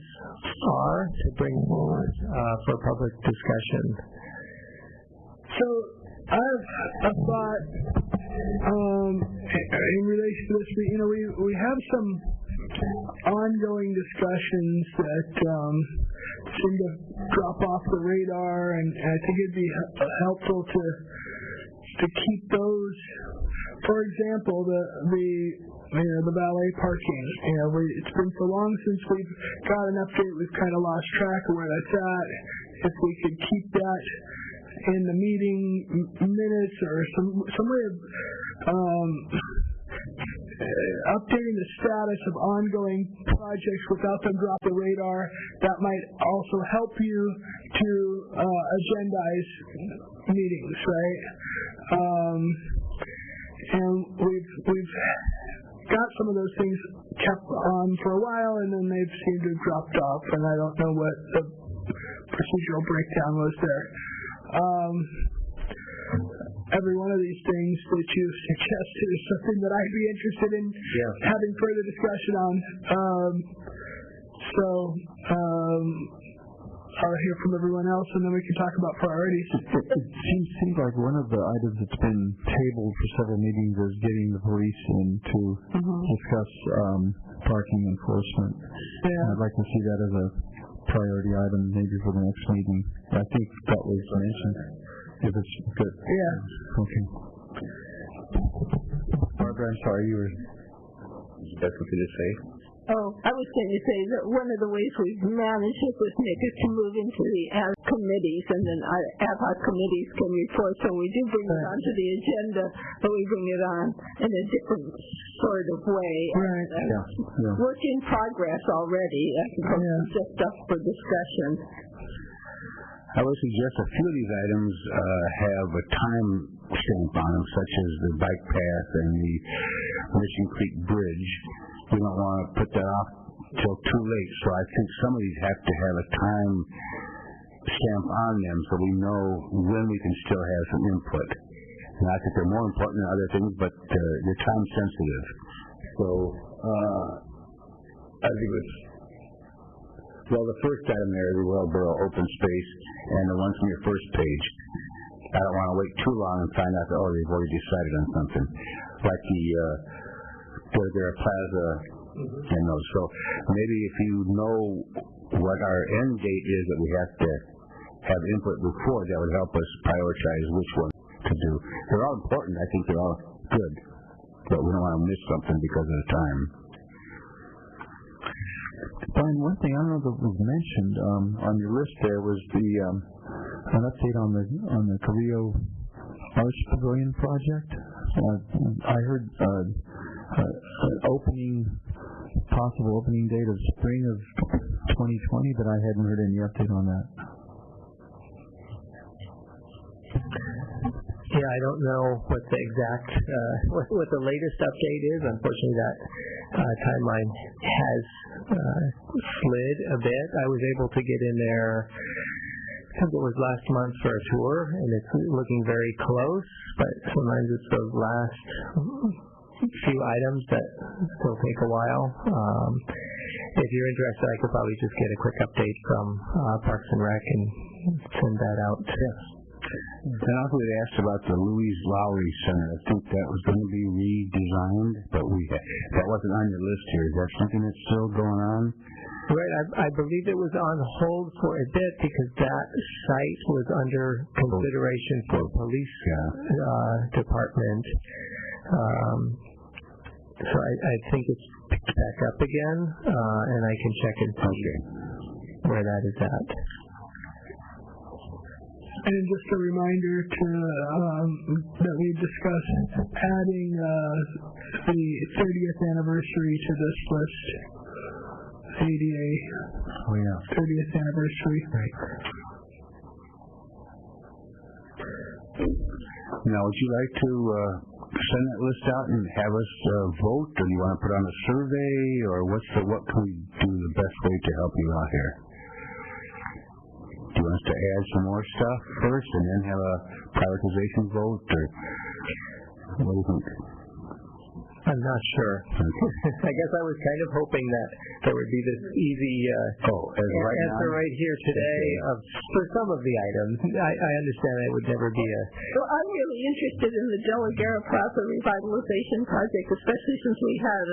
are to bring forward for public discussion. So I have a thought in relation to this. We have some ongoing discussions that seem to drop off the radar, and I think it'd be helpful to keep those. For example, the valet parking. It's been so long since we've got an update. We've kind of lost track of where that's at. If we could keep that in the meeting minutes or some way of updating the status of ongoing projects without them drop the radar, that might also help you to agendize meetings, right? And we've got some of those things kept on for a while, and then they've seemed to have dropped off, and I don't know what the procedural breakdown was there. Every one of these things that you suggested is something that I'd be interested in having further discussion on. I'll hear from everyone else, and then we can talk about priorities. It seems like one of the items that's been tabled for several meetings is getting the police in to discuss parking enforcement. Yeah. I'd like to see that as a priority item maybe for the next meeting. I think that was mentioned. If it's good. Yeah. Okay. Barbara, I'm sorry, you were... That's what you say? Oh, I was going to say that one of the ways we've managed it with Nick is to move into the ad committees, and then our ad hoc committees can report. So we do bring it onto the agenda, but we bring it on in a different sort of way. Right. Work in progress already. It's just up for discussion. I would suggest a few of these items have a time stamp on them, such as the bike path and the Mission Creek Bridge. We don't want to put that off till too late, so I think some of these have to have a time stamp on them so we know when we can still have some input. And I think they're more important than other things, but they're time sensitive. So I think it's... Well, the first item there is the Royal Borough Open Space, and the one from your first page. I don't want to wait too long and find out that, they've already decided on something. Like their plaza and those. So maybe if you know what our end date is that we have to have input before, that would help us prioritize which one to do. They're all important. I think they're all good. But we don't want to miss something because of the time. Brian, one thing I don't know that was mentioned on your list there was an update on the Carrillo Arts Pavilion project. I heard possible opening date of spring of 2020, but I hadn't heard any update on that. Yeah, I don't know what the exact what the latest update is. Unfortunately, that timeline has slid a bit. I was able to get in there, I think it was last month, for a tour, and it's looking very close, but sometimes it's those last few items that still take a while. If you're interested, I could probably just get a quick update from Parks and Rec and send that out. Yes. And also we asked about the Louise Lowry Center. I think that was going to be redesigned, but that wasn't on your list here. Is that something that's still going on? Right, I believe it was on hold for a bit because that site was under consideration for police department. So I think it's picked back up again, and I can check and see where that is at. And just a reminder that we discussed adding the 30th anniversary to this list. ADA 30th anniversary. Right. Now, would you like to send that list out and have us vote, or do you want to put on a survey, or what can we do the best way to help you out here? Do you want us to add some more stuff first and then have a prioritization vote, or what do you think? I'm not sure. I guess I was kind of hoping that there would be this easy answer right here today for some of the items. I understand it would never be a... Well, I'm really interested in the De La Guerra Plaza revitalization project, especially since we had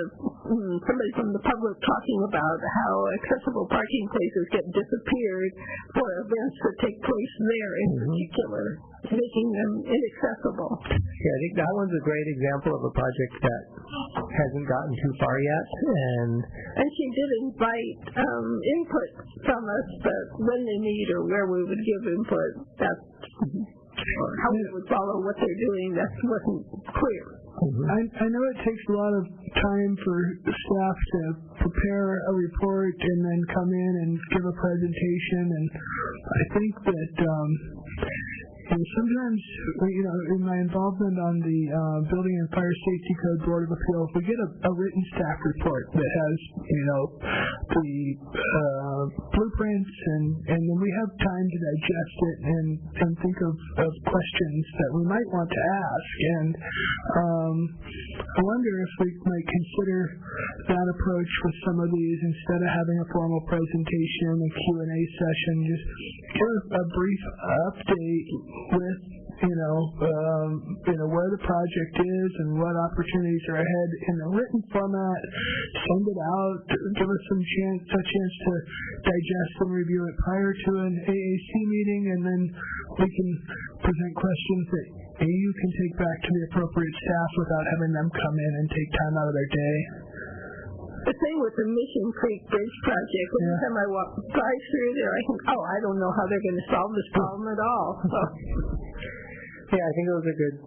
somebody from the public talking about how accessible parking places get disappeared for events that take place there in particular, making them inaccessible. Yeah, I think that one's a great example of a project that hasn't gotten too far yet, and she did invite input from us, but when they meet or where we would give input, that's or how we would follow what they're doing, that wasn't clear. I know it takes a lot of time for staff to prepare a report and then come in and give a presentation, and I think that and sometimes, in my involvement on the Building and Fire Safety Code Board of Appeals, we get a written staff report that has, the blueprints, and then we have time to digest it and think of questions that we might want to ask. And I wonder if we might consider that approach with some of these instead of having a formal presentation, a Q&A session, just give a brief update with where the project is and what opportunities are ahead in a written format. Send it out, give us a chance to digest and review it prior to an AAC meeting, and then we can present questions that you can take back to the appropriate staff without having them come in and take time out of their day. The thing with the Mission Creek Bridge project, every time I drive through there, I think, I don't know how they're going to solve this problem at all. So. Yeah, I think those are good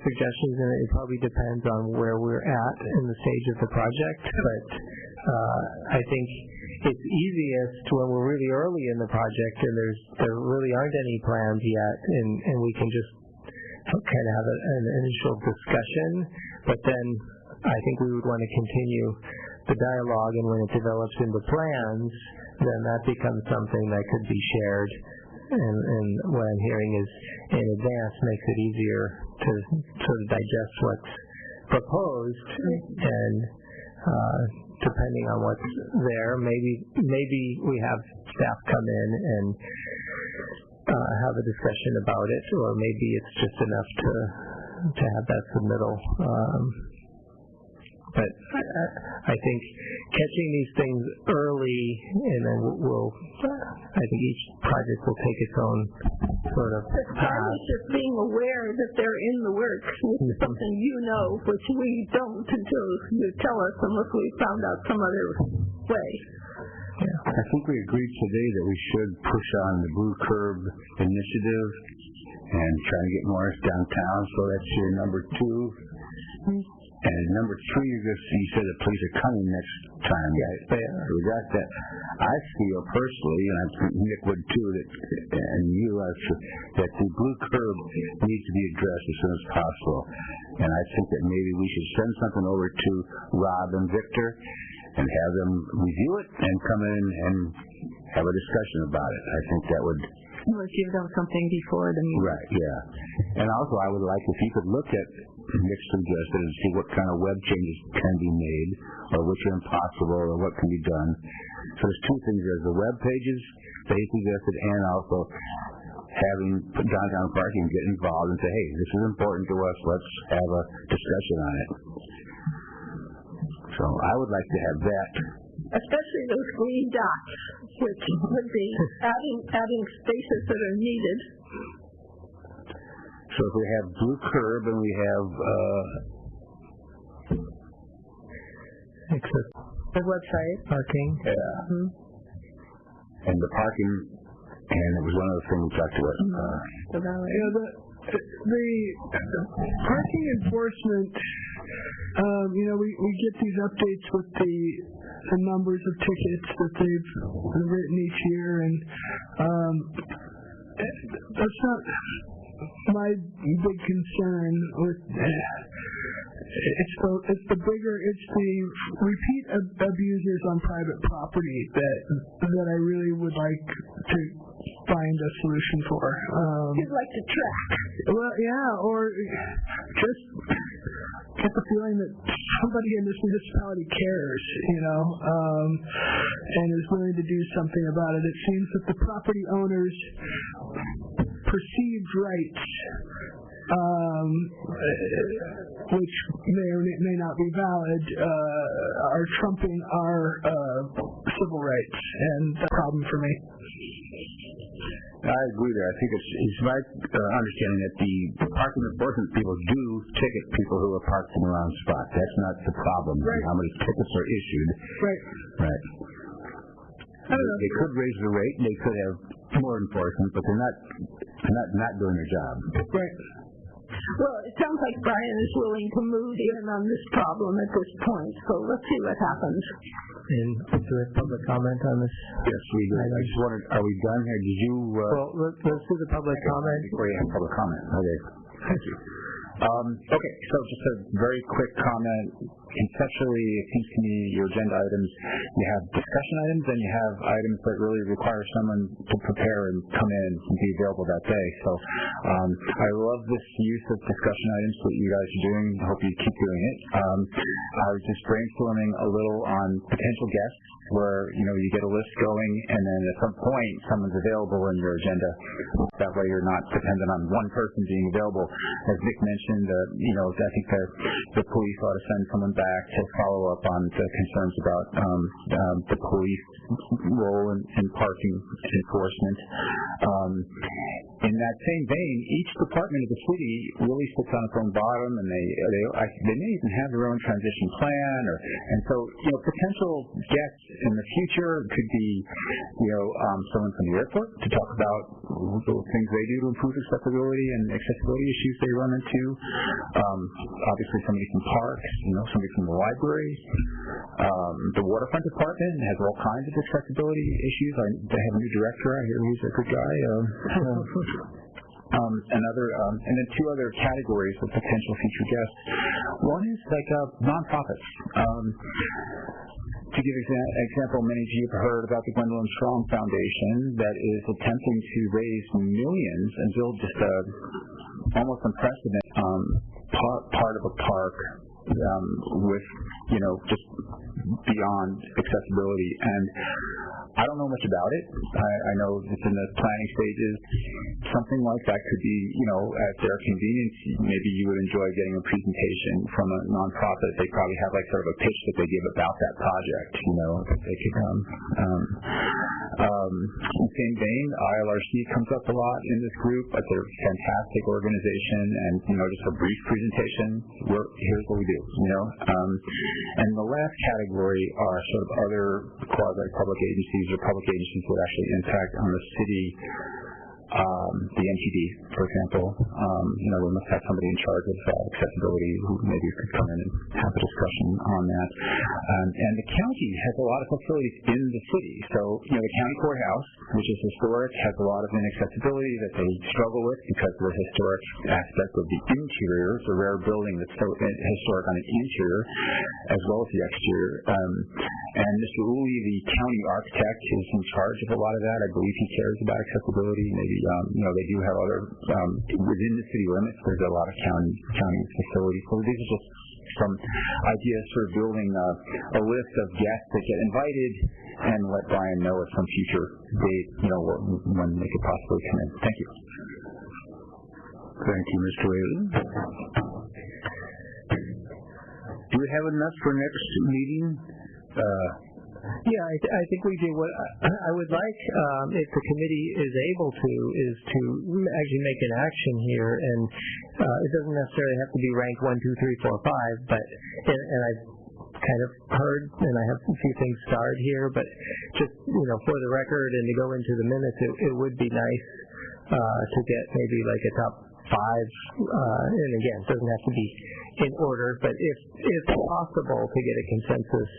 suggestions, and it probably depends on where we're at in the stage of the project. But I think it's easiest when we're really early in the project and there really aren't any plans yet, and we can just kind of have an initial discussion. But then I think we would want to continue the dialogue, and when it develops into plans, then that becomes something that could be shared. And what I'm hearing is in advance makes it easier to sort of digest what's proposed, and depending on what's there, maybe we have staff come in and have a discussion about it, or maybe it's just enough to have that submittal. But I think catching these things early, and then I think each project will take its own sort of path. It's just being aware that they're in the works, which is something which we don't until you tell us, unless we found out some other way. Yeah. I think we agreed today that we should push on the Blue Curb initiative and try to get more downtown, so that's your number 2. And number 3, you said the police are coming next time. Yeah. We got that. I feel personally, and I think Nick would too, and you, that the Blue Curb needs to be addressed as soon as possible. And I think that maybe we should send something over to Rob and Victor and have them review it and come in and have a discussion about it. I think that would... Let's give them something before the meeting. Right, yeah. And also I would like if you could look at Nick suggested and see what kind of web changes can be made, or which are impossible, or what can be done. So there's 2 things. There's the web pages that he suggested, and also having downtown parking get involved and say, hey, this is important to us, let's have a discussion on it. So I would like to have that. Especially those green dots, which would be adding spaces that are needed. So if we have blue curb and we have the website. Parking. yeah. And the parking, and it was one of the things we talked about. The Valet. The parking enforcement, we get these updates with the numbers of tickets that they've written each year, and that's not my big concern with it's the repeat abusers on private property that I really would like to find a solution for. You'd like to track. Well, yeah, or just get the feeling that somebody in this municipality cares, and is willing to do something about it. It seems that the property owners' perceived rights, which may or may not be valid, are trumping our civil rights, and that's a problem for me. I agree there. I think it's my understanding that the parking enforcement people do ticket people who are parked in the wrong spot. That's not the problem. Right. How many tickets are issued. Right. Right. They could raise the rate. They could have more enforcement, but they're not doing their job. Right. Well, it sounds like Brian is willing to move in on this problem at this point, so let's see what happens. And do we have public comment on this? Yes, we do. I just wondered, are we done here? Did you... well, let's do the public comment. Before you have public comment. Okay. Thank you. Okay, so just a very quick comment. Conceptually, it seems to me your agenda items, you have discussion items and you have items that really require someone to prepare and come in and be available that day. So I love this use of discussion items that you guys are doing. I hope you keep doing it. I was just brainstorming a little on potential guests where, you get a list going and then at some point someone's available in your agenda. That way you're not dependent on one person being available. As Nick mentioned, I think the police ought to send someone back to follow up on the concerns about the police role in parking enforcement. In that same vein, each department of the city really sits on its own bottom, and they may even have their own transition plan, and so potential guests in the future could be someone from the airport to talk about the things they do to improve accessibility and accessibility issues they run into. Obviously, somebody from parks, somebody from the library. The waterfront department has all kinds of accessibility issues. They have a new director. I hear he's a good guy. And then two other categories of potential future guests. One is like nonprofits. To give an example, many of you have heard about the Gwendolyn Strong Foundation that is attempting to raise millions and build just a almost unprecedented part of a park with just beyond accessibility. And I don't know much about it. I know it's in the planning stages. Something like that could be, at their convenience. Maybe you would enjoy getting a presentation from a nonprofit. They probably have like sort of a pitch that they give about that project, that they could in the same vein, ILRC comes up a lot in this group. It's a fantastic organization, and just a brief presentation. Here's what we do. And the last category are sort of other quasi-public agencies or public agencies that actually impact on the city. The NTD, for example, we must have somebody in charge of accessibility who maybe could come in and have a discussion on that. And the county has a lot of facilities in the city. So, the county courthouse, which is historic, has a lot of inaccessibility that they struggle with because of the historic aspect of the interior. It's a rare building that's so historic on the interior as well as the exterior. And Mr. Louise, the county architect, is in charge of a lot of that. I believe he cares about accessibility. Maybe they do have other within the city limits. There's a lot of county facilities. So these are just some ideas for building a list of guests that get invited, and let Brian know at some future date, when they could possibly come in. Thank you. Thank you, Mr. Whalen. Do we have enough for next meeting? Yeah, I think we do. What I would like, if the committee is able to, is to actually make an action here, and it doesn't necessarily have to be ranked 1, 2, 3, 4, 5, but and I've kind of heard, and I have a few things starred here, but just for the record and to go into the minutes, it would be nice to get maybe like a top 5, and again, it doesn't have to be in order, but if possible, to get a consensus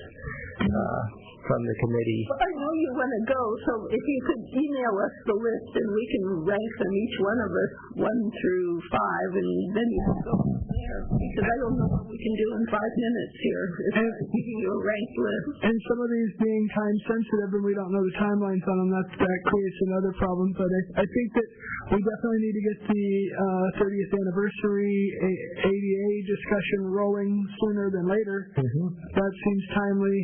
from the committee. Well, I know you want to go, so if you could email us the list, and we can rank them, each one of us, 1 through 5, and then you can go from there. Because I don't know what we can do in 5 minutes here. It's giving you a ranked list. And some of these being time sensitive, and we don't know the timelines on them, that creates another problem. But I think that we definitely need to get the 30th anniversary ADA discussion rolling sooner than later. That seems timely.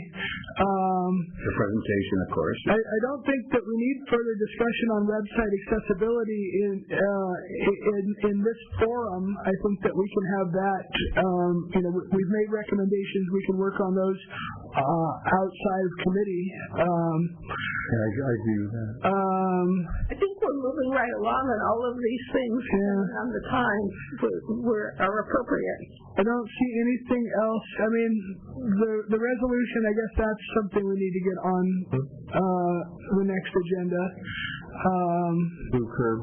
The presentation, of course. I don't think that we need further discussion on website accessibility in this forum. I think that we can have that. We've made recommendations. We can work on those outside of committee. I agree with that. I think we're moving right along, and all of these things on the time are appropriate. I don't see anything else. I mean, the resolution, I guess that's something we need to get on the next agenda. Blue curb.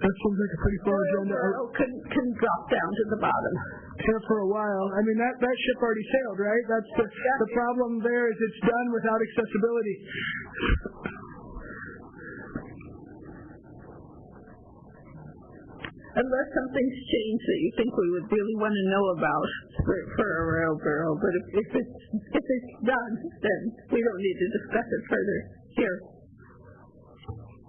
That seems like a pretty full agenda. Can drop down to the bottom. Here for a while. I mean, that ship already sailed, right? That's the problem there is it's done without accessibility. Unless something's changed that you think we would really want to know about for a railborough, but if it's done, then we don't need to discuss it further here.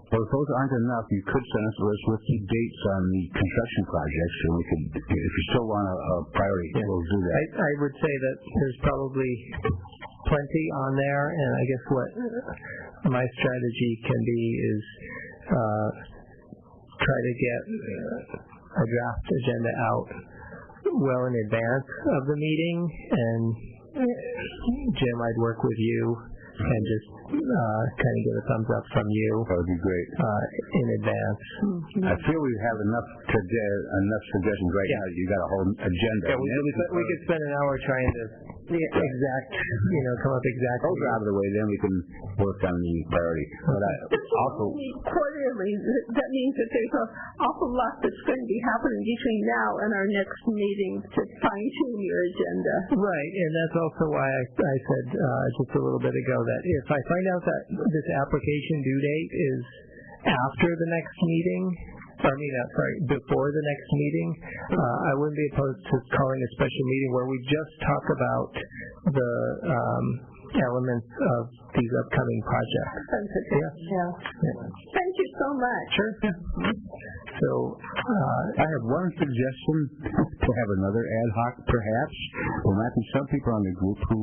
Well, if those aren't enough, you could send us a list with the dates on the construction projects, and we could, if you still want a priority, we'll do that. I would say that there's probably plenty on there, and I guess what my strategy can be is try to get a draft agenda out well in advance of the meeting, and Jim, I'd work with you and just kind of get a thumbs up from you. That would be great. In advance. I feel we have enough suggestions right now. You got a whole agenda. Yeah, we could spend an hour trying to come up exactly. Those are out of the way, then we can work on the priority. But also quarterly, that means that there's an awful lot that's going to be happening between now and our next meeting to fine-tune your agenda. Right, and that's also why I said just a little bit ago that if I find out that this application due date is after the next meeting, before the next meeting, I wouldn't be opposed to calling a special meeting where we just talk about the elements of these upcoming projects. Yeah. Thank you so much. Sure. So I have one suggestion to have another ad hoc, perhaps. There might be some people on the group who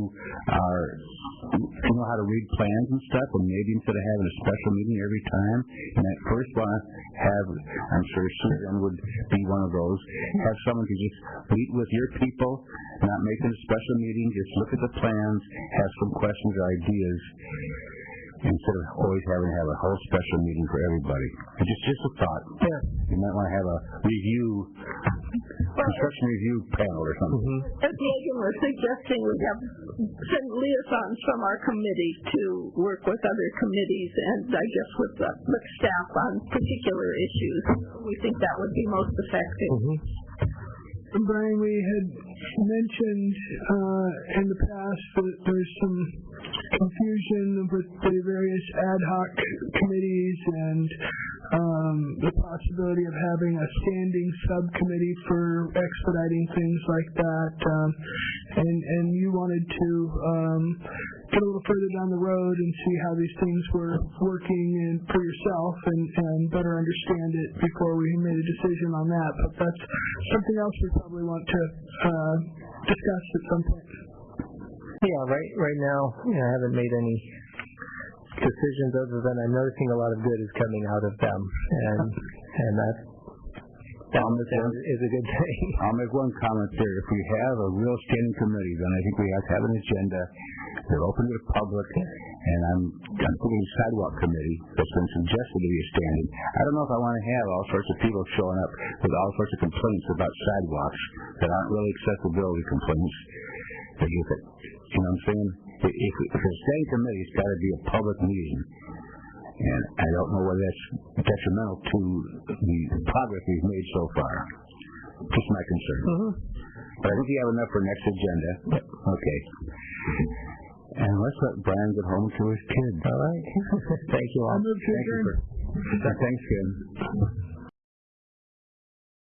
know how to read plans and stuff, and maybe instead of having a special meeting every time, and at first want to have, I'm sure Susan would be one of those, have someone to just meet with your people, not making a special meeting, just look at the plans, have some questions or ideas, instead of always having to have a whole special meeting for everybody. It's just a thought. Yeah. You might want to have a construction review panel or something. As Megan was suggesting, we have send liaisons from our committee to work with other committees and I guess with the staff on particular issues. We think that would be most effective. Brian, we had mentioned in the past that there's some confusion with the various ad hoc committees and the possibility of having a standing subcommittee for expediting things like that. And you wanted to get a little further down the road and see how these things were working and for yourself and better understand it before we made a decision on that. But that's something else we probably want to discuss at some point. Yeah, right now I haven't made any decisions other than I'm noticing a lot of good is coming out of them, and that is a good thing. I'll make one comment there. If we have a real standing committee, then I think we have to have an agenda. They're open to the public, and I'm thinking sidewalk committee that's been suggested to be a standing. I don't know if I want to have all sorts of people showing up with all sorts of complaints about sidewalks that aren't really accessibility complaints. You know what I'm saying? If a standing committee, it's got to be a public meeting. And I don't know whether that's detrimental to the progress we've made so far. Just my concern. Mm-hmm. But I think we have enough for next agenda. Yep. Okay. And let's let Brian get home to his kids. All right. Thank you all. Thanks, Kim.